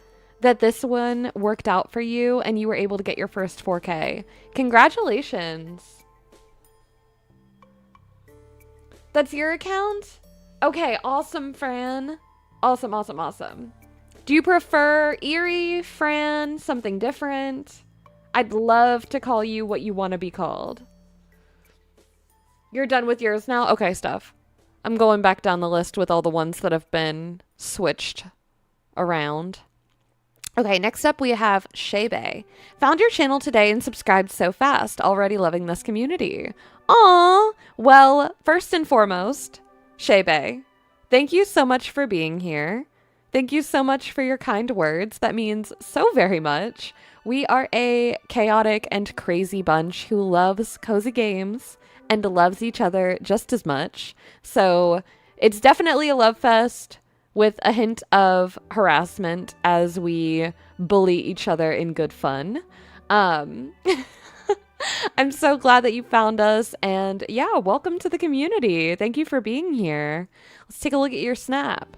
A: that this one worked out for you and you were able to get your first 4K. Congratulations. That's your account? Okay, awesome, Fran. Awesome, awesome, awesome. Do you prefer Eerie, Fran, something different? I'd love to call you what you want to be called. You're done with yours now? Okay, Steph. I'm going back down the list with all the ones that have been switched around. Okay, next up we have Shebe. Found your channel today and subscribed so fast. Already loving this community. Aw! Well, first and foremost, Shebe, thank you so much for being here. Thank you so much for your kind words. That means so very much. We are a chaotic and crazy bunch who loves cozy games and loves each other just as much. So it's definitely a love fest with a hint of harassment as we bully each other in good fun. I'm so glad that you found us, and yeah, welcome to the community. Thank you for being here. Let's take a look at your snap.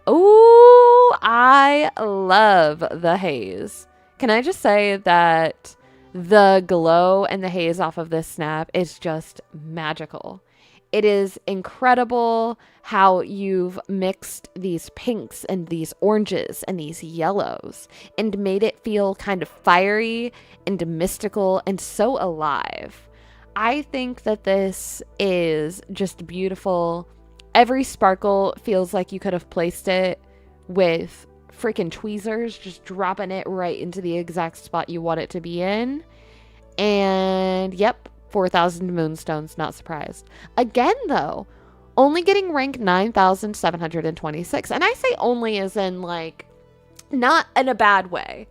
A: Oh, I love the haze. Can I just say that the glow and the haze off of this snap is just magical. It is incredible how you've mixed these pinks and these oranges and these yellows and made it feel kind of fiery and mystical and so alive. I think that this is just beautiful. Every sparkle feels like you could have placed it with freaking tweezers, just dropping it right into the exact spot you want it to be in. And yep, 4,000 moonstones, not surprised. Again, though, only getting rank 9,726. And I say only as in, like, not in a bad way.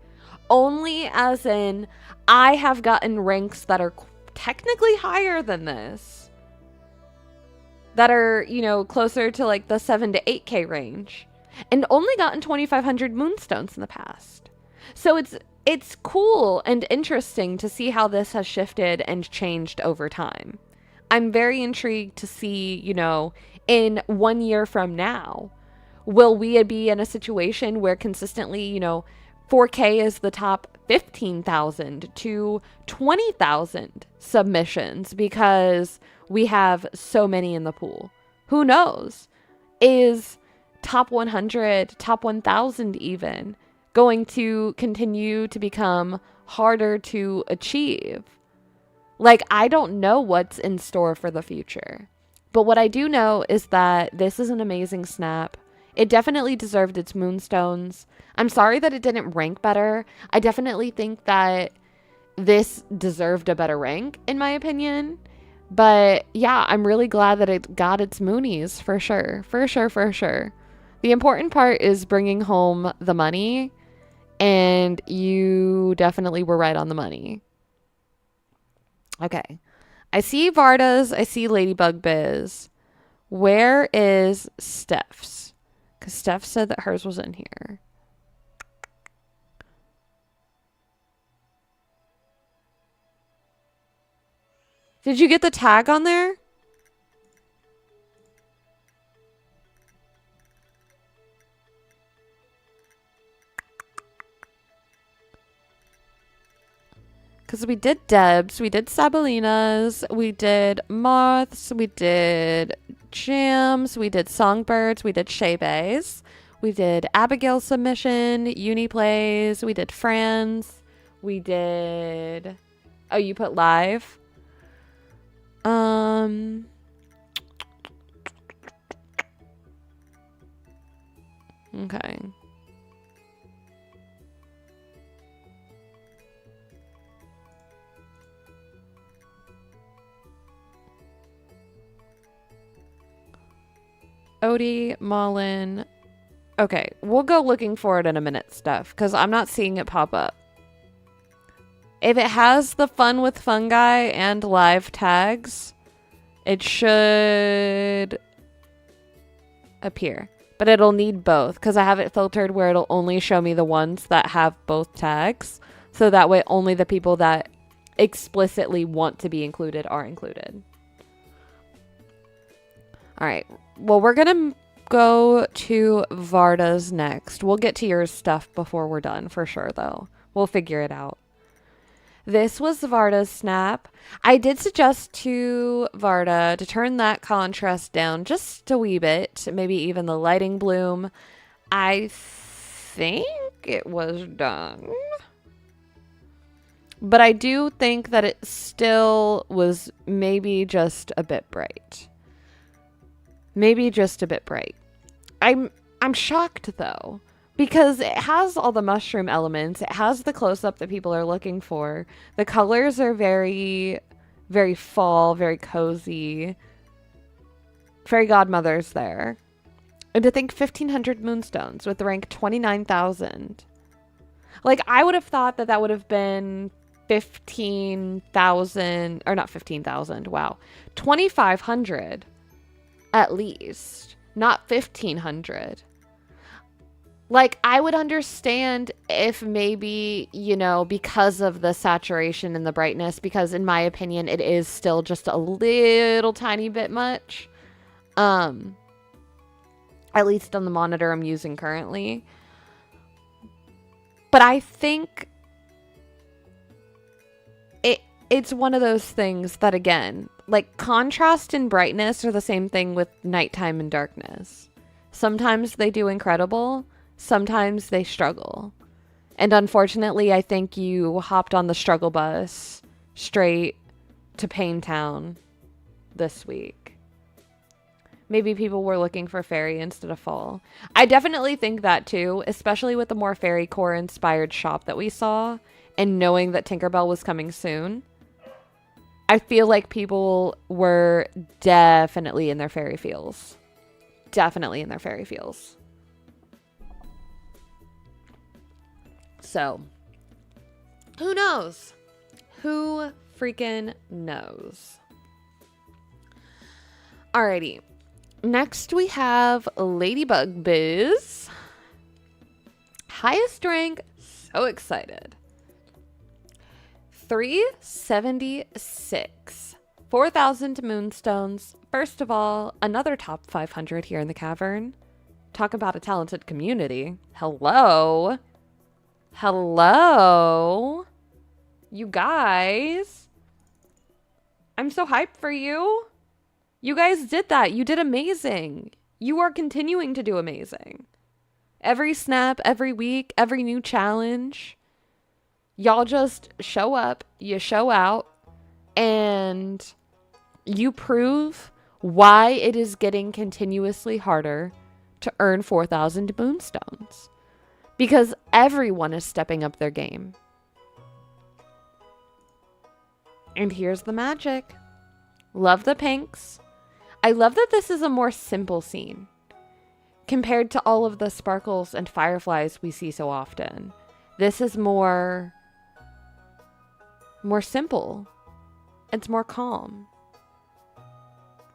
A: Only as in, I have gotten ranks that are technically higher than this. That are, you know, closer to like the 7 to 8K range. And only gotten 2,500 moonstones in the past. So it's cool and interesting to see how this has shifted and changed over time. I'm very intrigued to see, you know, in 1 year from now, will we be in a situation where consistently, you know, 4K is the top 15,000 to 20,000 submissions because we have so many in the pool. Who knows? Is top 100, top 1,000 even going to continue to become harder to achieve? Like, I don't know what's in store for the future. But what I do know is that this is an amazing snap. It definitely deserved its moonstones. I'm sorry that it didn't rank better. I definitely think that this deserved a better rank, in my opinion. But yeah, I'm really glad that it got its moonies, for sure. For sure, for sure. The important part is bringing home the money. And you definitely were right on the money. Okay. I see Varda's. I see Ladybug Biz. Where is Steph's? Because Steph said that hers was in here. Did you get the tag on there? Because we did Debs, we did Sabalinas, we did Moths, we did Jams, we did Songbirds, we did Shebe's, we did Abigail's submission, Uniplays, we did Fran's, we did... Oh, you put live? Okay. Odie, Mullen. Okay, we'll go looking for it in a minute, Steph, because I'm not seeing it pop up. If it has the fun with fungi and live tags, it should appear. But it'll need both, because I have it filtered where it'll only show me the ones that have both tags. So that way only the people that explicitly want to be included are included. All right. Well, we're going to go to Varda's next. We'll get to your stuff before we're done for sure, though. We'll figure it out. This was Varda's snap. I did suggest to Varda to turn that contrast down just a wee bit, maybe even the lighting bloom. I think it was done. But I do think that it still was maybe just a bit bright. Maybe just a bit bright. I'm shocked though, because it has all the mushroom elements. It has the close-up that people are looking for. The colors are very, very fall, very cozy. Fairy godmother's there. And to think 1,500 moonstones with the rank 29,000. Like, I would have thought that that would have been 15,000, or not 15,000, wow. 2,500 at least, not 1,500. Like, I would understand if maybe, you know, because of the saturation and the brightness, because in my opinion, it is still just a little tiny bit much. At least on the monitor I'm using currently. But I think it's one of those things that, again, like contrast and brightness are the same thing with nighttime and darkness. Sometimes they do incredible. Sometimes they struggle. And unfortunately, I think you hopped on the struggle bus straight to Paintown this week. Maybe people were looking for fairy instead of fall. I definitely think that too, especially with the more fairy core inspired shop that we saw and knowing that Tinkerbell was coming soon. I feel like people were definitely in their fairy feels. Definitely in their fairy feels. So, who knows? Who freaking knows? Alrighty. Next we have Ladybug Biz. Highest rank, so excited. 376. 4,000 moonstones. First of all, another top 500 here in the cavern. Talk about a talented community. Hello. Hello. You guys. I'm so hyped for you. You guys did that. You did amazing. You are continuing to do amazing. Every snap, every week, every new challenge. Y'all just show up, you show out, and you prove why it is getting continuously harder to earn 4,000 moonstones. Because everyone is stepping up their game. And here's the magic. Love the pinks. I love that this is a more simple scene compared to all of the sparkles and fireflies we see so often. This is more simple. It's more calm.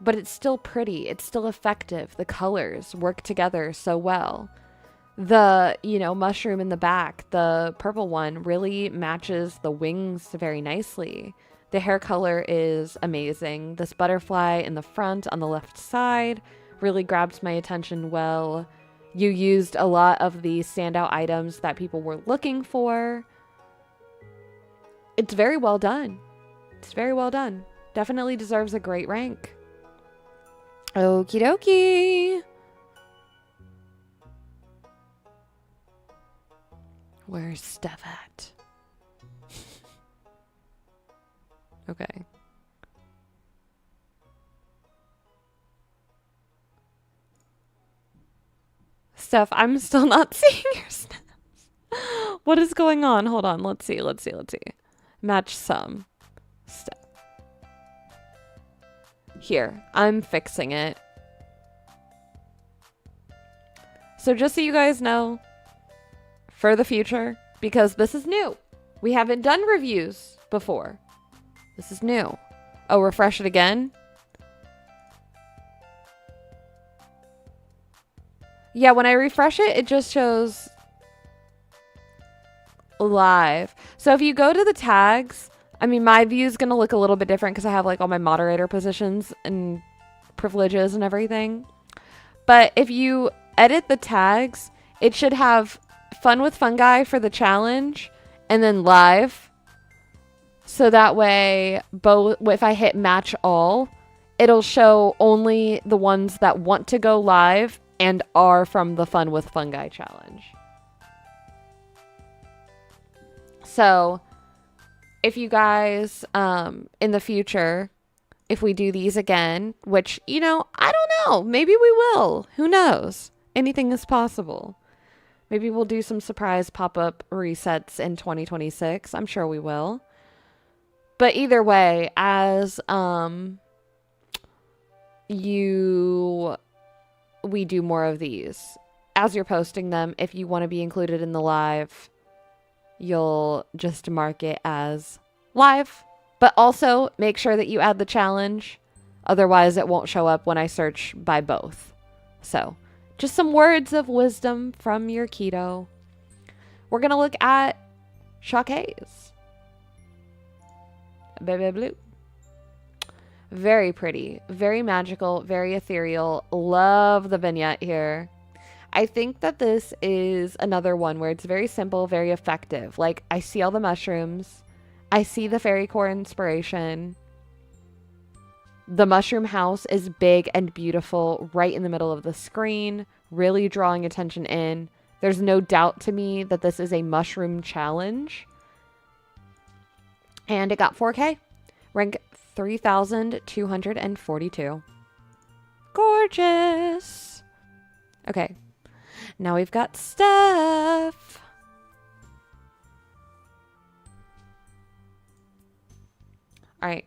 A: But it's still pretty. It's still effective. The colors work together so well. The, mushroom in the back, the purple one, really matches the wings very nicely. The hair color is amazing. This butterfly in the front on the left side really grabbed my attention well. You used a lot of the standout items that people were looking for. It's very well done. It's very well done. Definitely deserves a great rank. Okie dokie. Where's Steph at? Okay. Steph, I'm still not seeing your snaps. What is going on? Hold on. Let's see. Match some. Steph. Here, I'm fixing it. So just so you guys know, for the future, because this is new. We haven't done reviews before. This is new. Oh, refresh it again? Yeah, when I refresh it, it just shows live. So if you go to the tags, I mean, my view is going to look a little bit different because I have like all my moderator positions and privileges and everything. But if you edit the tags, it should have Fun with Fungi for the challenge and then live. So that way, both if I hit match all, it'll show only the ones that want to go live and are from the Fun with Fungi challenge. So if you guys, in the future, if we do these again, which, you know, I don't know, maybe we will. Who knows? Anything is possible. Maybe we'll do some surprise pop-up resets in 2026. I'm sure we will. But either way, as we do more of these, as you're posting them, if you want to be included in the live, you'll just mark it as live. But also make sure that you add the challenge. Otherwise, it won't show up when I search by both. So, just some words of wisdom from your keto. We're going to look at Shockays. Baby blue. Very pretty. Very magical. Very ethereal. Love the vignette here. I think that this is another one where it's very simple, very effective. Like, I see all the mushrooms. I see the fairy core inspiration. The mushroom house is big and beautiful right in the middle of the screen, really drawing attention in. There's no doubt to me that this is a mushroom challenge. And it got 4K. Rank 3,242. Gorgeous. Okay. Now we've got Steph. All right.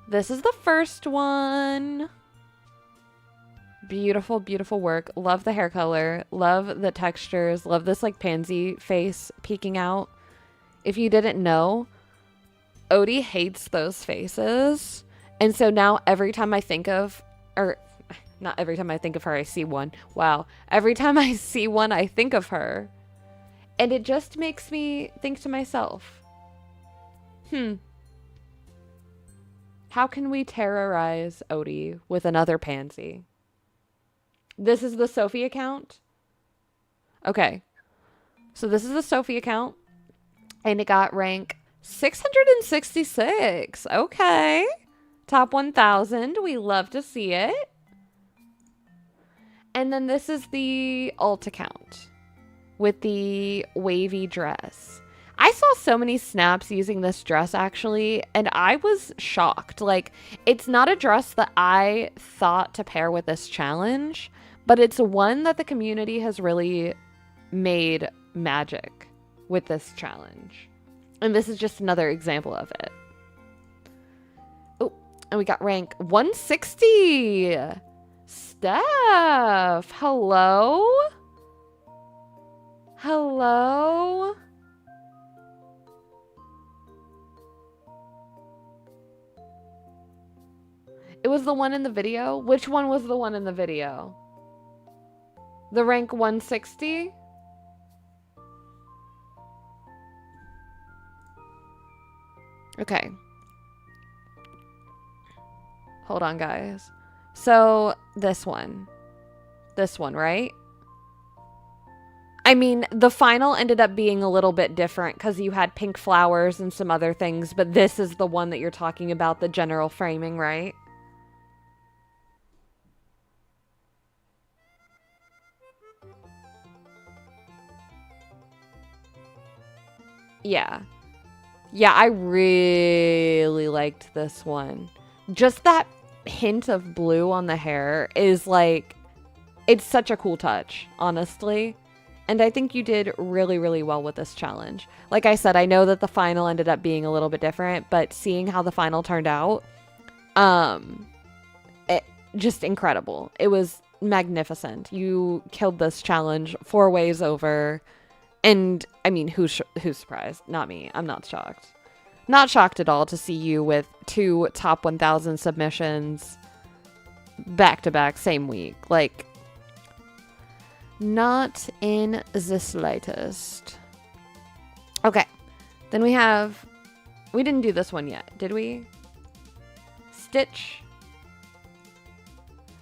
A: This is the first one. Beautiful, beautiful work. Love the hair color. Love the textures. Love this like pansy face peeking out. If you didn't know, Odie hates those faces. And so now every time I think of, or not every time I think of her, I see one. Wow. Every time I see one, I think of her. And it just makes me think to myself, how can we terrorize Odie with another pansy? This is the Sophie account. Okay. So this is the Sophie account. And it got rank 666. Okay. Top 1,000. We love to see it. And then this is the alt account with the wavy dress. I saw so many snaps using this dress actually, and I was shocked. Like, it's not a dress that I thought to pair with this challenge, but it's one that the community has really made magic with this challenge. And this is just another example of it. Oh, and we got rank 160. Steph, hello? Hello? It was the one in the video? Which one was the one in the video? The rank 160? Okay. Hold on, guys. So, this one, right? I mean, the final ended up being a little bit different because you had pink flowers and some other things, but this is the one that you're talking about, the general framing, right? Yeah. Yeah, I really liked this one. Just that hint of blue on the hair is like it's such a cool touch, honestly. And I think you did really, really well with this challenge. Like I said, I know that the final ended up being a little bit different, but seeing how the final turned out, just incredible. It was magnificent. You killed this challenge 4 ways over. And I mean, who's surprised? Not me. I'm not shocked. Not shocked at all to see you with 2 top 1,000 submissions back to back same week. Like, not in the slightest. Okay. Then we didn't do this one yet, did we? Stitch.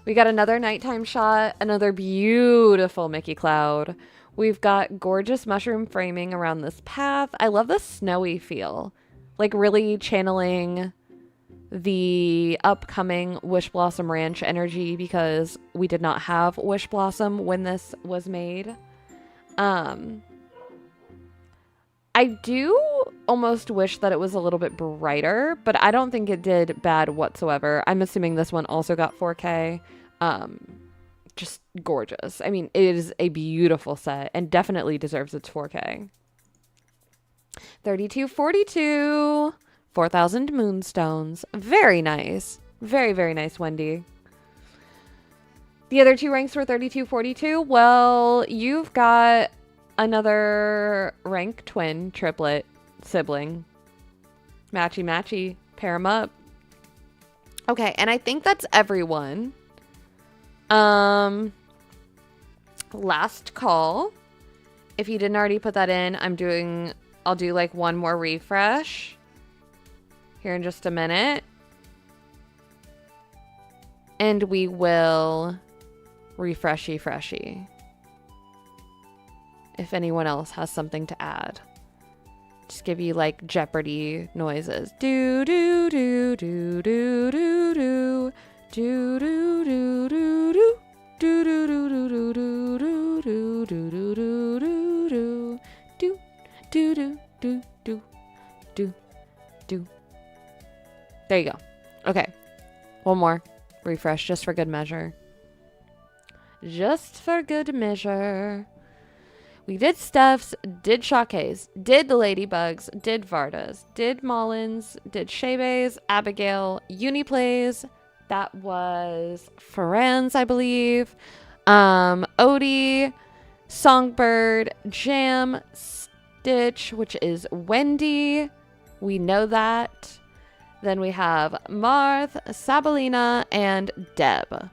A: We got another nighttime shot, another beautiful Mickey Cloud. We've got gorgeous mushroom framing around this path. I love the snowy feel. Like really channeling the upcoming Wish Blossom Ranch energy because we did not have Wish Blossom when this was made. I do almost wish that it was a little bit brighter, but I don't think it did bad whatsoever. I'm assuming this one also got 4K. Just gorgeous. I mean, it is a beautiful set and definitely deserves its 4K. 3242. 4,000 moonstones. Very nice. Very, very nice, Wendy. The other 2 ranks were 3242. Well, you've got another rank twin, triplet, sibling. Matchy, matchy. Pair them up. Okay, and I think that's everyone. Last call. If you didn't already put that in, I'll do like one more refresh here in just a minute. And we will refreshy freshy. If anyone else has something to add. Just give you like Jeopardy noises. Do do do do do do do do do do do do. Do do do do do do do do do do do do do do do do do do do. There you go. Okay. One more. Refresh just for good measure. Just for good measure. We did Steph's, did Shawcase, did the Ladybugs, did Vardas, did Mullins, did Shebe's, Abigail, Uniplays. That was Ferenz, I believe. Odie, Songbird, Jam, Stitch, which is Wendy. We know that. Then we have Marth, Sabalina, and Deb.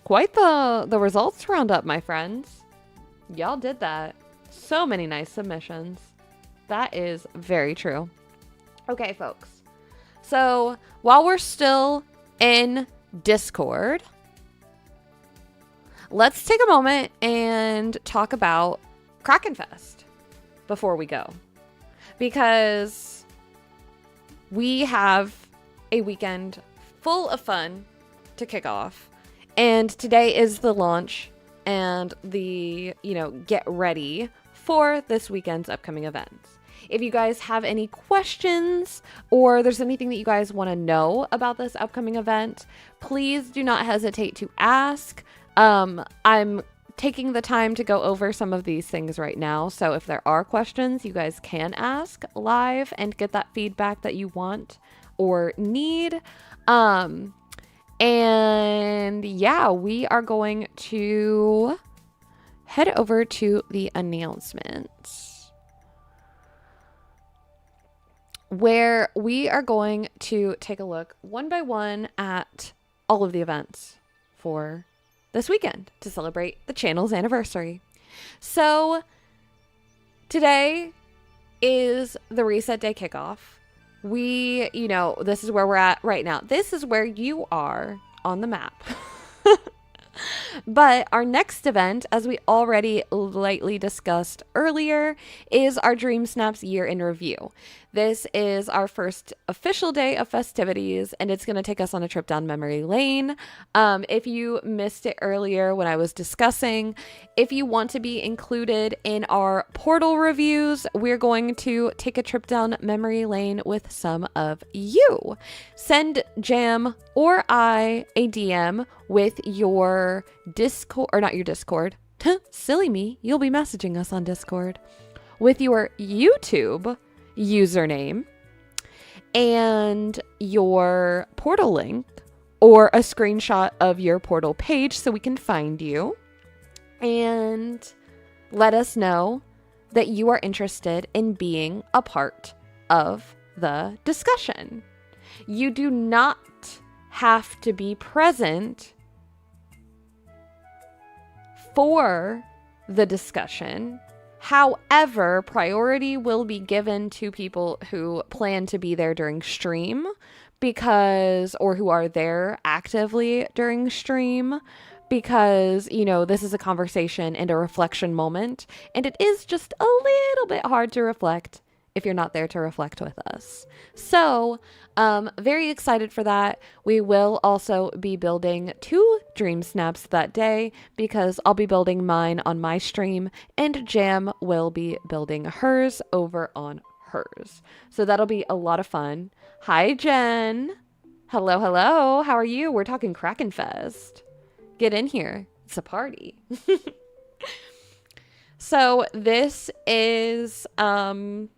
A: Quite the results roundup, my friends. Y'all did that. So many nice submissions. That is very true. Okay, folks. So while we're still in Discord, let's take a moment and talk about KrakenFest before we go. Because we have a weekend full of fun to kick off. And today is the launch and the, get ready for this weekend's upcoming events. If you guys have any questions or there's anything that you guys want to know about this upcoming event, please do not hesitate to ask. I'm taking the time to go over some of these things right now. So if there are questions, you guys can ask live and get that feedback that you want or need. And yeah, we are going to head over to the announcements, where we are going to take a look one by one at all of the events for this weekend to celebrate the channel's anniversary. So today is the reset day kickoff. This is where we're at right now. This is where you are on the map. But our next event, as we already lightly discussed earlier, is our Dream Snaps Year in Review. This is our first official day of festivities, and it's going to take us on a trip down memory lane. If you missed it earlier when I was discussing, if you want to be included in our portal reviews, we're going to take a trip down memory lane with some of you. Send Jam or I a DM with your Discord, or not your Discord, silly me, you'll be messaging us on Discord, with your YouTube username and your portal link or a screenshot of your portal page so we can find you, and let us know that you are interested in being a part of the discussion. You do not have to be present for the discussion. However, priority will be given to people who plan to be there during stream or who are there actively during stream, because, this is a conversation and a reflection moment, and it is just a little bit hard to reflect if you're not there to reflect with us. So, very excited for that. We will also be building 2 dream snaps that day, because I'll be building mine on my stream and Jam will be building hers over on hers. So that'll be a lot of fun. Hi, Jen. Hello, hello. How are you? We're talking KrakenFest. Get in here. It's a party. So this is the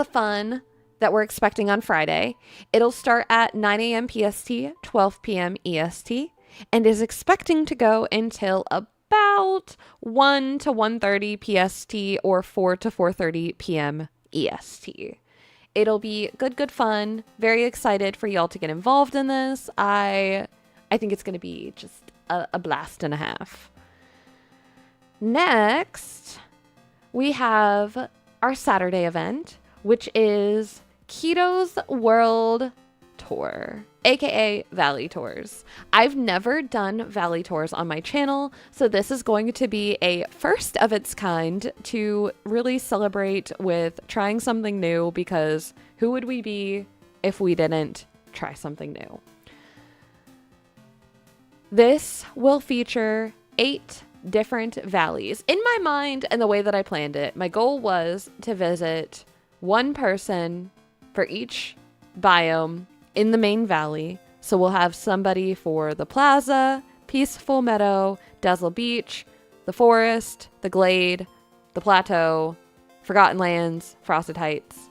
A: fun that we're expecting on Friday. It'll start at 9 a.m. PST, 12 p.m. EST, and is expecting to go until about 1 to 1:30 PST or 4 to 4:30 p.m. EST. It'll be good fun. Very excited for y'all to get involved in this. I think it's going to be just a blast and a half. Next, we have our Saturday event, which is Keto's World Tour, aka Valley Tours. I've never done Valley Tours on my channel, so this is going to be a first of its kind to really celebrate with trying something new, because who would we be if we didn't try something new? This will feature 8 different valleys. In my mind and the way that I planned it, my goal was to visit one person for each biome in the main valley. So we'll have somebody for the plaza, Peaceful Meadow, Dazzle Beach, the forest, the glade, the plateau, Forgotten Lands, Frosted Heights.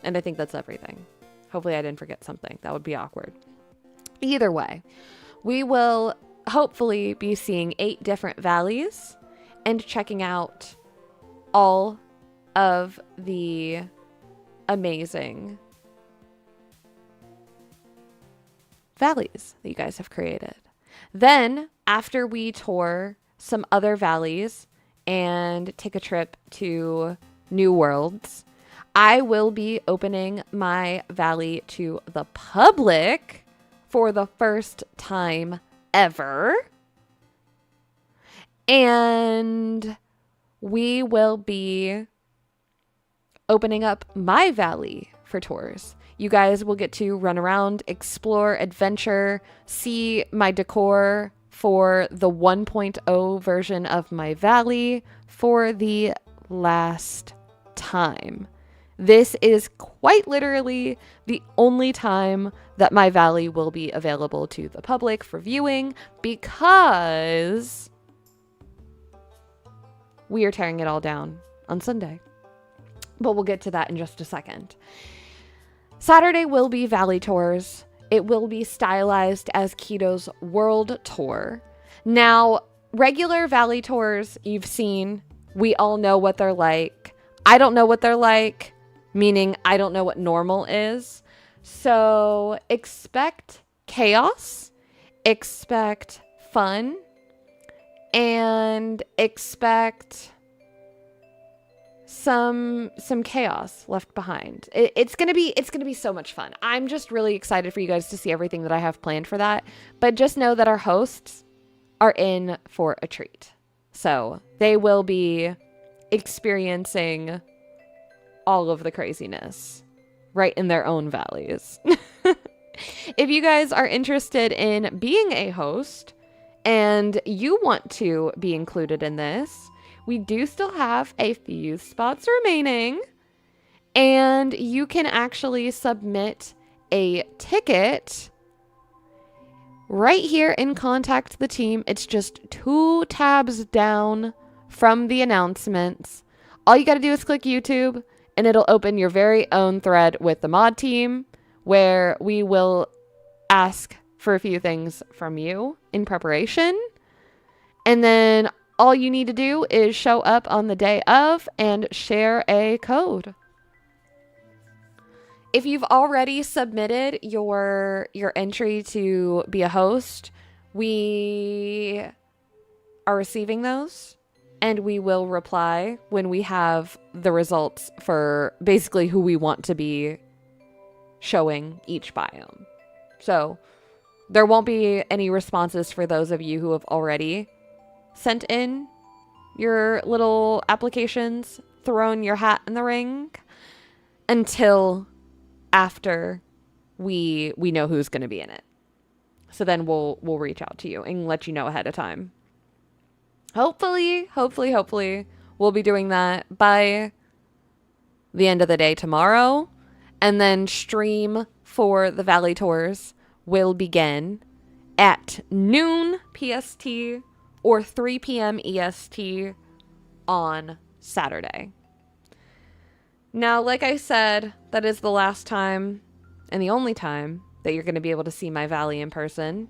A: And I think that's everything. Hopefully I didn't forget something. That would be awkward. Either way, we will hopefully be seeing 8 different valleys and checking out all of the amazing valleys that you guys have created. Then, after we tour some other valleys and take a trip to New Worlds, I will be opening my valley to the public for the first time ever. And we will be opening up my valley for tours. You guys will get to run around, explore, adventure, see my decor for the 1.0 version of my valley for the last time. This is quite literally the only time that my valley will be available to the public for viewing, because we are tearing it all down on Sunday. But we'll get to that in just a second. Saturday will be Valley Tours. It will be stylized as Keto's World Tour. Now, regular Valley Tours you've seen, we all know what they're like. I don't know what they're like, meaning I don't know what normal is. So expect chaos, expect fun, and expect some chaos left behind. It's gonna be so much fun. I'm just really excited for you guys to see everything that I have planned for that. But just know that our hosts are in for a treat. So they will be experiencing all of the craziness right in their own valleys. If you guys are interested in being a host and you want to be included in this, we do still have a few spots remaining, and you can actually submit a ticket right here in Contact the Team. It's just 2 tabs down from the announcements. All you got to do is click YouTube and it'll open your very own thread with the mod team where we will ask for a few things from you in preparation. And then all you need to do is show up on the day of and share a code. If you've already submitted your entry to be a host, we are receiving those and we will reply when we have the results for basically who we want to be showing each biome. So there won't be any responses for those of you who have already sent in your little applications, thrown your hat in the ring until after we know who's going to be in it. So then we'll reach out to you and let you know ahead of time. Hopefully, we'll be doing that by the end of the day tomorrow. And then stream for the Valley Tours will begin at noon PST or 3 p.m. EST on Saturday. Now, like I said, that is the last time and the only time that you're going to be able to see my valley in person.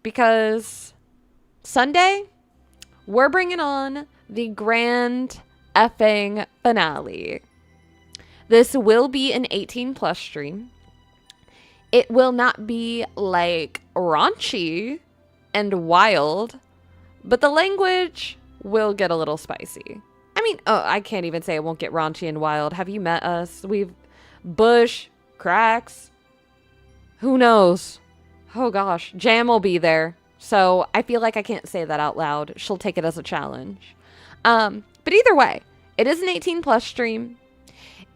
A: Because Sunday, we're bringing on the grand effing finale. This will be an 18+ stream. It will not be like raunchy and wild, but the language will get a little spicy. I mean, I can't even say it won't get raunchy and wild. Have you met us? We've Bush, Cracks, who knows? Oh gosh, Jam will be there. So I feel like I can't say that out loud. She'll take it as a challenge. But either way, it is an 18+ stream.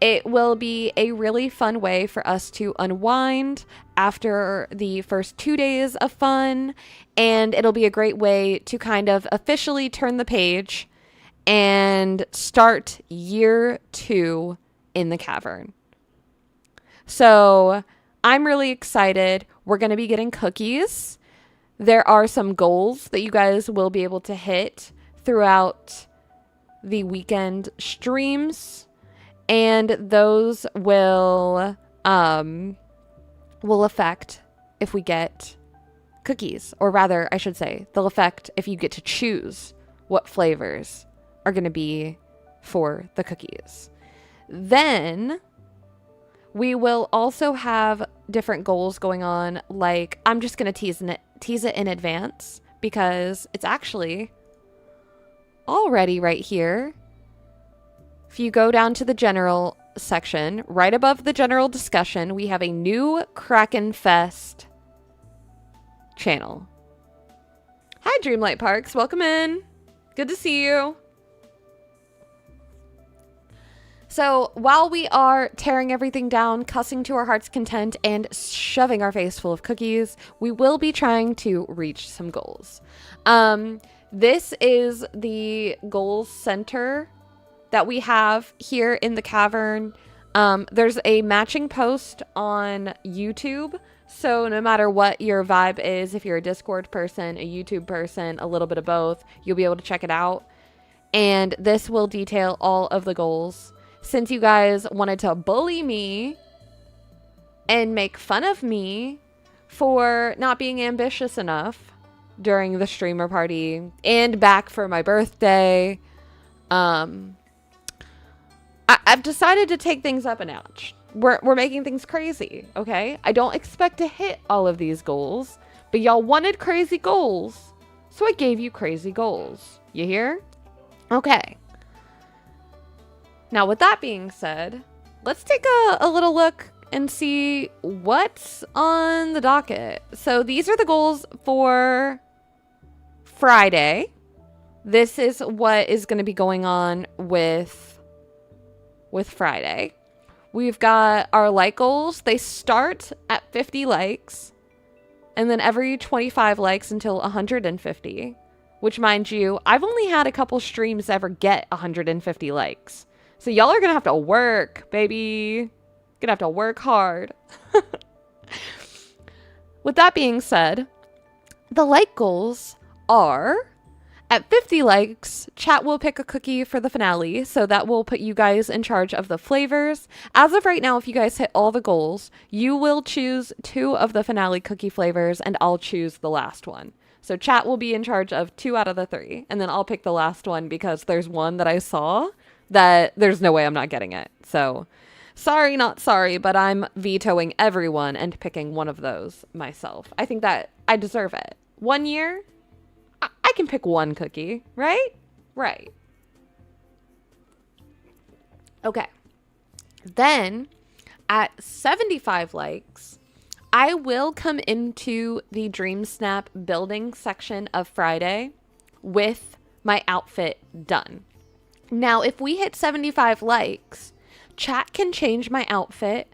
A: It will be a really fun way for us to unwind after the first 2 days of fun. And it'll be a great way to kind of officially turn the page and start year 2 in the cavern. So I'm really excited. We're going to be getting cookies. There are some goals that you guys will be able to hit throughout the weekend streams. And those will affect if we get cookies. Or rather, I should say, they'll affect if you get to choose what flavors are going to be for the cookies. Then we will also have different goals going on. Like, I'm just going to tease it in advance because it's actually already right here. If you go down to the general section, right above the general discussion, we have a new KrakenFest channel. Hi, Dreamlight Parks. Welcome in. Good to see you. So while we are tearing everything down, cussing to our heart's content, and shoving our face full of cookies, we will be trying to reach some goals. This is the goals center that we have here in the cavern. There's a matching post on YouTube. So no matter what your vibe is, if you're a Discord person, a YouTube person, a little bit of both, you'll be able to check it out. And this will detail all of the goals. Since you guys wanted to bully me and make fun of me for not being ambitious enough during the streamer party and back for my birthday, I've decided to take things up a notch. We're making things crazy, okay? I don't expect to hit all of these goals, but y'all wanted crazy goals, so I gave you crazy goals. You hear? Okay. Now, with that being said, let's take a little look and see what's on the docket. So these are the goals for Friday. This is what is going to be going on with Friday. We've got our like goals. They start at 50 likes and then every 25 likes until 150, which, mind you, I've only had a couple streams ever get 150 likes. So y'all are going to have to work, baby. Gonna have to work hard. with that being said, the like goals are at 50 likes, chat will pick a cookie for the finale. So that will put you guys in charge of the flavors. As of right now, if you guys hit all the goals, you will choose 2 of the finale cookie flavors and I'll choose the last one. So chat will be in charge of 2 out of the 3. And then I'll pick the last one because there's one that I saw that there's no way I'm not getting it. So sorry, not sorry, but I'm vetoing everyone and picking one of those myself. I think that I deserve it. 1 year, I can pick one cookie, right? Right. Okay. Then at 75 likes, I will come into the Dream Snap building section of Friday with my outfit done. Now, if we hit 75 likes, chat can change my outfit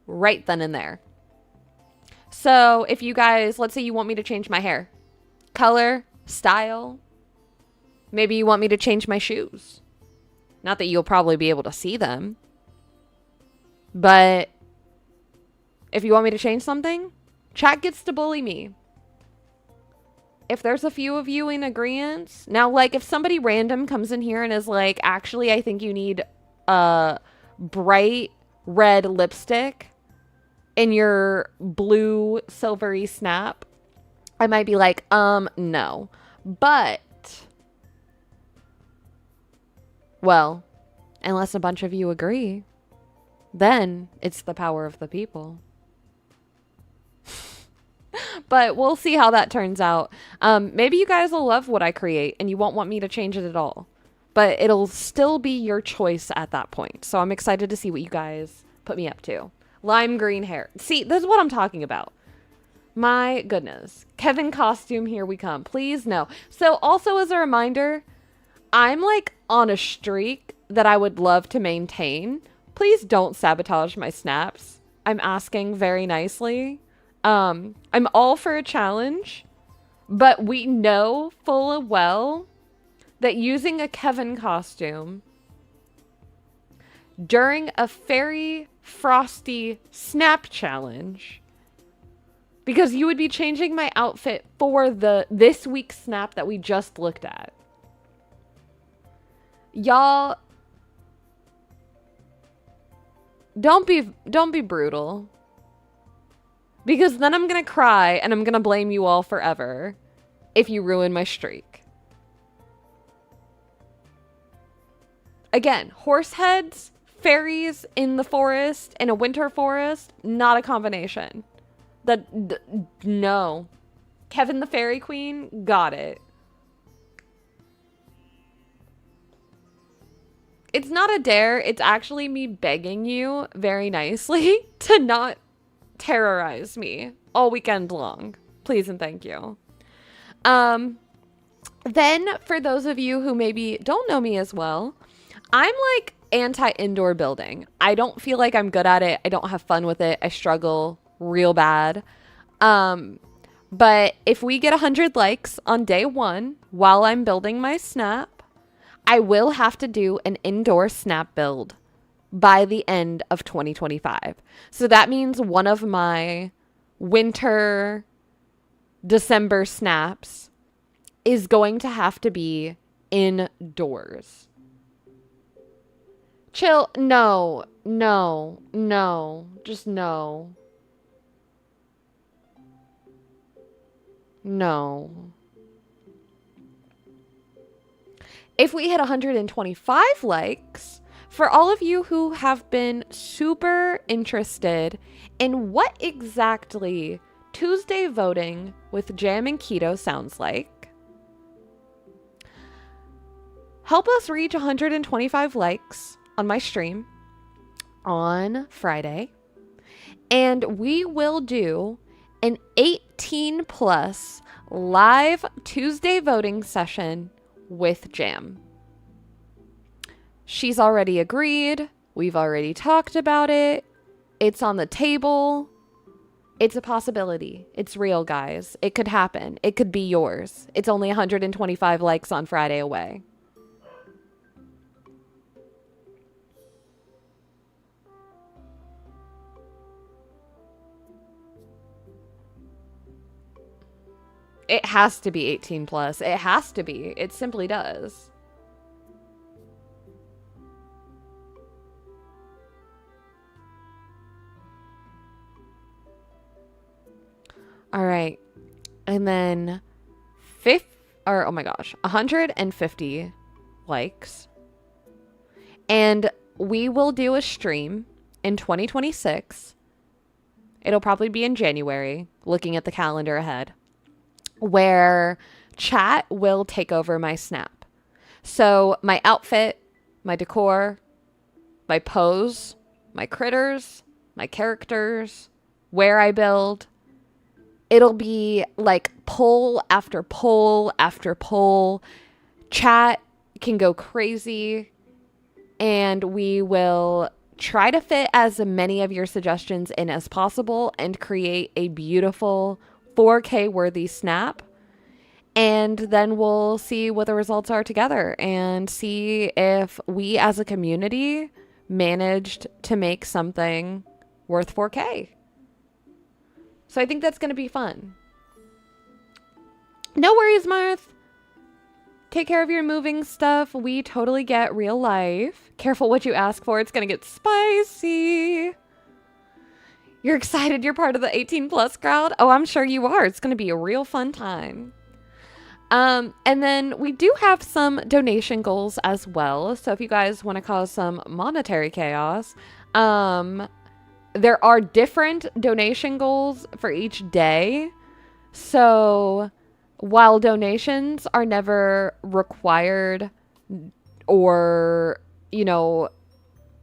A: right then and there. So if you guys, let's say you want me to change my hair, color, style, maybe you want me to change my shoes. Not that you'll probably be able to see them, but if you want me to change something, chat gets to bully me. If there's a few of you in agreement, now, like, if somebody random comes in here and is like, actually, I think you need a bright red lipstick in your blue silvery snap, I might be like, no. But, well, unless a bunch of you agree, then it's the power of the people. But we'll see how that turns out. Maybe you guys will love what I create and you won't want me to change it at all. But it'll still be your choice at that point. So I'm excited to see what you guys put me up to. Lime green hair. See, this is what I'm talking about. My goodness. Kevin costume, here we come. Please, no. So also as a reminder, I'm like on a streak that I would love to maintain. Please don't sabotage my snaps. I'm asking very nicely. I'm all for a challenge, but we know full well that using a Kevin costume during a fairy frosty snap challenge, because you would be changing my outfit for this week's snap that we just looked at. Y'all, don't be brutal. Because then I'm going to cry and I'm going to blame you all forever if you ruin my streak. Again, horse heads, fairies in the forest, in a winter forest, not a combination. No. Kevin the Fairy Queen, got it. It's not a dare, it's actually me begging you very nicely to not terrorize me all weekend long. Please and thank you. Then for those of you who maybe don't know me as well, I'm like anti-indoor building. I don't feel like I'm good at it. I don't have fun with it. I struggle real bad. But if we get 100 likes on day 1 while I'm building my snap, I will have to do an indoor snap build by the end of 2025. So that means one of my winter December snaps is going to have to be indoors. Chill. No. Just no. No. If we hit 125 likes, for all of you who have been super interested in what exactly Tuesday voting with Jam and Keto sounds like, help us reach 125 likes on my stream on Friday, and we will do an 18 plus live Tuesday voting session with Jam. She's already agreed. We've already talked about it. It's on the table. It's a possibility. It's real, guys. It could happen. It could be yours. It's only 125 likes on Friday away. It has to be 18 plus. It has to be. It simply does. All right. And then oh my gosh, 150 likes. And we will do a stream in 2026. It'll probably be in January, looking at the calendar ahead, where chat will take over my snap. So my outfit, my decor, my pose, my critters, my characters, where I build, it'll be like poll after poll after poll. Chat can go crazy, and we will try to fit as many of your suggestions in as possible and create a beautiful 4K worthy snap. And then we'll see what the results are together and see if we as a community managed to make something worth 4K. So I think that's going to be fun. No worries, Marth. Take care of your moving stuff. We totally get real life. Careful what you ask for. It's going to get spicy. You're excited you're part of the 18 plus crowd? Oh, I'm sure you are. It's going to be a real fun time. And then we do have some donation goals as well. So if you guys want to cause some monetary chaos, there are different donation goals for each day. So while donations are never required or, you know,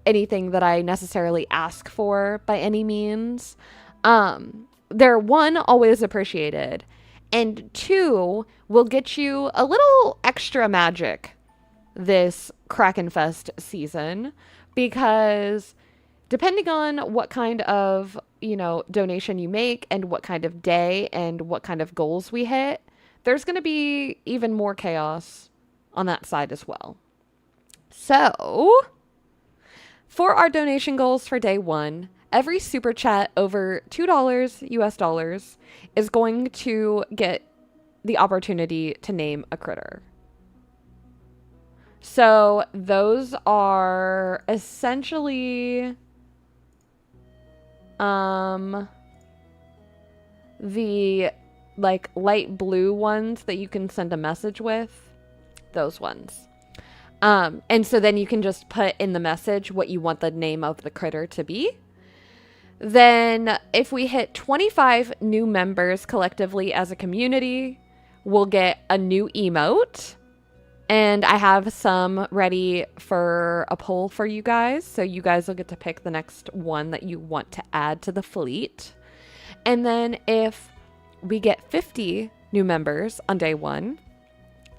A: anything that I necessarily ask for by any means, they're one, always appreciated, and two, will get you a little extra magic this KrakenFest season, because depending on what kind of, you know, donation you make and what kind of day and what kind of goals we hit, there's going to be even more chaos on that side as well. So for our donation goals for day one, every super chat over $2 US dollars is going to get the opportunity to name a critter. So those are essentially the like light blue ones that you can send a message with, those ones. And so then you can just put in the message what you want the name of the critter to be. Then if we hit 25 new members collectively as a community, we'll get a new emote. And I have some ready for a poll for you guys. So you guys will get to pick the next one that you want to add to the fleet. And then if we get 50 new members on day one,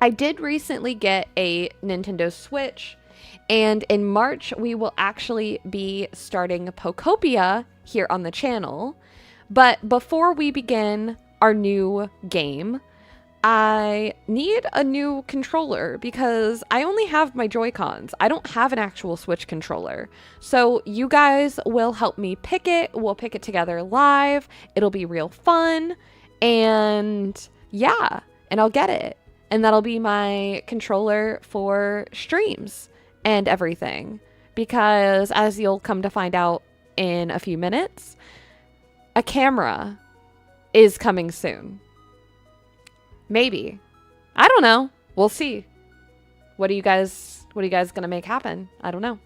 A: I did recently get a Nintendo Switch. And in March, we will actually be starting Pokopia here on the channel. But before we begin our new game, I need a new controller because I only have my Joy-Cons. I don't have an actual Switch controller. So you guys will help me pick it. We'll pick it together live. It'll be real fun. And yeah, and I'll get it. And that'll be my controller for streams and everything. Because as you'll come to find out in a few minutes, a camera is coming soon. Maybe. I don't know. We'll see. What are you guys gonna make happen? I don't know.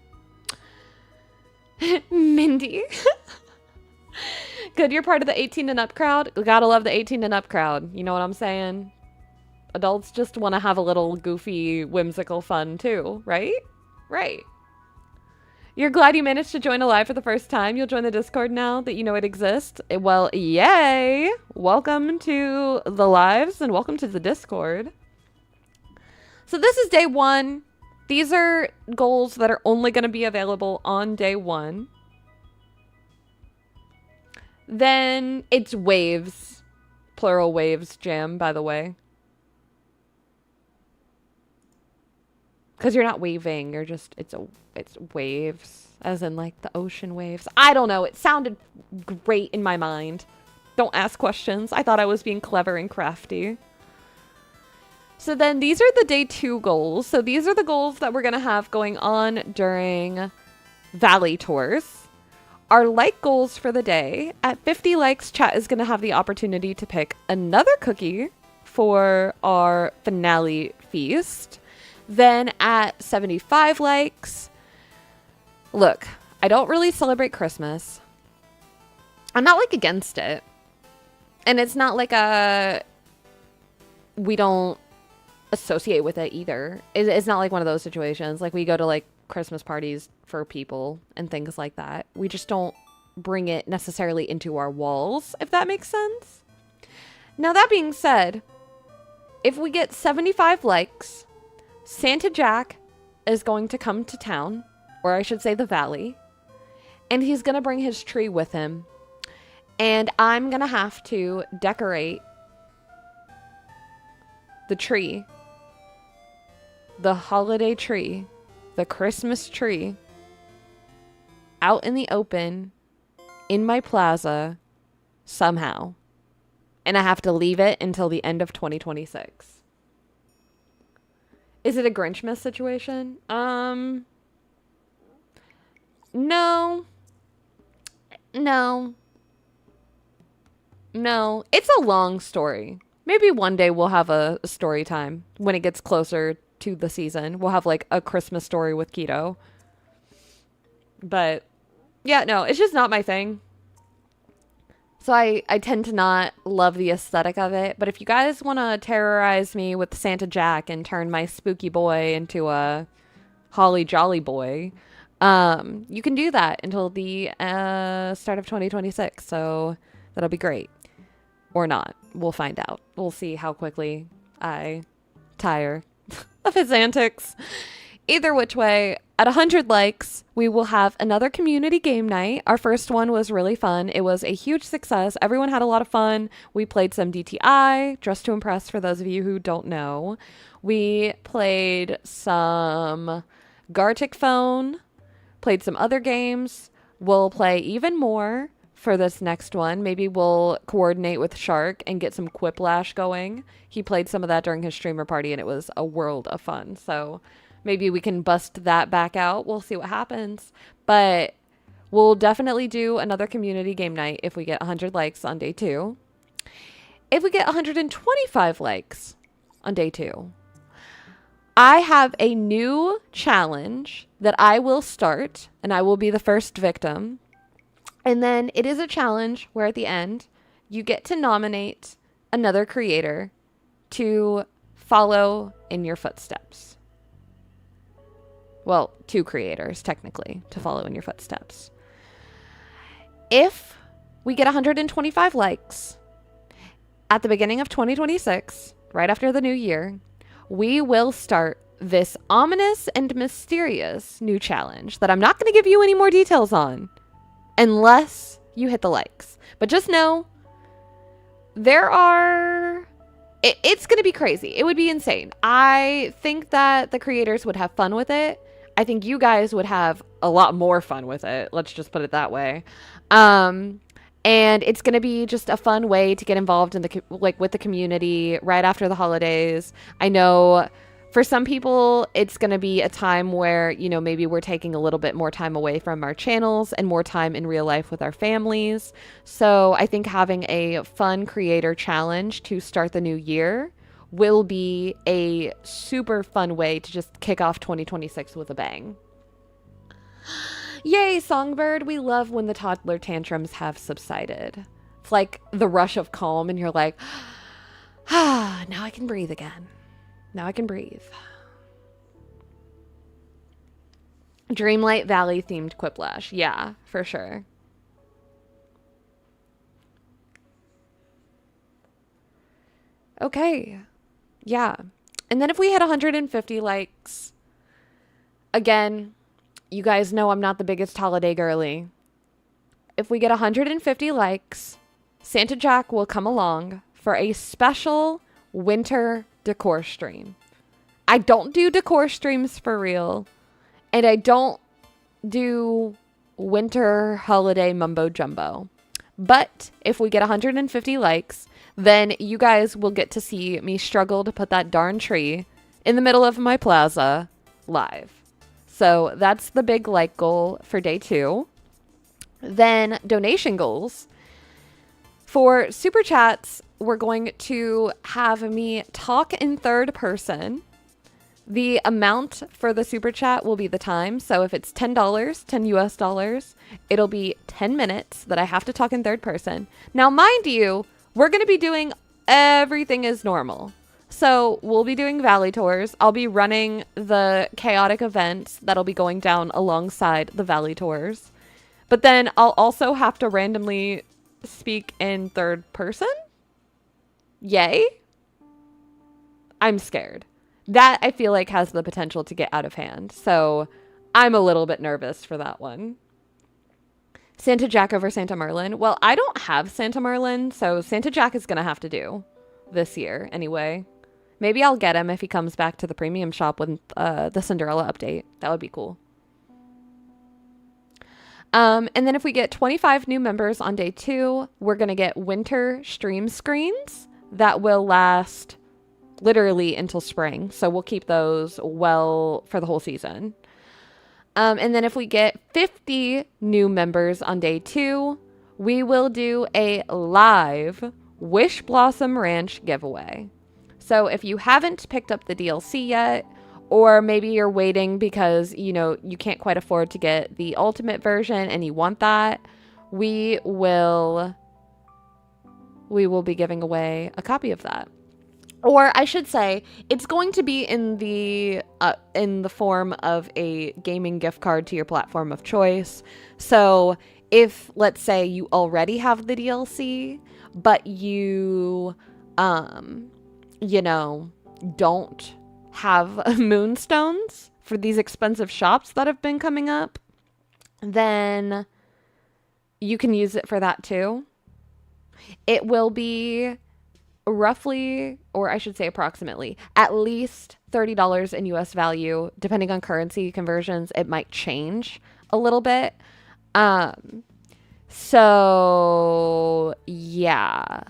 A: Mindy. Good, you're part of the 18 and up crowd. Gotta love the 18 and up crowd. You know what I'm saying? Adults just want to have a little goofy, whimsical fun too, right? Right. You're glad you managed to join a live for the first time. You'll join the Discord now that you know it exists. Well, yay! Welcome to the lives and welcome to the Discord. So this is day one. These are goals that are only going to be available on day one. Then it's waves. Plural waves jam, by the way. Because you're not waving, you're just, it's waves, as in like the ocean waves. I don't know, it sounded great in my mind. Don't ask questions. I thought I was being clever and crafty. So then these are the day 2 goals. So these are the goals that we're going to have going on during Valley tours. Our like goals for the day. At 50 likes, chat is going to have the opportunity to pick another cookie for our finale feast. Then at 75 likes, look, I don't really celebrate Christmas. I'm not like against it. And it's not like we don't associate with it either. It's not like one of those situations. Like we go to like Christmas parties for people and things like that. We just don't bring it necessarily into our walls, if that makes sense. Now that being said, if we get 75 likes, Santa Jack is going to come to town, or I should say the valley, and he's going to bring his tree with him. And I'm going to have to decorate the tree, the holiday tree, the Christmas tree, out in the open, in my plaza, somehow. And I have to leave it until the end of 2026. Is it a Grinchmas situation? No. It's a long story. Maybe one day we'll have a story time when it gets closer to the season. We'll have like a Christmas story with Keto. But yeah, no, it's just not my thing. So I tend to not love the aesthetic of it. But if you guys want to terrorize me with Santa Jack and turn my spooky boy into a holly jolly boy, you can do that until the start of 2026. So that'll be great. Or not. We'll find out. We'll see how quickly I tire of his antics. Either which way, at 100 likes, we will have another community game night. Our first one was really fun. It was a huge success. Everyone had a lot of fun. We played some DTI, Dress to Impress, for those of you who don't know. We played some Gartic Phone, played some other games. We'll play even more for this next one. Maybe we'll coordinate with Shark and get some Quiplash going. He played some of that during his streamer party and it was a world of fun. So maybe we can bust that back out. We'll see what happens. But we'll definitely do another community game night if we get 100 likes on day 2. If we get 125 likes on day 2, I have a new challenge that I will start, and I will be the first victim. And then it is a challenge where at the end, you get to nominate another creator to follow in your footsteps. Well, 2 creators, technically, to follow in your footsteps. If we get 125 likes at the beginning of 2026, right after the new year, we will start this ominous and mysterious new challenge that I'm not going to give you any more details on unless you hit the likes. But just know, it's going to be crazy. It would be insane. I think that the creators would have fun with it. I think you guys would have a lot more fun with it. Let's just put it that way. And it's going to be just a fun way to get involved in with the community right after the holidays. I know for some people, it's going to be a time where, maybe we're taking a little bit more time away from our channels and more time in real life with our families. So I think having a fun creator challenge to start the new year will be a super fun way to just kick off 2026 with a bang. Yay, Songbird. We love when the toddler tantrums have subsided. It's like the rush of calm and you're like, now I can breathe again. Now I can breathe. Dreamlight Valley themed Quiplash. Yeah, for sure. Okay. Yeah. And then if we hit 150 likes, again, you guys know I'm not the biggest holiday girly. If we get 150 likes, Santa Jack will come along for a special winter decor stream. I don't do decor streams for real, and I don't do winter holiday mumbo jumbo. But if we get 150 likes, then you guys will get to see me struggle to put that darn tree in the middle of my plaza live. So that's the big like goal for day 2. Then donation goals. For super chats, we're going to have me talk in third person. The amount for the super chat will be the time. So if it's $10, 10 US dollars, it'll be 10 minutes that I have to talk in third person. Now, mind you, we're going to be doing everything as normal. So we'll be doing valley tours. I'll be running the chaotic events that'll be going down alongside the valley tours. But then I'll also have to randomly speak in third person. Yay. I'm scared. That I feel like has the potential to get out of hand. So I'm a little bit nervous for that one. Santa Jack over Santa Merlin. Well, I don't have Santa Merlin, so Santa Jack is going to have to do this year anyway. Maybe I'll get him if he comes back to the premium shop with the Cinderella update. That would be cool. And then if we get 25 new members on day 2, we're going to get winter stream screens that will last literally until spring. So we'll keep those well for the whole season. And then if we get 50 new members on day 2, we will do a live Wish Blossom Ranch giveaway. So if you haven't picked up the DLC yet, or maybe you're waiting because, you know, you can't quite afford to get the ultimate version and you want that, we will be giving away a copy of that. Or I should say, it's going to be in the form of a gaming gift card to your platform of choice. So if, let's say, you already have the DLC, but you don't have moonstones for these expensive shops that have been coming up, then you can use it for that too. It will be roughly, or I should say approximately, at least $30 in US value. Depending on currency conversions, it might change a little bit. So yeah.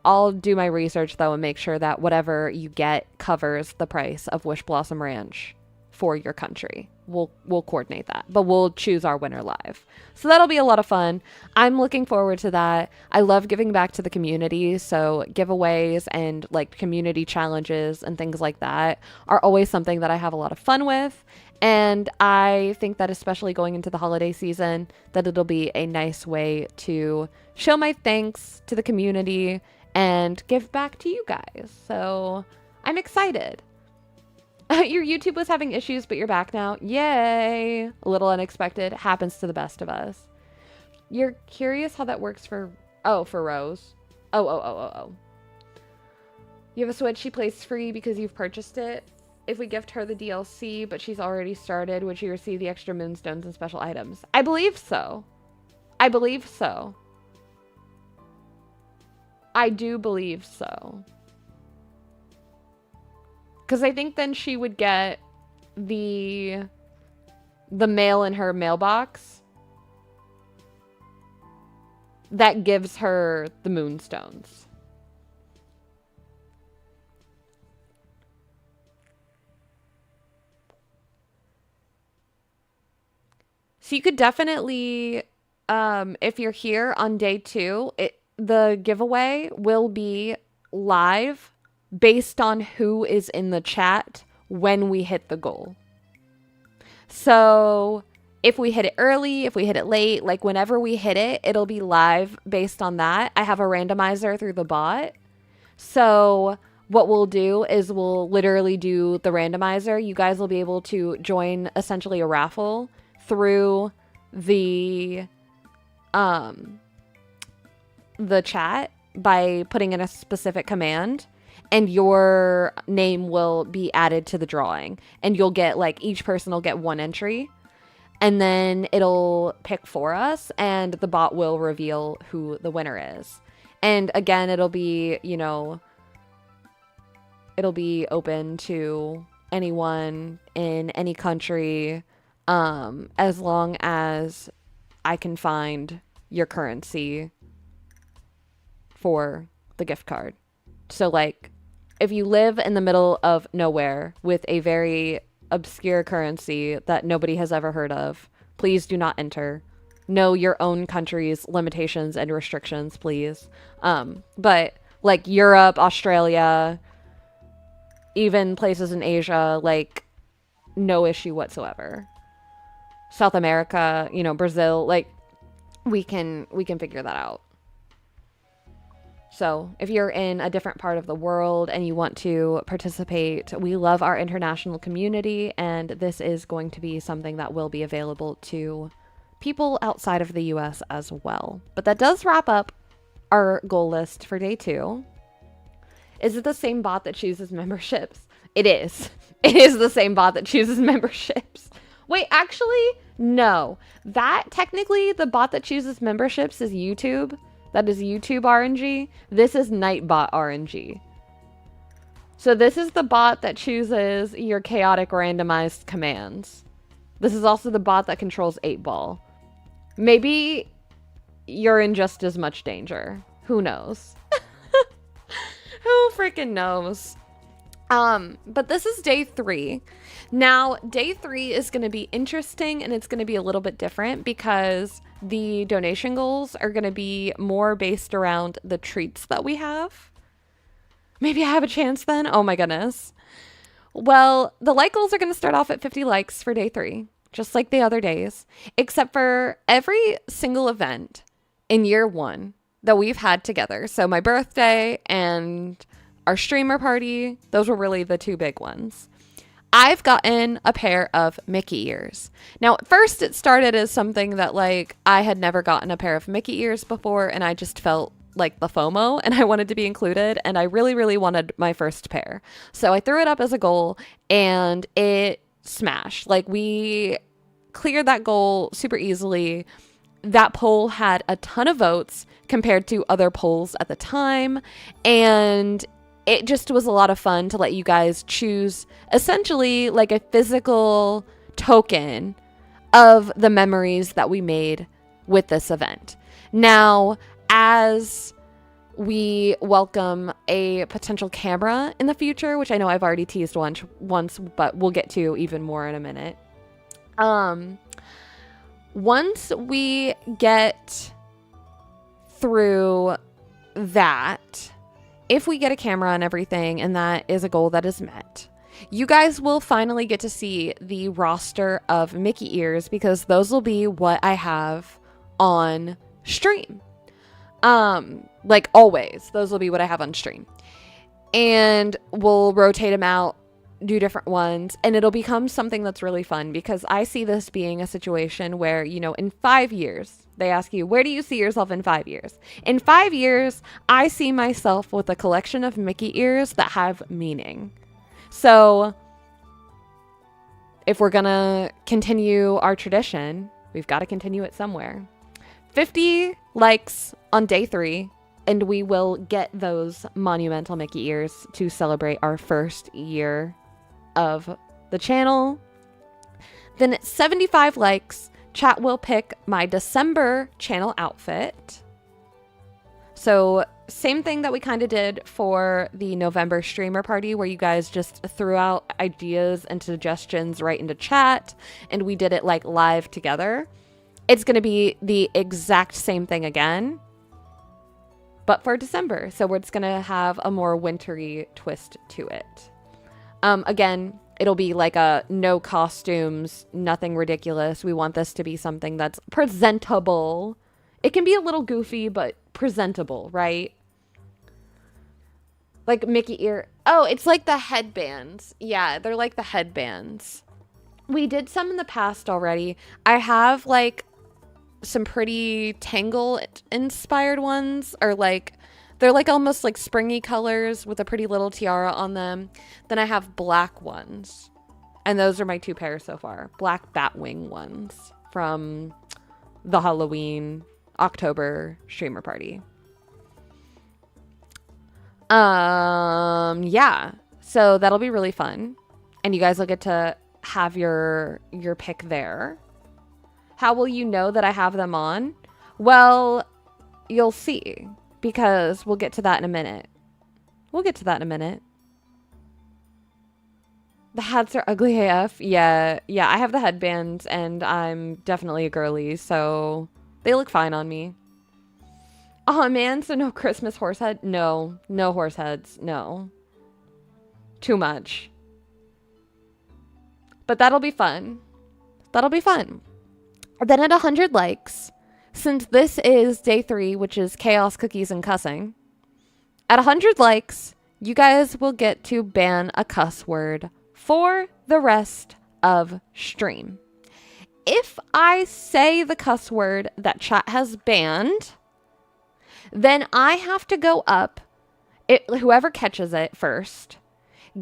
A: I'll do my research though and make sure that whatever you get covers the price of Wish Blossom Ranch for your country. We'll coordinate that, but we'll choose our winner live. So that'll be a lot of fun. I'm looking forward to that. I love giving back to the community. So giveaways and like community challenges and things like that are always something that I have a lot of fun with. And I think that especially going into the holiday season, that it'll be a nice way to show my thanks to the community and give back to you guys. So I'm excited. Your YouTube was having issues, but you're back now. Yay! A little unexpected. Happens to the best of us. You're curious how that works for Rose. Oh. You have a Switch she plays free because you've purchased it. If we gift her the DLC, but she's already started, would she receive the extra moonstones and special items? I believe so. I do believe so. Because I think then she would get the mail in her mailbox that gives her the moonstones. So you could definitely, if you're here on day 2, the giveaway will be live based on who is in the chat when we hit the goal. So if we hit it early, if we hit it late, like whenever we hit it, it'll be live based on that. I have a randomizer through the bot. So what we'll do is we'll literally do the randomizer. You guys will be able to join essentially a raffle through the chat by putting in a specific command, and your name will be added to the drawing, and you'll get, like, each person will get 1 entry, and then it'll pick for us, and the bot will reveal who the winner is. And again, it'll be, you know, it'll be open to anyone in any country, as long as I can find your currency for the gift card. So like if you live in the middle of nowhere with a very obscure currency that nobody has ever heard of, please do not enter. Know your own country's limitations and restrictions, please. But like Europe, Australia, even places in Asia, like no issue whatsoever. South America, you know, Brazil, like we can figure that out. So if you're in a different part of the world and you want to participate, we love our international community, and this is going to be something that will be available to people outside of the US as well. But that does wrap up our goal list for day 2. Is it the same bot that chooses memberships? It is. It is the same bot that chooses memberships. Wait, actually, no. That technically, the bot that chooses memberships is YouTube. That is YouTube RNG. This is Nightbot RNG. So this is the bot that chooses your chaotic randomized commands. This is also the bot that controls 8-Ball. Maybe you're in just as much danger. Who knows? Who freaking knows? But this is day 3. Now, day 3 is going to be interesting, and it's going to be a little bit different because the donation goals are going to be more based around the treats that we have. Maybe I have a chance then? Oh my goodness. Well, the like goals are going to start off at 50 likes for day 3, just like the other days, except for every single event in year 1 that we've had together. So my birthday and our streamer party, those were really the 2 big ones. I've gotten a pair of Mickey ears. Now, at first it started as something that like I had never gotten a pair of Mickey ears before, and I just felt like the FOMO and I wanted to be included, and I really, really wanted my first pair. So I threw it up as a goal and it smashed. Like we cleared that goal super easily. That poll had a ton of votes compared to other polls at the time, and it just was a lot of fun to let you guys choose essentially like a physical token of the memories that we made with this event. Now, as we welcome a potential camera in the future, which I know I've already teased once, but we'll get to even more in a minute. Once we get through that, if we get a camera and everything, and that is a goal that is met, you guys will finally get to see the roster of Mickey ears, because those will be what I have on stream. Like always, those will be what I have on stream. And we'll rotate them out, do different ones, and it'll become something that's really fun, because I see this being a situation where, you know, in 5 years, they ask you, where do you see yourself in 5 years? In 5 years, I see myself with a collection of Mickey ears that have meaning. So if we're gonna continue our tradition, we've got to continue it somewhere. 50 likes on day 3, and we will get those monumental Mickey ears to celebrate our first year of the channel. Then at 75 likes, chat will pick my December channel outfit. So same thing that we kind of did for the November streamer party, where you guys just threw out ideas and suggestions right into chat, and we did it like live together. It's going to be the exact same thing again, but for December. So it's going to have a more wintry twist to it. Again, it'll be like a no costumes, nothing ridiculous. We want this to be something that's presentable. It can be a little goofy, but presentable, right? Like Mickey ear. Oh, it's like the headbands. Yeah, they're like the headbands. We did some in the past already. I have like some pretty Tangle inspired ones, or like they're like almost like springy colors with a pretty little tiara on them. Then I have black ones, and those are my 2 pairs so far. Black Batwing ones from the Halloween October streamer party. Yeah, so that'll be really fun, and you guys will get to have your pick there. How will you know that I have them on? Well, you'll see. because we'll get to that in a minute. We'll get to that in a minute. The hats are ugly AF. Yeah, I have the headbands and I'm definitely a girly, so they look fine on me. Oh man, so no Christmas horse head? No horse heads. No. Too much. But that'll be fun. That'll be fun. Then at 100 likes, since this is day 3, which is chaos, cookies, and cussing, at 100 likes, you guys will get to ban a cuss word for the rest of stream. If I say the cuss word that chat has banned, then I have to go up. Whoever catches it first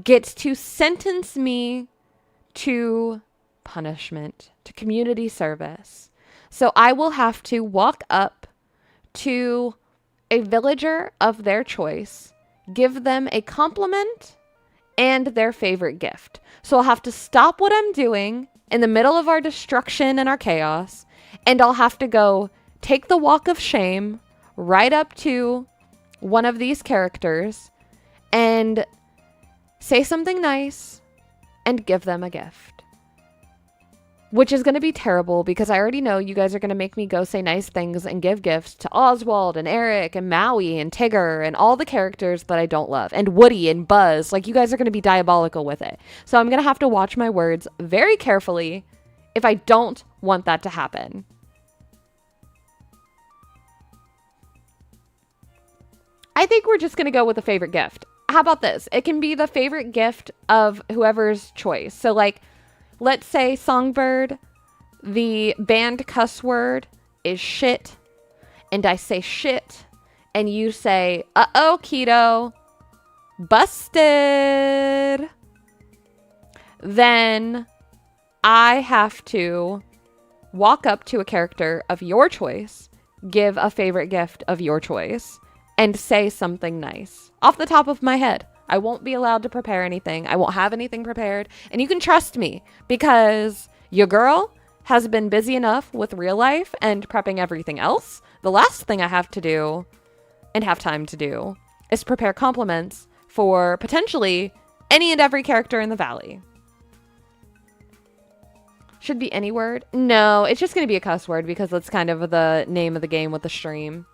A: gets to sentence me to punishment, to community service. So I will have to walk up to a villager of their choice, give them a compliment and their favorite gift. So I'll have to stop what I'm doing in the middle of our destruction and our chaos, and I'll have to go take the walk of shame right up to one of these characters and say something nice and give them a gift. Which is going to be terrible because I already know you guys are going to make me go say nice things and give gifts to Oswald and Eric and Maui and Tigger and all the characters that I don't love. And Woody and Buzz. Like, you guys are going to be diabolical with it. So I'm going to have to watch my words very carefully if I don't want that to happen. I think we're just going to go with a favorite gift. How about this? It can be the favorite gift of whoever's choice. So, like, let's say Songbird, the banned cuss word is shit, and I say shit, and you say, uh-oh, Keto, busted. Then I have to walk up to a character of your choice, give a favorite gift of your choice, and say something nice off the top of my head. I won't be allowed to prepare anything. I won't have anything prepared. And you can trust me because your girl has been busy enough with real life and prepping everything else. The last thing I have to do and have time to do is prepare compliments for potentially any and every character in the valley. Should be any word. No, it's just going to be a cuss word because that's kind of the name of the game with the stream.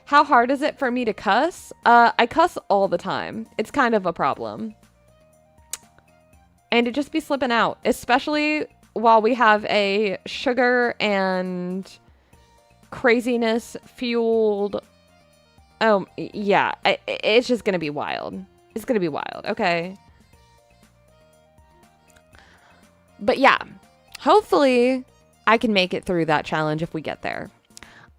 A: How hard is it for me to cuss? I cuss all the time. It's kind of a problem. And it just be slipping out, especially while we have a sugar and craziness fueled. Oh, yeah. It's just going to be wild. It's going to be wild, okay? But yeah, hopefully I can make it through that challenge if we get there.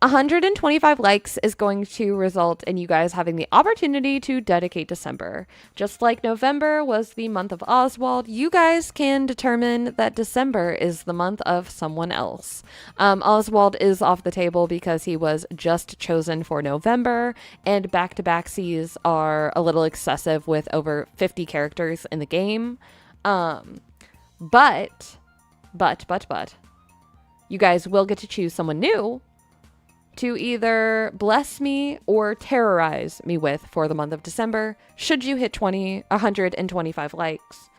A: 125 likes is going to result in you guys having the opportunity to dedicate December. Just like November was the month of Oswald, you guys can determine that December is the month of someone else. Oswald is off the table because he was just chosen for November, and back-to-back Cs are a little excessive with over 50 characters in the game. But, you guys will get to choose someone new to either bless me or terrorize me with for the month of December, should you hit 125 likes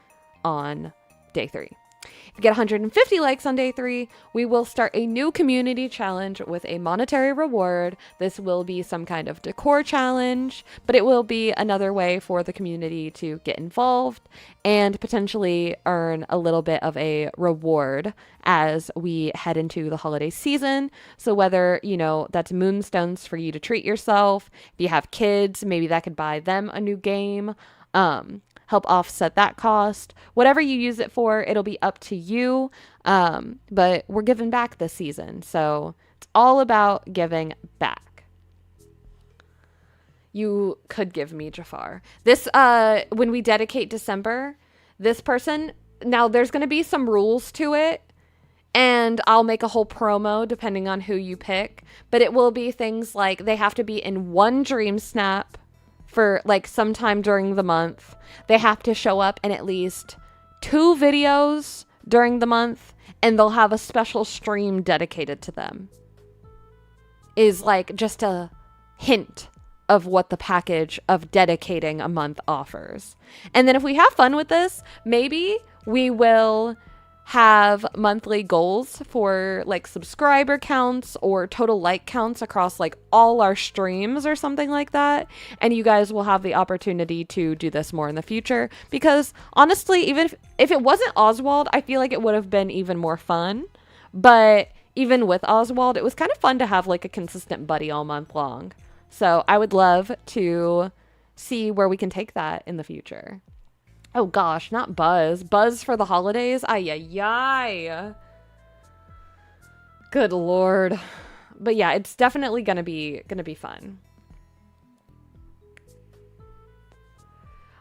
A: on day 3. If you get 150 likes on day 3, we will start a new community challenge with a monetary reward. This will be some kind of decor challenge, but it will be another way for the community to get involved and potentially earn a little bit of a reward as we head into the holiday season. So whether, you know, that's moonstones for you to treat yourself, if you have kids, maybe that could buy them a new game, help offset that cost. Whatever you use it for, it'll be up to you. But we're giving back this season. So it's all about giving back. You could give me Jafar. This, when we dedicate December, this person, now there's going to be some rules to it. And I'll make a whole promo depending on who you pick. But it will be things like they have to be in one Dream Snap for like sometime during the month. They have to show up in at least 2 videos during the month and they'll have a special stream dedicated to them. Is like just a hint of what the package of dedicating a month offers. And then if we have fun with this, maybe we will have monthly goals for like subscriber counts or total like counts across like all our streams or something like that. And you guys will have the opportunity to do this more in the future, because honestly, even if it wasn't Oswald, I feel like it would have been even more fun. But even with Oswald, it was kind of fun to have like a consistent buddy all month long. So I would love to see where we can take that in the future. Oh gosh, not Buzz. Buzz for the holidays? Ay, ay, ay. Good Lord. But yeah, it's definitely gonna be fun.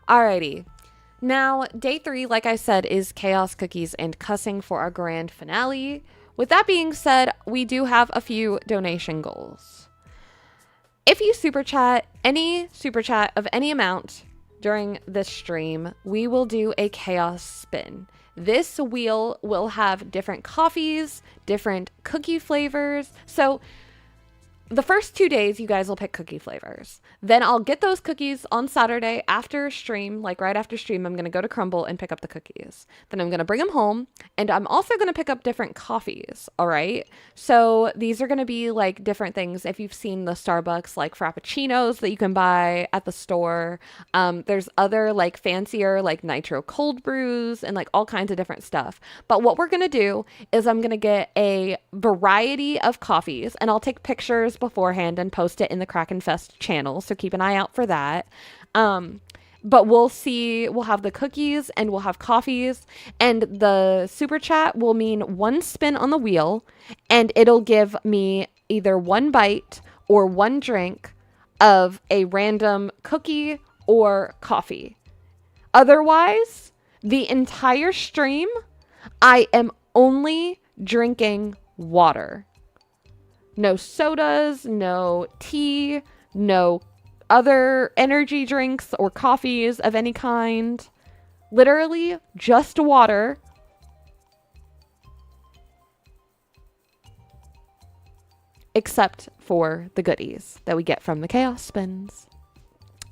A: Alrighty. Now, day 3, like I said, is chaos cookies and cussing for our grand finale. With that being said, we do have a few donation goals. If you super chat of any amount during this stream, we will do a chaos spin. This wheel will have different coffees, different cookie flavors. So the first 2 days, you guys will pick cookie flavors. Then I'll get those cookies on Saturday after stream, like right after stream, I'm going to go to Crumble and pick up the cookies. Then I'm going to bring them home, and I'm also going to pick up different coffees, all right? So these are going to be like different things. If you've seen the Starbucks like Frappuccinos that you can buy at the store, there's other like fancier like nitro cold brews and like all kinds of different stuff. But what we're going to do is I'm going to get a variety of coffees, and I'll take pictures beforehand and post it in the KrakenFest channel, so keep an eye out for that. But we'll have the cookies and we'll have coffees, and the super chat will mean one spin on the wheel, and it'll give me either one bite or one drink of a random cookie or coffee. Otherwise, the entire stream, I am only drinking water. No sodas, no tea, no other energy drinks or coffees of any kind. Literally just water. Except for the goodies that we get from the chaos spins.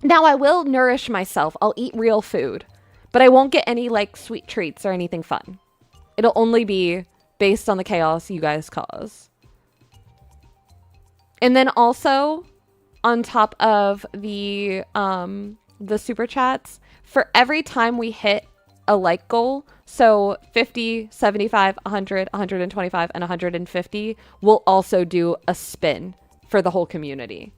A: Now I will nourish myself. I'll eat real food, but I won't get any like sweet treats or anything fun. It'll only be based on the chaos you guys cause. And then also, on top of the super chats, for every time we hit a like goal, so 50, 75, 100, 125, and 150, we'll also do a spin for the whole community.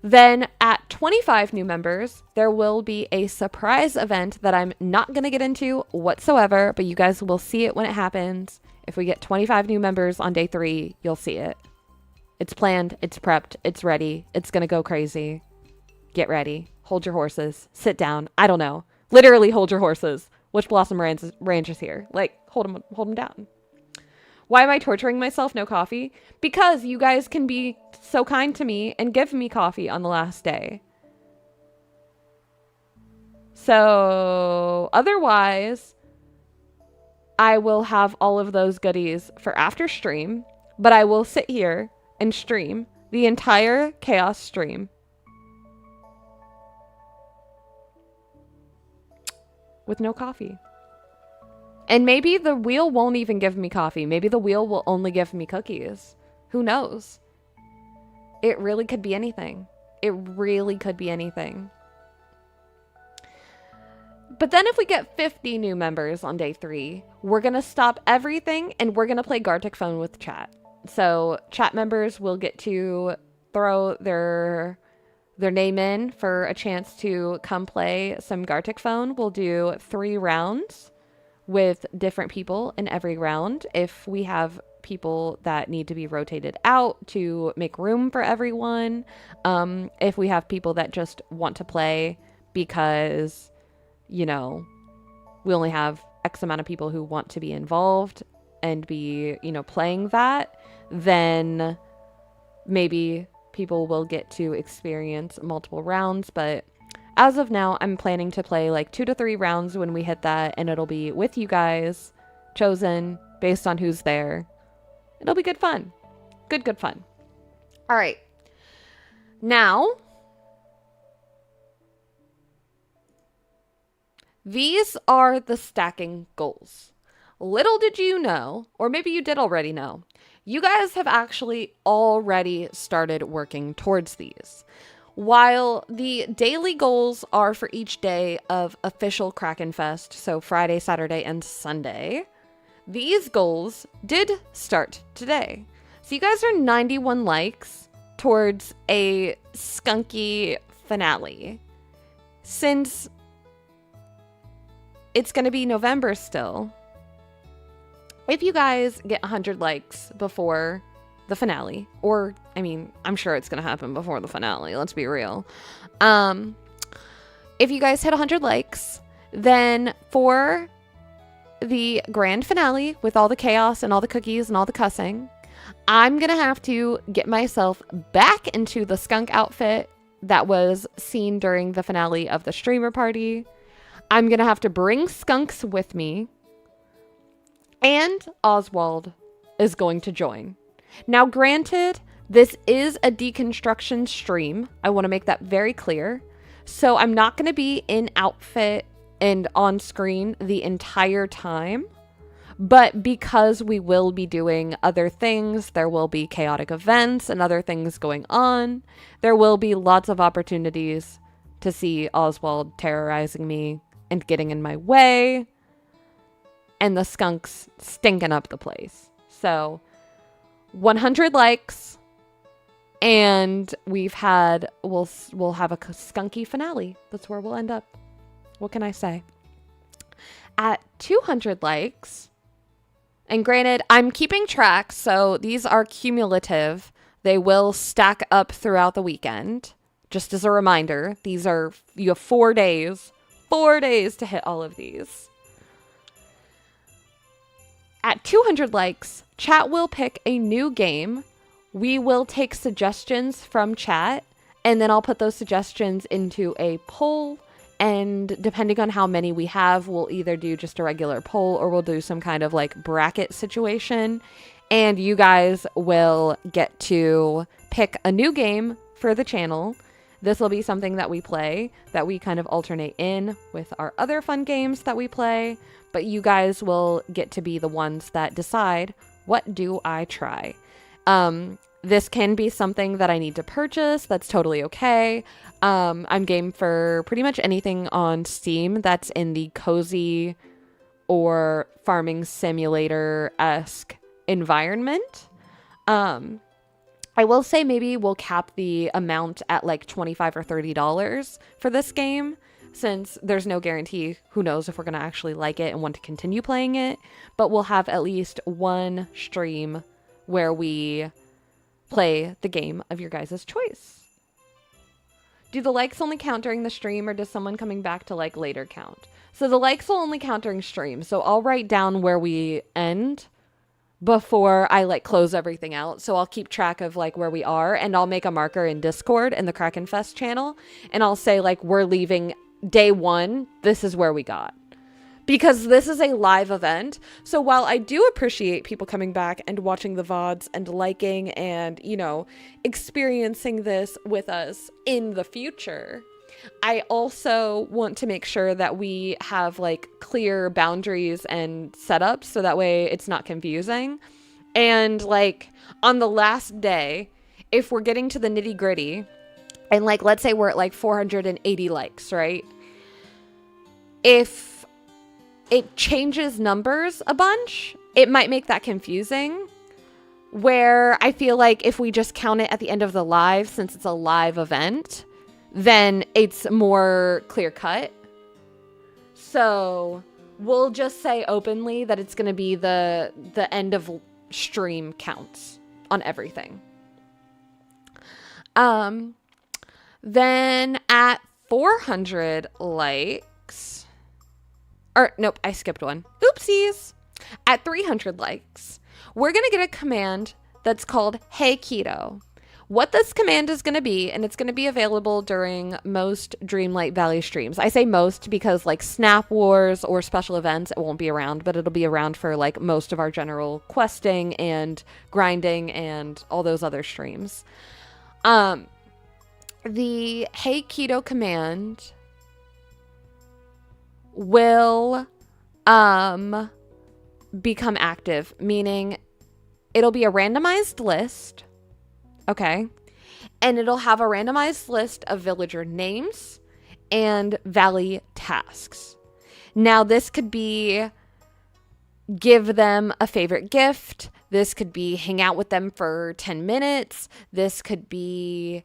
A: Then at 25 new members, there will be a surprise event that I'm not going to get into whatsoever, but you guys will see it when it happens. If we get 25 new members on day 3, you'll see it. It's planned, it's prepped, it's ready, it's gonna go crazy. Get ready. Hold your horses. Sit down. I don't know. Literally hold your horses. Witch Blossom Ranch is here. Like, hold them down. Why am I torturing myself? No coffee? Because you guys can be so kind to me and give me coffee on the last day. So, otherwise, I will have all of those goodies for after stream, but I will sit here and stream the entire chaos stream with no coffee. And maybe the wheel won't even give me coffee. Maybe the wheel will only give me cookies. Who knows? It really could be anything. It really could be anything. But then if we get 50 new members on day 3, we're going to stop everything and we're going to play Gartic Phone with chat. So chat members will get to throw their name in for a chance to come play some Gartic Phone. We'll do 3 rounds with different people in every round. If we have people that need to be rotated out to make room for everyone. If we have people that just want to play because, you know, we only have X amount of people who want to be involved and be, you know, playing that, then maybe people will get to experience multiple rounds. But as of now, I'm planning to play like 2 to 3 rounds when we hit that, and it'll be with you guys, chosen, based on who's there. It'll be good fun. Good fun. All right. Now, these are the stacking goals. Little did you know, or maybe you did already know, you guys have actually already started working towards these. While the daily goals are for each day of official KrakenFest, so Friday, Saturday, and Sunday, these goals did start today. So you guys are 91 likes towards a skunky finale. Since it's going to be November still, if you guys get 100 likes before the finale, or I mean, I'm sure it's going to happen before the finale, let's be real. If you guys hit 100 likes, then for the grand finale with all the chaos and all the cookies and all the cussing, I'm going to have to get myself back into the skunk outfit that was seen during the finale of the streamer party. I'm going to have to bring skunks with me. And Oswald is going to join. Now, granted, this is a deconstruction stream. I want to make that very clear. So I'm not going to be in outfit and on screen the entire time. But because we will be doing other things, there will be chaotic events and other things going on. There will be lots of opportunities to see Oswald terrorizing me and getting in my way. And the skunks stinking up the place. So 100 likes, and we'll have a skunky finale. That's where we'll end up. What can I say? At 200 likes, and granted, I'm keeping track, so these are cumulative. They will stack up throughout the weekend. Just as a reminder, you have 4 days to hit all of these. At 200 likes, chat will pick a new game. We will take suggestions from chat, and then I'll put those suggestions into a poll. And depending on how many we have, we'll either do just a regular poll or we'll do some kind of like bracket situation. And you guys will get to pick a new game for the channel. This will be something that we play, that we kind of alternate in with our other fun games that we play. But you guys will get to be the ones that decide, what do I try? This can be something that I need to purchase. That's totally okay. I'm game for pretty much anything on Steam that's in the cozy or farming simulator-esque environment. I will say maybe we'll cap the amount at like $25 or $30 for this game, since there's no guarantee. Who knows if we're going to actually like it and want to continue playing it. But we'll have at least one stream where we play the game of your guys' choice. Do the likes only count during the stream, or does someone coming back to like later count? So the likes will only count during stream. So I'll write down where we end before I like close everything out. So I'll keep track of like where we are, and I'll make a marker in Discord in the KrakenFest channel, and I'll say like we're leaving day 1. This is where we got. Because this is a live event. So while I do appreciate people coming back and watching the VODs and liking and, you know, experiencing this with us in the future, I also want to make sure that we have like clear boundaries and setups so that way it's not confusing. And like on the last day, if we're getting to the nitty gritty and like, let's say we're at like 480 likes, right? If it changes numbers a bunch, it might make that confusing. Where I feel like if we just count it at the end of the live, since it's a live event, then it's more clear cut. So we'll just say openly that it's going to be the end of stream counts on everything. Then at 400 likes, or nope, I skipped one. Oopsies. At 300 likes, we're going to get a command that's called Hey Keto. what this command is going to be, and it's going to be available during most Dreamlight Valley streams. I say most because like Snap Wars or special events, it won't be around, but it'll be around for like most of our general questing and grinding and all those other streams. The Hey Keto command will become active, meaning it'll be a randomized list, okay? And it'll have a randomized list of villager names and valley tasks. Now, this could be give them a favorite gift. This could be hang out with them for 10 minutes. This could be,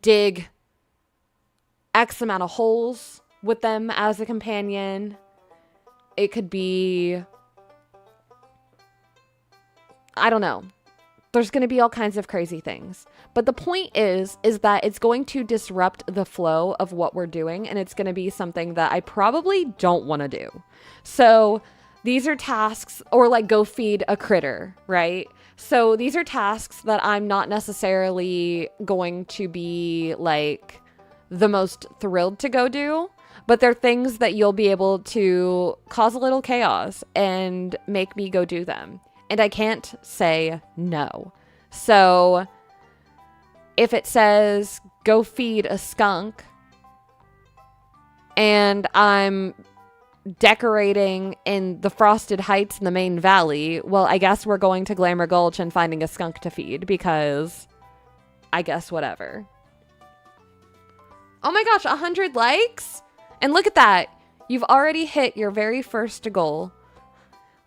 A: dig X amount of holes with them as a companion. It could be, I don't know. There's going to be all kinds of crazy things. But the point is that it's going to disrupt the flow of what we're doing, and it's going to be something that I probably don't want to do. So these are tasks, or like go feed a critter, right? So these are tasks that I'm not necessarily going to be like the most thrilled to go do, but they're things that you'll be able to cause a little chaos and make me go do them. And I can't say no. So if it says go feed a skunk and I'm decorating in the Frosted Heights in the main valley, well, I guess we're going to Glamour Gulch and finding a skunk to feed, because I guess whatever. Oh my gosh, 100 likes? And look at that. You've already hit your very first goal.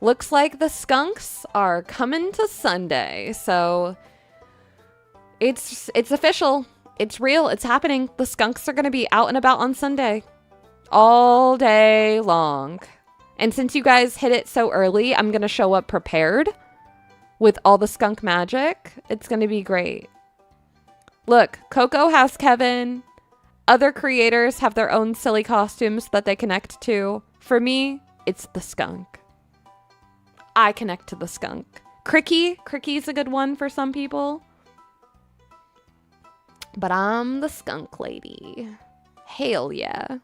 A: Looks like the skunks are coming to Sunday. So it's official. It's real. It's happening. The skunks are going to be out and about on Sunday all day long. And since you guys hit it so early, I'm going to show up prepared with all the skunk magic. It's going to be great. Look, Coco has Kevin. Other creators have their own silly costumes that they connect to. For me, it's the skunk. I connect to the skunk. Cricky's a good one for some people. But I'm the skunk lady. Hell yeah.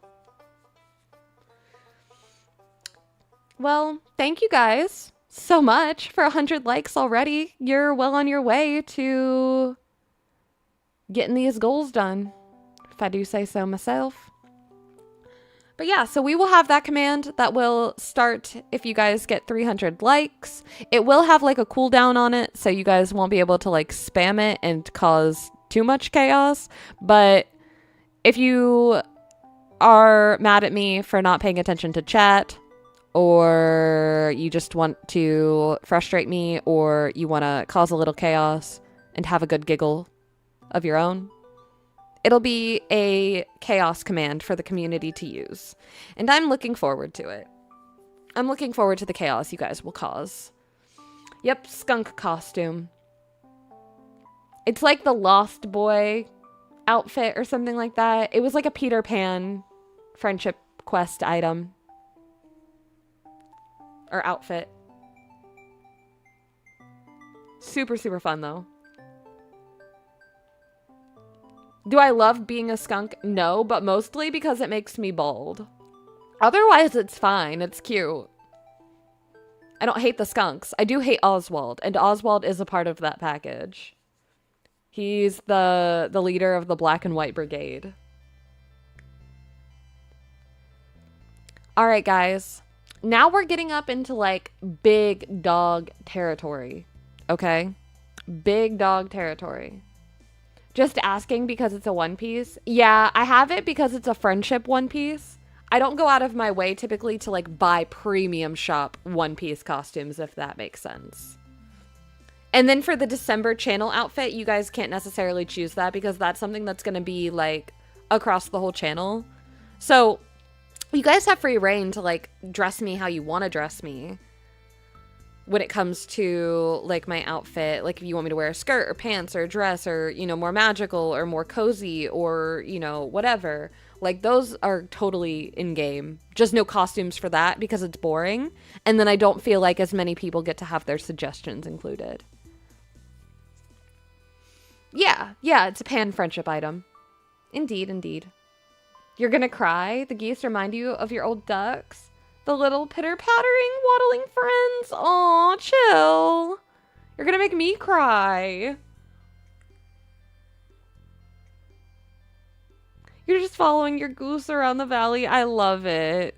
A: Well, thank you guys so much for 100 likes already. You're well on your way to getting these goals done, if I do say so myself. But yeah, so we will have that command that will start if you guys get 300 likes. It will have like a cooldown on it, so you guys won't be able to like spam it and cause too much chaos. But if you are mad at me for not paying attention to chat, or you just want to frustrate me, or you want to cause a little chaos and have a good giggle of your own, it'll be a chaos command for the community to use. And I'm looking forward to it. I'm looking forward to the chaos you guys will cause. Yep, skunk costume. It's like the Lost Boy outfit or something like that. It was like a Peter Pan friendship quest item. Or outfit. Super, super fun though. Do I love being a skunk? No, but mostly because it makes me bald. Otherwise, it's fine. It's cute. I don't hate the skunks. I do hate Oswald, and Oswald is a part of that package. He's the leader of the Black and White Brigade. All right, guys. Now we're getting up into, like, big dog territory. Okay? Big dog territory. Just asking because it's a One Piece. Yeah, I have it because it's a friendship One Piece. I don't go out of my way typically to like buy premium shop One Piece costumes, if that makes sense. And then for the December channel outfit, you guys can't necessarily choose that because that's something that's going to be like across the whole channel. So you guys have free reign to like dress me how you want to dress me. When it comes to like my outfit, like if you want me to wear a skirt or pants or a dress or, you know, more magical or more cozy or, you know, whatever Like, those are totally in-game. Just no costumes for that because it's boring. And then I don't feel like as many people get to have their suggestions included. Yeah, it's a pan friendship item. Indeed, indeed. You're gonna cry? The geese remind you of your old ducks? The little pitter-pattering, waddling friends? Aw, chill. You're gonna make me cry. You're just following your goose around the valley. I love it.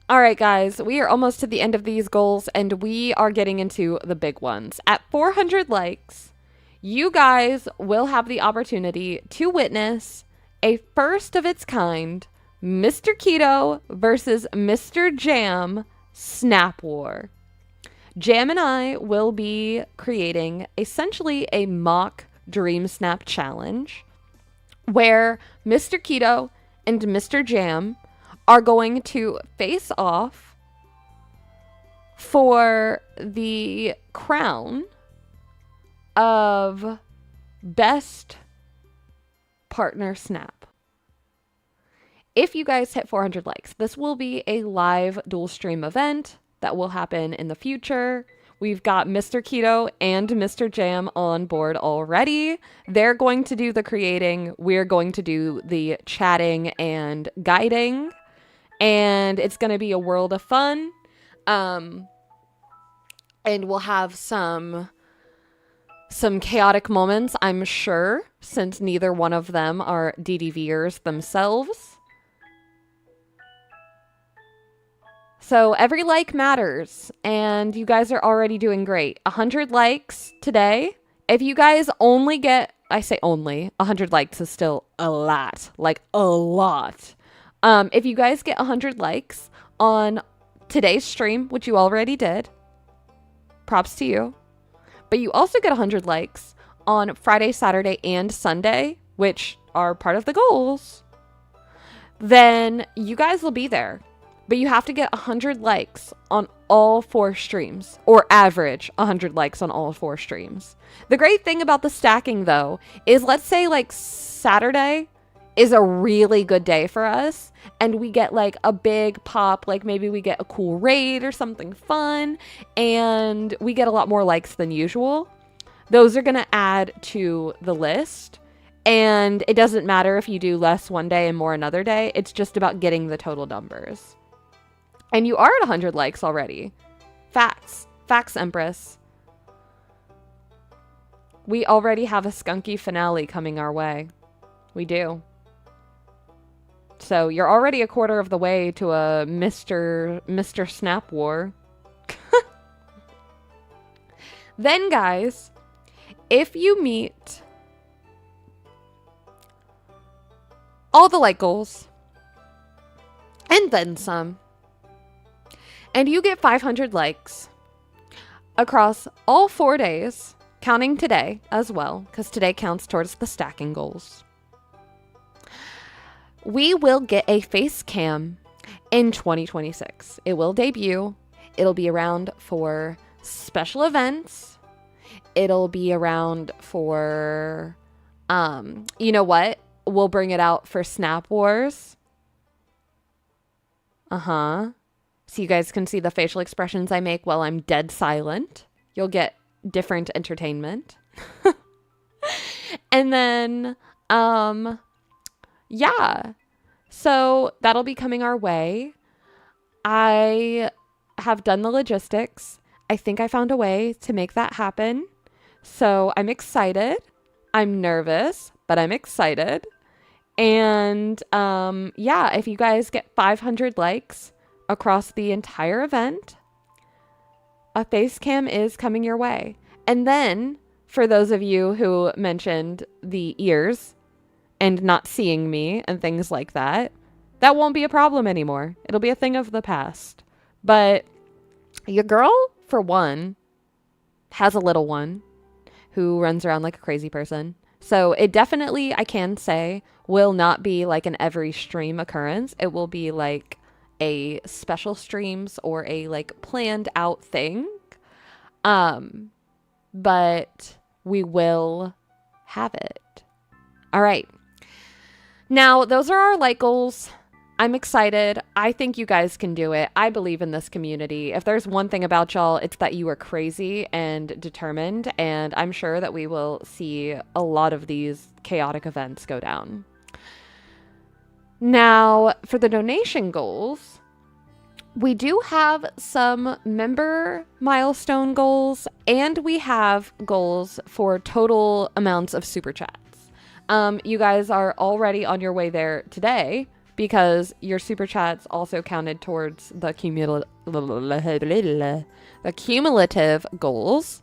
A: All right, guys, we are almost to the end of these goals, and we are getting into the big ones. At 400 likes, you guys will have the opportunity to witness a first of its kind Mr. Keto versus Mr. Jam Snap War. Jam and I will be creating essentially a mock Dream Snap challenge where Mr. Keto and Mr. Jam are going to face off for the crown of best partner snap. If you guys hit 400 likes, this will be a live dual stream event that will happen in the future. We've got Mr. Keto and Mr. Jam on board already. They're going to do the creating. We're going to do the chatting and guiding. And it's going to be a world of fun. And we'll have some chaotic moments, I'm sure, since neither one of them are DDVers themselves. So every like matters, and you guys are already doing great. 100 likes today. If you guys only get, I say only, 100 likes is still a lot, like a lot. If you guys get 100 likes on today's stream, which you already did, props to you. But you also get 100 likes on Friday, Saturday, and Sunday, which are part of the goals. Then you guys will be there. But you have to get 100 likes on all 4 streams, or average 100 likes on all 4 streams. The great thing about the stacking, though, is let's say like Saturday is a really good day for us, and we get like a big pop, like maybe we get a cool raid or something fun, and we get a lot more likes than usual. Those are going to add to the list. And it doesn't matter if you do less one day and more another day. It's just about getting the total numbers. And you are at 100 likes already. Facts. Facts, Empress. We already have a skunky finale coming our way. We do. So you're already a quarter of the way to a Mr. Snap War. Then, guys, if you meet all the like goals, and then some, and you get 500 likes across all 4 days, counting today as well, because today counts towards the stacking goals, we will get a face cam in 2026. It will debut. It'll be around for special events. It'll be around for, you know what? We'll bring it out for Snap Wars. So you guys can see the facial expressions I make while I'm dead silent. You'll get different entertainment. And then, yeah. So that'll be coming our way. I have done the logistics. I think I found a way to make that happen. So I'm excited. I'm nervous, but I'm excited. And yeah, if you guys get 500 likes across the entire event, a face cam is coming your way. And then, for those of you who mentioned the ears and not seeing me and things like that, that won't be a problem anymore. It'll be a thing of the past. But your girl, for one, has a little one who runs around like a crazy person. So it definitely, I can say, will not be like an every stream occurrence. It will be like a special streams or a like planned out thing. But we will have it. All right. Now, those are our light goals. I'm excited. I think you guys can do it. I believe in this community. If there's one thing about y'all, it's that you are crazy and determined, and I'm sure that we will see a lot of these chaotic events go down. Now, for the donation goals, we do have some member milestone goals, and we have goals for total amounts of super chats. You guys are already on your way there today because your super chats also counted towards the cumulative goals.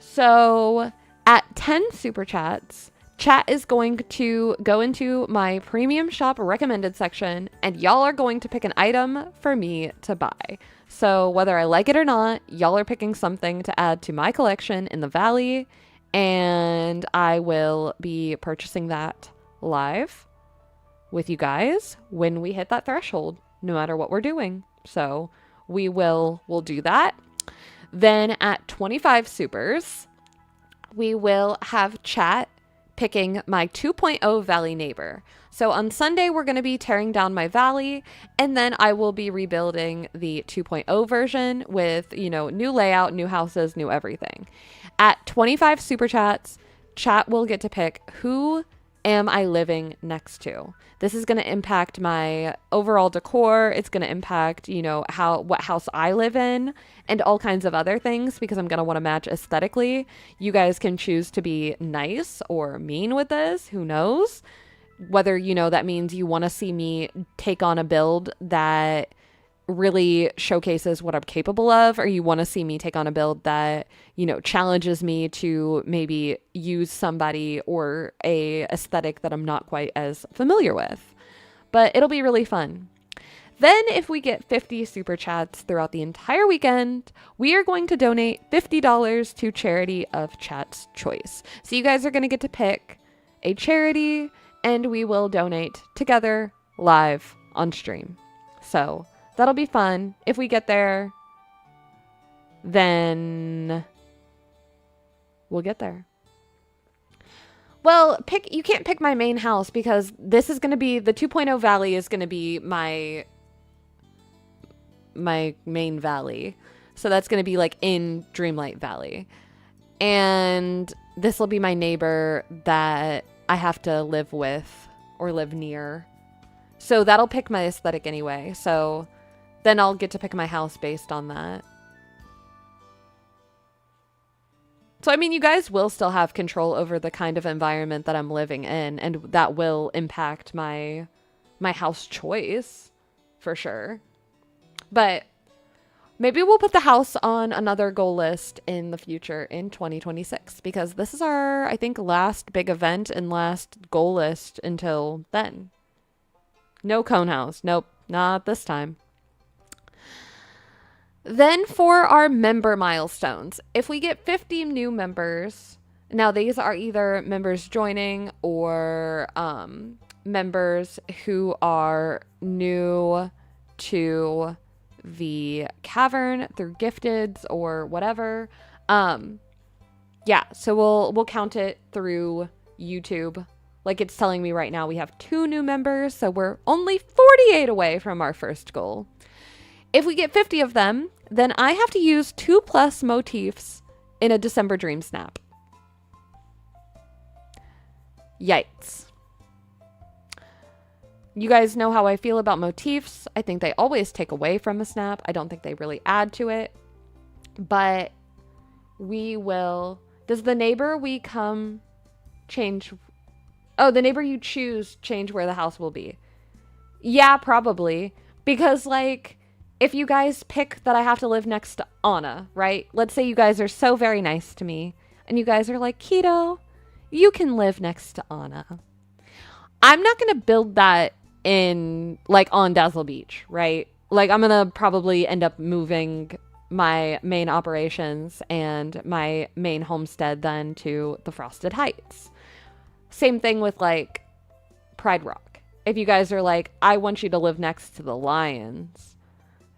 A: So at 10 super chats, chat is going to go into my premium shop recommended section, and y'all are going to pick an item for me to buy. So whether I like it or not, y'all are picking something to add to my collection in the valley, and I will be purchasing that live with you guys when we hit that threshold, no matter what we're doing. So we'll do that. Then at 25 supers, we will have chat picking my 2.0 valley neighbor. So on Sunday, we're going to be tearing down my valley, and then I will be rebuilding the 2.0 version with, new layout, new houses, new everything. At 25 super chats, chat will get to pick who am I living next to. This is going to impact my overall decor. It's going to impact, what house I live in and all kinds of other things, because I'm going to want to match aesthetically. You guys can choose to be nice or mean with this. Who knows? Whether, that means you want to see me take on a build that really showcases what I'm capable of, or you want to see me take on a build that, challenges me to maybe use somebody or a aesthetic that I'm not quite as familiar with. But it'll be really fun. Then if we get 50 super chats throughout the entire weekend, we are going to donate $50 to charity of chat's choice. So you guys are going to get to pick a charity, and we will donate together live on stream. So that'll be fun. If we get there, then we'll get there. Well, you can't pick my main house, because this is going to be, the 2.0 valley is going to be my main valley. So that's going to be like in Dreamlight Valley. And this will be my neighbor that I have to live with or live near. So that'll pick my aesthetic anyway. So then I'll get to pick my house based on that. So, you guys will still have control over the kind of environment that I'm living in, and that will impact my house choice for sure. But maybe we'll put the house on another goal list in the future in 2026, because this is our, I think, last big event and last goal list until then. No cone house. Nope, not this time. Then for our member milestones, if we get 50 new members, now these are either members joining or members who are new to the cavern through gifteds or whatever. Yeah, so we'll count it through YouTube. Like it's telling me right now we have 2 new members, so we're only 48 away from our first goal. If we get 50 of them, then I have to use 2+ motifs in a December Dream Snap. Yikes. You guys know how I feel about motifs. I think they always take away from a snap. I don't think they really add to it. But we will... Does the neighbor we come change... Oh, the neighbor you choose change where the house will be? Yeah, probably. Because, if you guys pick that I have to live next to Anna, right? Let's say you guys are so very nice to me, and you guys are like, Keto, you can live next to Anna. I'm not going to build that on Dazzle Beach, right? I'm going to probably end up moving my main operations and my main homestead then to the Frosted Heights. Same thing with, Pride Rock. If you guys are like, I want you to live next to the lions,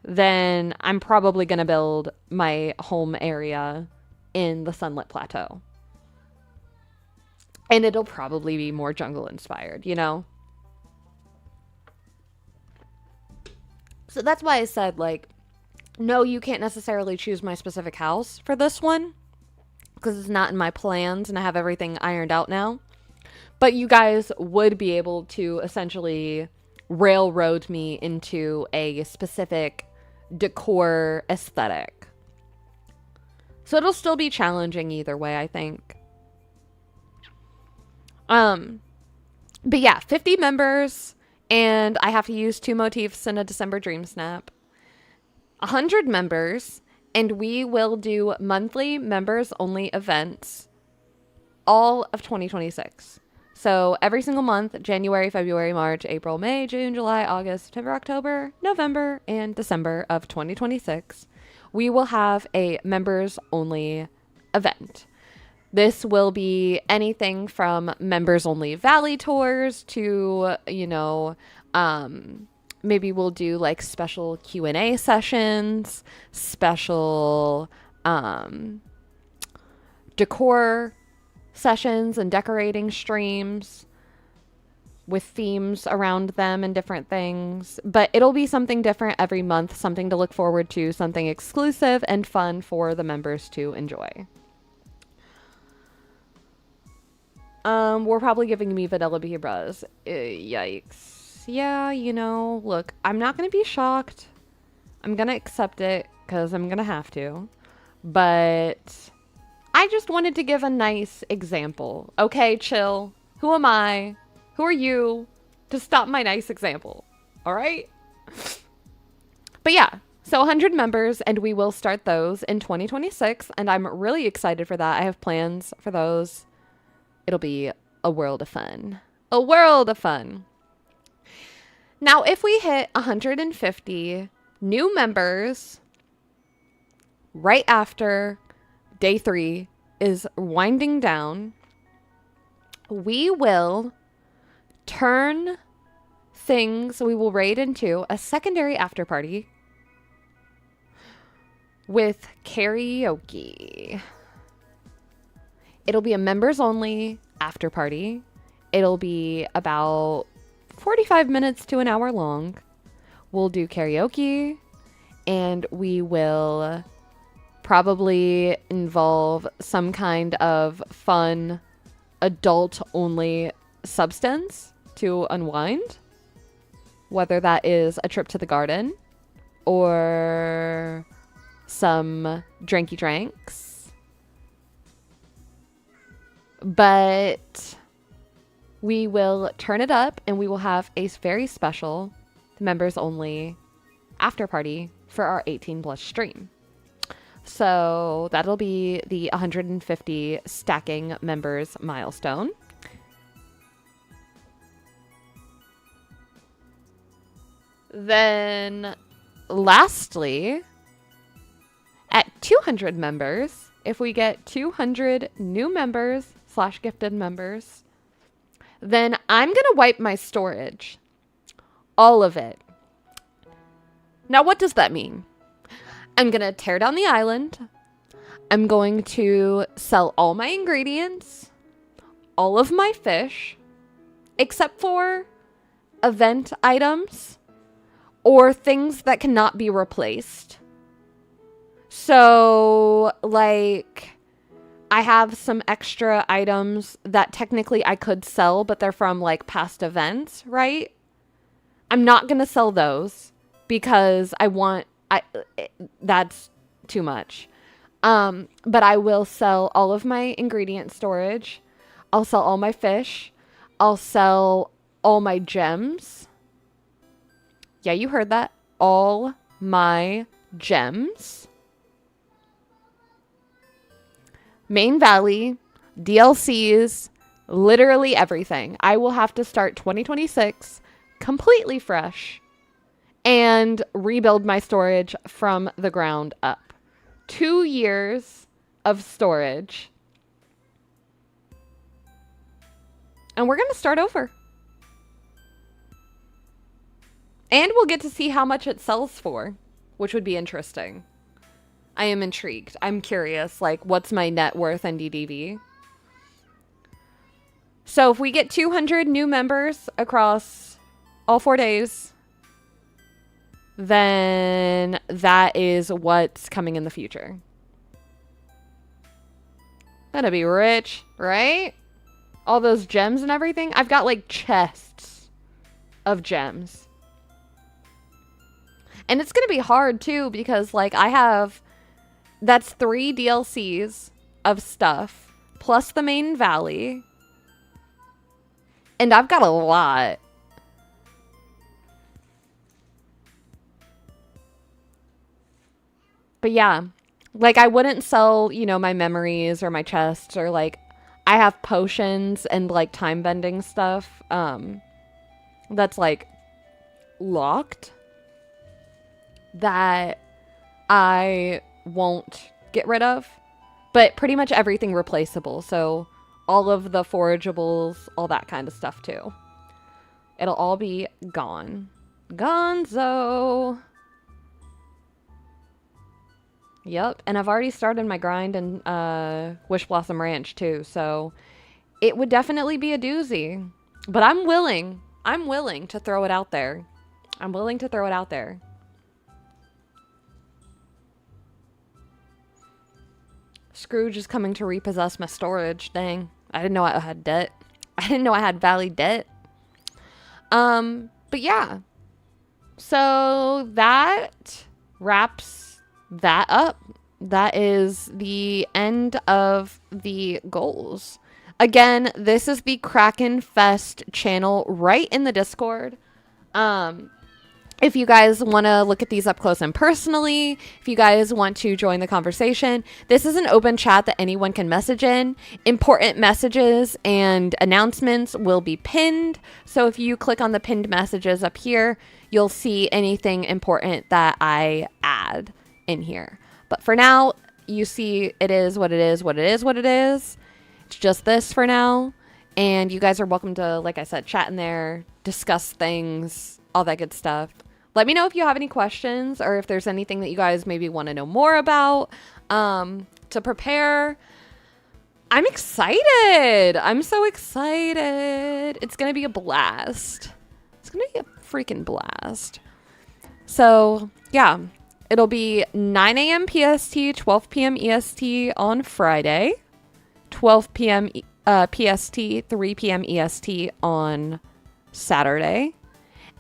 A: then I'm probably going to build my home area in the Sunlit Plateau. And it'll probably be more jungle inspired, you know? So that's why I said, like, no, you can't necessarily choose my specific house for this one, because it's not in my plans and I have everything ironed out now. But you guys would be able to essentially railroad me into a specific decor aesthetic. So it'll still be challenging either way, I think. But yeah, 50 members, and I have to use 2 motifs in a December Dream Snap. 100 members, and we will do monthly members only events all of 2026. So every single month, January, February, March, April, May, June, July, August, September, October, November, and December of 2026, we will have a members only event. This will be anything from members only valley tours to, you know, maybe we'll do like special Q&A sessions, special decor sessions and decorating streams with themes around them and different things. But it'll be something different every month, something to look forward to, something exclusive and fun for the members to enjoy. We're probably giving me vanilla beavers. Yikes. Yeah, you know, look, I'm not gonna be shocked. I'm gonna accept it because I'm gonna have to. But I just wanted to give a nice example. Okay, chill. Who am I? Who are you to stop my nice example? All right? But yeah, so 100 members, and we will start those in 2026, and I'm really excited for that. I have plans for those. It'll be a world of fun. A world of fun. Now, if we hit 150 new members right after day 3 is winding down, we will turn things, we will raid into a secondary after party with karaoke. It'll be a members only after party. It'll be about 45 minutes to an hour long. We'll do karaoke, and we will probably involve some kind of fun adult only substance to unwind, whether that is a trip to the garden or some drinky drinks. But we will turn it up, and we will have a very special members only after party for our 18 plus stream. So that'll be the 150 stacking members milestone. Then lastly, at 200 members, if we get 200 new members / gifted members, then I'm going to wipe my storage. All of it. Now, what does that mean? I'm going to tear down the island. I'm going to sell all my ingredients, all of my fish, except for event items or things that cannot be replaced. So, like, I have some extra items that technically I could sell, but they're from, like, past events, right? I'm not going to sell those because that's too much. But I will sell all of my ingredient storage. I'll sell all my fish. I'll sell all my gems. Yeah, you heard that. All my gems. Main Valley, DLCs, literally everything. I will have to start 2026 completely fresh and rebuild my storage from the ground up. 2 years of storage. And we're going to start over. And we'll get to see how much it sells for, which would be interesting. I am intrigued. I'm curious, like, what's my net worth in DDV? So if we get 200 new members across all 4 days, then that is what's coming in the future. That'd be rich, right? All those gems and everything. I've got like chests of gems. And it's going to be hard too because like that's 3 DLCs of stuff plus the main valley. And I've got a lot. But yeah, like I wouldn't sell, you know, my memories or my chests or like I have potions and like time bending stuff that's like locked that I won't get rid of, but pretty much everything replaceable. So all of the forageables, all that kind of stuff too. It'll all be gone. Gonzo. Yep, and I've already started my grind in Wish Blossom Ranch too, so it would definitely be a doozy. But I'm willing to throw it out there. I'm willing to throw it out there. Scrooge is coming to repossess my storage. Dang, I didn't know I had debt. I didn't know I had Valley debt. But yeah. So that wraps that up. That is the end of the goals. Again, this is the KrakenFest channel right in the Discord. If you guys want to look at these up close and personally, if you guys want to join the conversation, this is an open chat that anyone can message in. Important messages and announcements will be pinned. So if you click on the pinned messages up here, you'll see anything important that I add in here. But for now, you see it is what it is, what it is, what it is. It's just this for now. And you guys are welcome to, like I said, chat in there, discuss things, all that good stuff. Let me know if you have any questions or if there's anything that you guys maybe want to know more about to prepare. I'm excited. I'm so excited. It's going to be a blast. It's going to be a freaking blast. So, yeah. It'll be 9 a.m. PST, 12 p.m. EST on Friday, 12 p.m. PST, 3 p.m. EST on Saturday.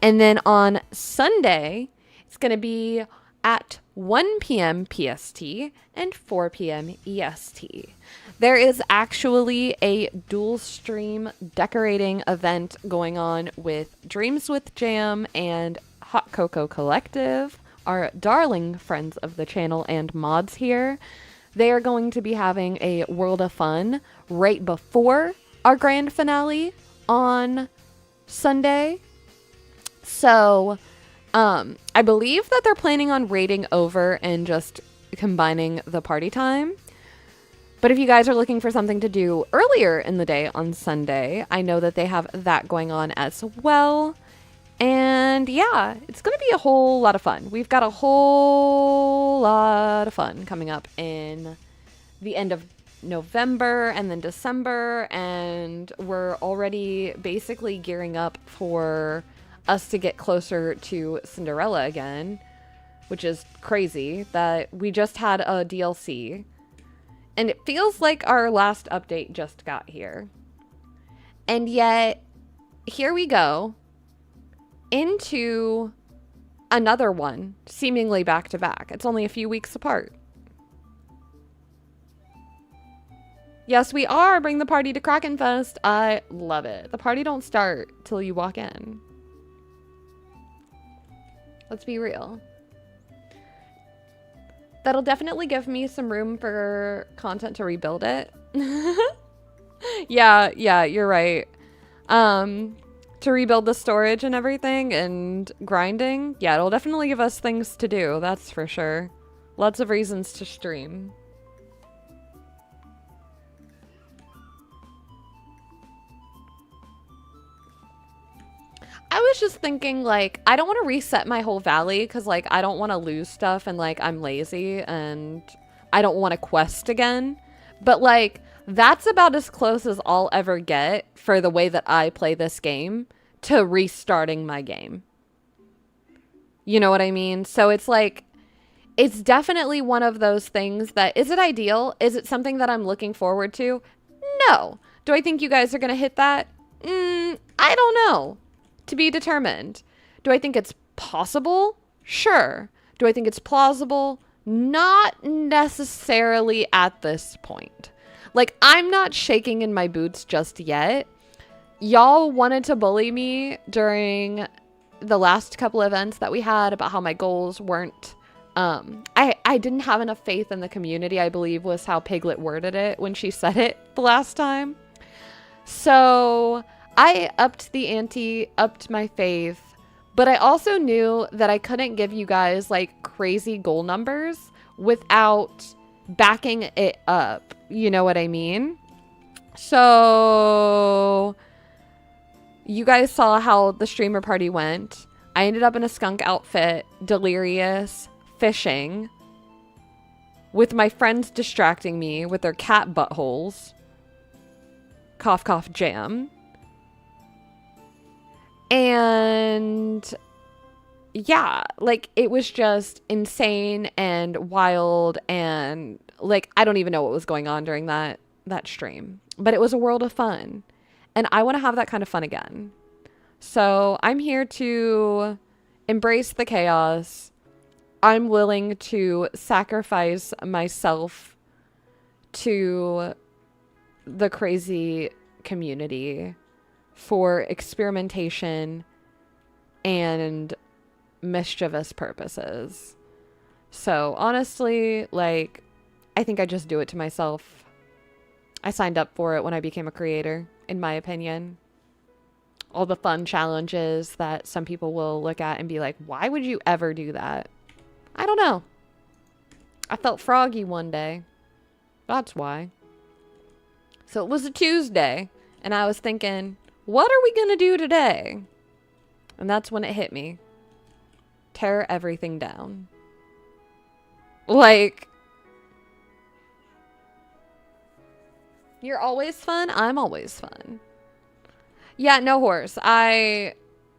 A: And then on Sunday, it's going to be at 1 p.m. PST and 4 p.m. EST. There is actually a dual stream decorating event going on with Dreams with Jam and Hot Cocoa Collective, our darling friends of the channel and mods here. They are going to be having a World of Fun right before our grand finale on Sunday. So, I believe that they're planning on raiding over and just combining the party time. But if you guys are looking for something to do earlier in the day on Sunday, I know that they have that going on as well. And yeah, it's going to be a whole lot of fun. We've got a whole lot of fun coming up in the end of November and then December. And we're already basically gearing up for us to get closer to Cinderella again, which is crazy that we just had a DLC. And it feels like our last update just got here. And yet, here we go into another one, seemingly back to back. It's only a few weeks apart. Yes, we are. Bring the party to KrakenFest. I love it. The party don't start till you walk in. Let's be real. That'll definitely give me some room for content to rebuild it. Yeah, you're right. To rebuild the storage and everything and grinding. Yeah, it'll definitely give us things to do, that's for sure. Lots of reasons to stream. I was just thinking, like, I don't want to reset my whole valley because, like, I don't want to lose stuff and, like, I'm lazy and I don't want to quest again. But, like, That's about as close as I'll ever get for the way that I play this game to restarting my game. You know what I mean? So it's like, it's definitely one of those things that, is it ideal? Is it something that I'm looking forward to? No. Do I think you guys are going to hit that? I don't know. To be determined. Do I think it's possible? Sure. Do I think it's plausible? Not necessarily at this point. Like, I'm not shaking in my boots just yet. Y'all wanted to bully me during the last couple events that we had about how my goals weren't, I didn't have enough faith in the community, I believe was how Piglet worded it when she said it the last time. So I upped the ante, upped my faith, but I also knew that I couldn't give you guys like crazy goal numbers without backing it up. You know what I mean? So you guys saw how the streamer party went. I ended up in a skunk outfit, delirious, fishing, with my friends distracting me with their cat buttholes. Cough, cough, jam. And yeah, like it was just insane and wild, and like I don't even know what was going on during that stream, but it was a world of fun, and I want to have that kind of fun again. So I'm here to embrace the chaos. I'm willing to sacrifice myself to the crazy community for experimentation and mischievous purposes. So honestly, like, I think I just do it to myself. I signed up for it when I became a creator, in my opinion. All the fun challenges that some people will look at and be like, why would you ever do that? I don't know. I felt froggy one day. That's why. So it was a Tuesday, and I was thinking, what are we going to do today? And that's when it hit me. Tear everything down. Like, you're always fun. I'm always fun. Yeah, no horse.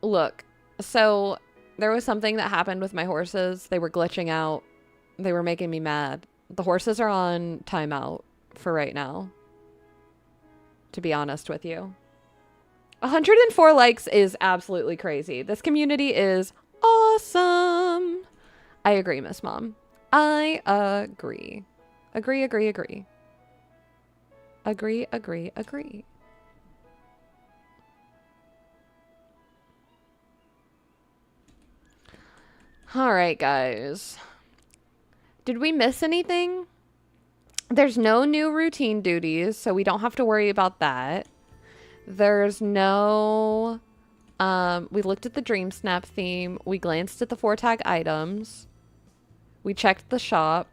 A: Look, so there was something that happened with my horses. They were glitching out. They were making me mad. The horses are on timeout for right now, to be honest with you. 104 likes is absolutely crazy. This community is awesome. I agree, Miss Mom. I agree. Agree, agree, agree. Agree, agree, agree. All right, guys. Did we miss anything? There's no new routine duties, so we don't have to worry about that. There's no... we looked at the Dream Snap theme. We glanced at the 4 tag items. We checked the shop.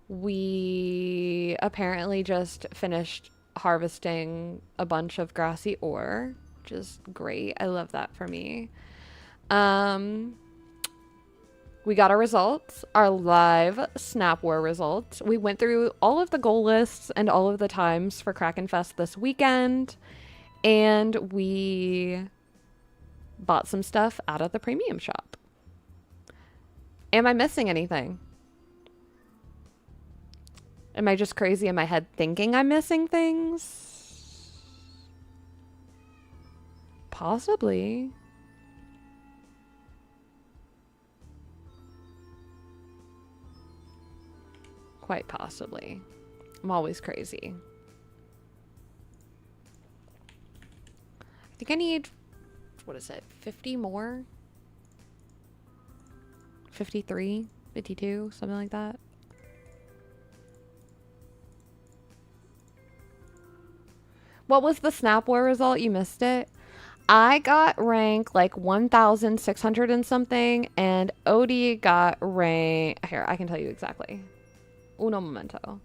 A: We apparently just finished harvesting a bunch of grassy ore, which is great. I love that for me. We got our results, our live Snap War results. We went through all of the goal lists and all of the times for KrakenFest this weekend, and we bought some stuff out of the premium shop. Am I missing anything? Am I just crazy in my head thinking I'm missing things? Possibly. Quite possibly. I'm always crazy. I think I need, what is it, 50 more? 53, 52, something like that. What was the Snap War result? You missed it. I got rank like 1,600 and something, and Odie got rank, here, I can tell you exactly. Uno momento.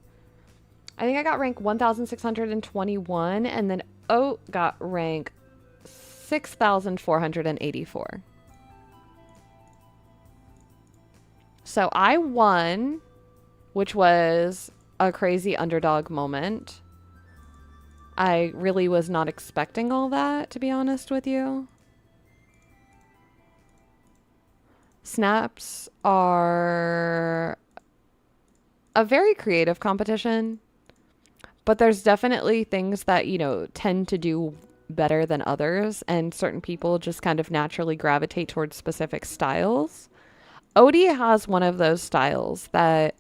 A: I think I got rank 1,621, and then Oat got rank 6,484. So I won, which was a crazy underdog moment. I really was not expecting all that, to be honest with you. Snaps are a very creative competition, but there's definitely things that, you know, tend to do better than others, and certain people just kind of naturally gravitate towards specific styles. Odie has one of those styles that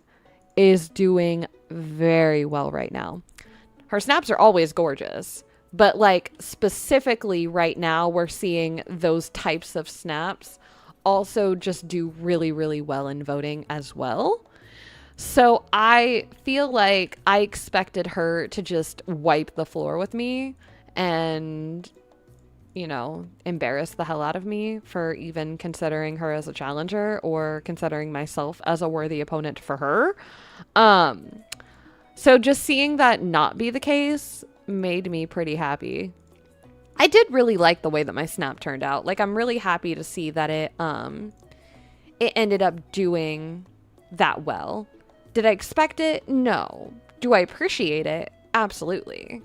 A: is doing very well right now. Her snaps are always gorgeous, but like specifically right now, we're seeing those types of snaps also just do really, really well in voting as well. So I feel like I expected her to just wipe the floor with me and, you know, embarrass the hell out of me for even considering her as a challenger or considering myself as a worthy opponent for her. So just seeing that not be the case made me pretty happy. I did really like the way that my snap turned out. Like, I'm really happy to see that it ended up doing that well. Did I expect it? No. Do I appreciate it? Absolutely.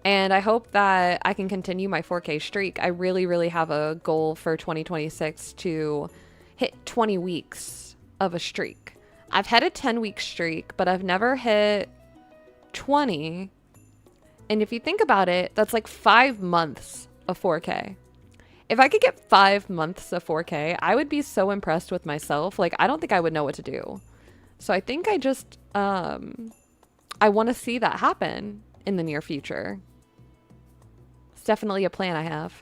A: And I hope that I can continue my 4K streak. I really, really have a goal for 2026 to hit 20 weeks of a streak. I've had a 10-week streak, but I've never hit 20. And if you think about it, that's like 5 months of 4K. If I could get 5 months of 4K, I would be so impressed with myself. Like, I don't think I would know what to do. So I think I just, I want to see that happen in the near future. It's definitely a plan I have.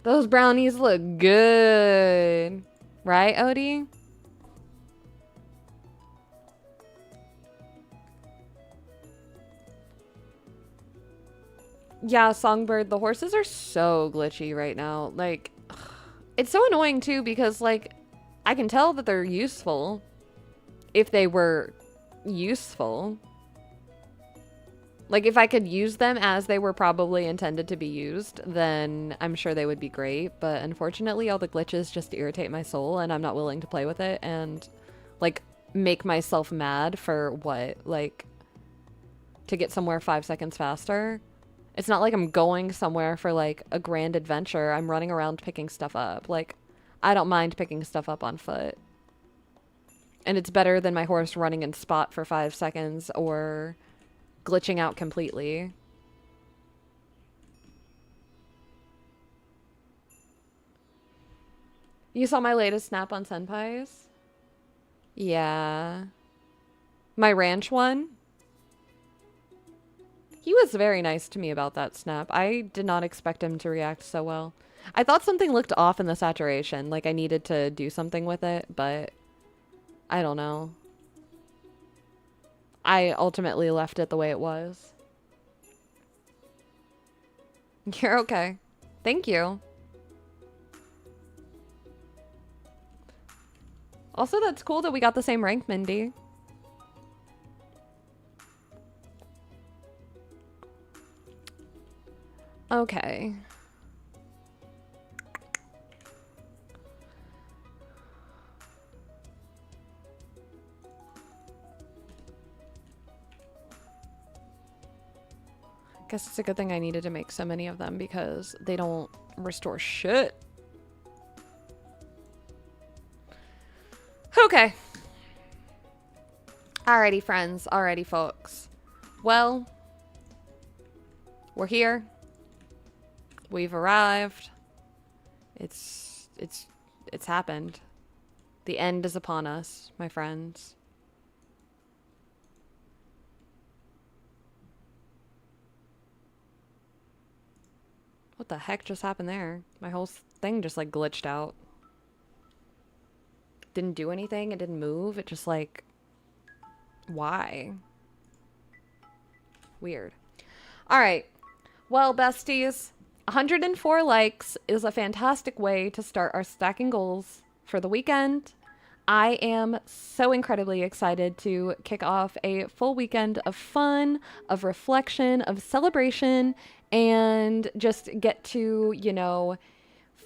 A: Those brownies look good. Right, Odie? Yeah, Songbird, the horses are so glitchy right now. Like, it's so annoying too because, like, I can tell that they're useful if they were useful. Like, if I could use them as they were probably intended to be used, then I'm sure they would be great. But unfortunately, all the glitches just irritate my soul, and I'm not willing to play with it and, like, make myself mad for what? Like, to get somewhere 5 seconds faster? It's not like I'm going somewhere for, like, a grand adventure. I'm running around picking stuff up. Like, I don't mind picking stuff up on foot. And it's better than my horse running in spot for 5 seconds or glitching out completely. You saw my latest snap on Senpais? Yeah. My ranch one? He was very nice to me about that snap. I did not expect him to react so well. I thought something looked off in the saturation, like I needed to do something with it, but I don't know. I ultimately left it the way it was. You're okay. Thank you. Also, that's cool that we got the same rank, Mindy. Okay. Guess it's a good thing I needed to make so many of them because they don't restore shit. Okay. Alrighty, friends. Alrighty, folks. Well, we're here. We've arrived. It's happened. The end is upon us, my friends. What the heck just happened there? My whole thing just like glitched out. Didn't do anything. It didn't move. It just like... Why? Weird. Alright. Well, besties, 104 likes is a fantastic way to start our stacking goals for the weekend. I am so incredibly excited to kick off a full weekend of fun, of reflection, of celebration, and just get to, you know,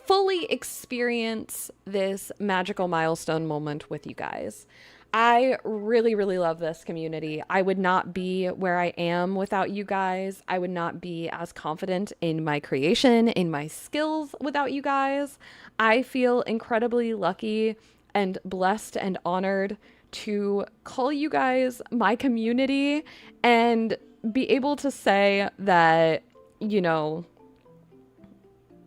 A: fully experience this magical milestone moment with you guys. I really, really love this community. I would not be where I am without you guys. I would not be as confident in my creation, in my skills without you guys. I feel incredibly lucky and blessed and honored to call you guys my community and be able to say that, you know,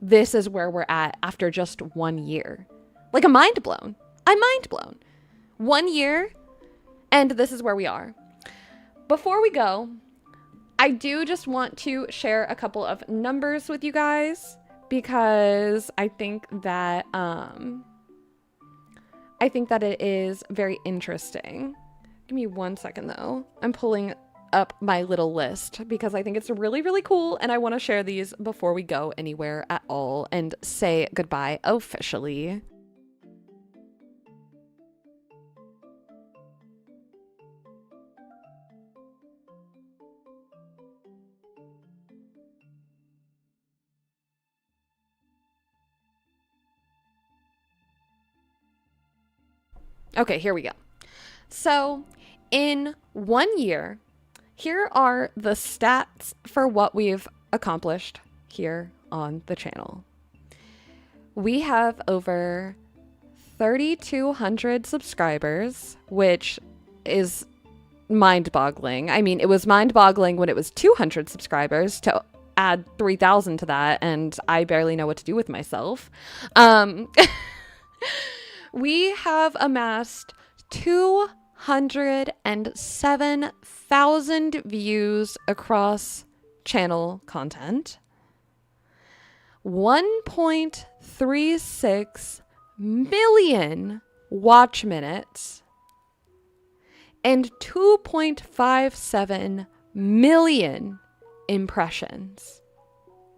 A: this is where we're at after just 1 year. Like, I'm mind blown. I'm mind blown. 1 year, and this is where we are. Before we go, I do just want to share a couple of numbers with you guys because I think that it is very interesting. Give me 1 second though. I'm pulling up my little list because I think it's really, really cool, and I want to share these before we go anywhere at all and say goodbye officially. Okay, here we go. So, in 1 year, here are the stats for what we've accomplished here on the channel. We have over 3,200 subscribers, which is mind-boggling. I mean, it was mind-boggling when it was 200 subscribers to add 3,000 to that, and I barely know what to do with myself. We have amassed 207,000 views across channel content, 1.36 million watch minutes, and 2.57 million impressions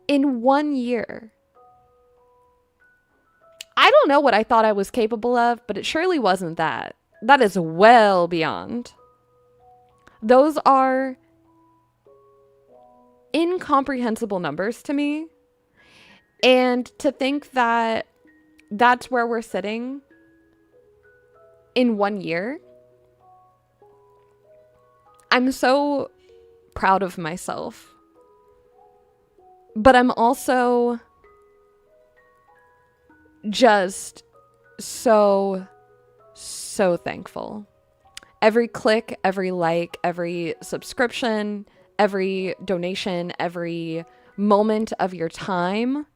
A: in 1 year. I don't know what I thought I was capable of, but it surely wasn't that. That is well beyond. Those are incomprehensible numbers to me. And to think that that's where we're sitting in 1 year, I'm so proud of myself. But I'm also just so thankful. Every click, every like, every subscription, every donation, every moment of your time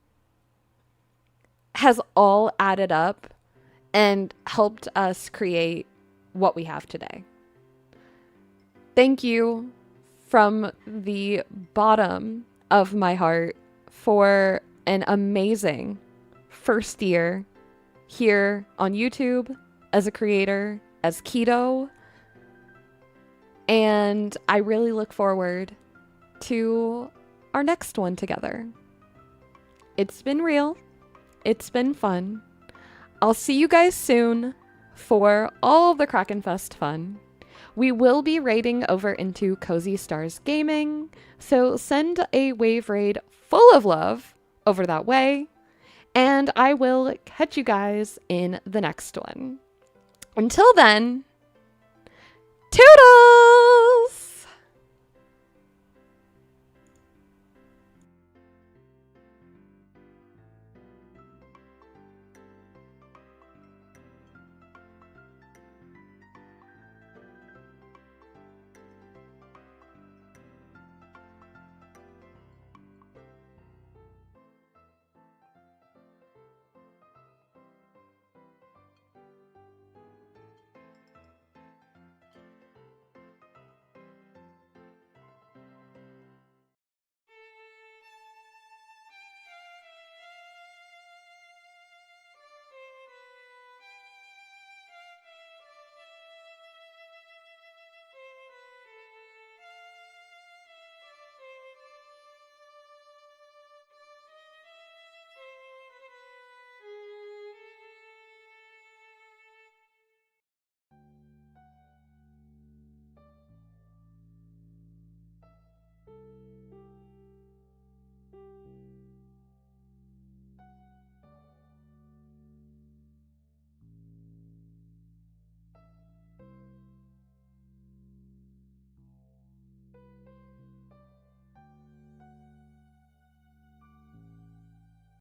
A: has all added up and helped us create what we have today. Thank you from the bottom of my heart for an amazing first year here on YouTube as a creator, as Keto. And I really look forward to our next one together. It's been real. It's been fun. I'll see you guys soon for all the KrakenFest fun. We will be raiding over into Cozy Stars Gaming, so send a wave raid full of love over that way, and I will catch you guys in the next one. Until then, toodles!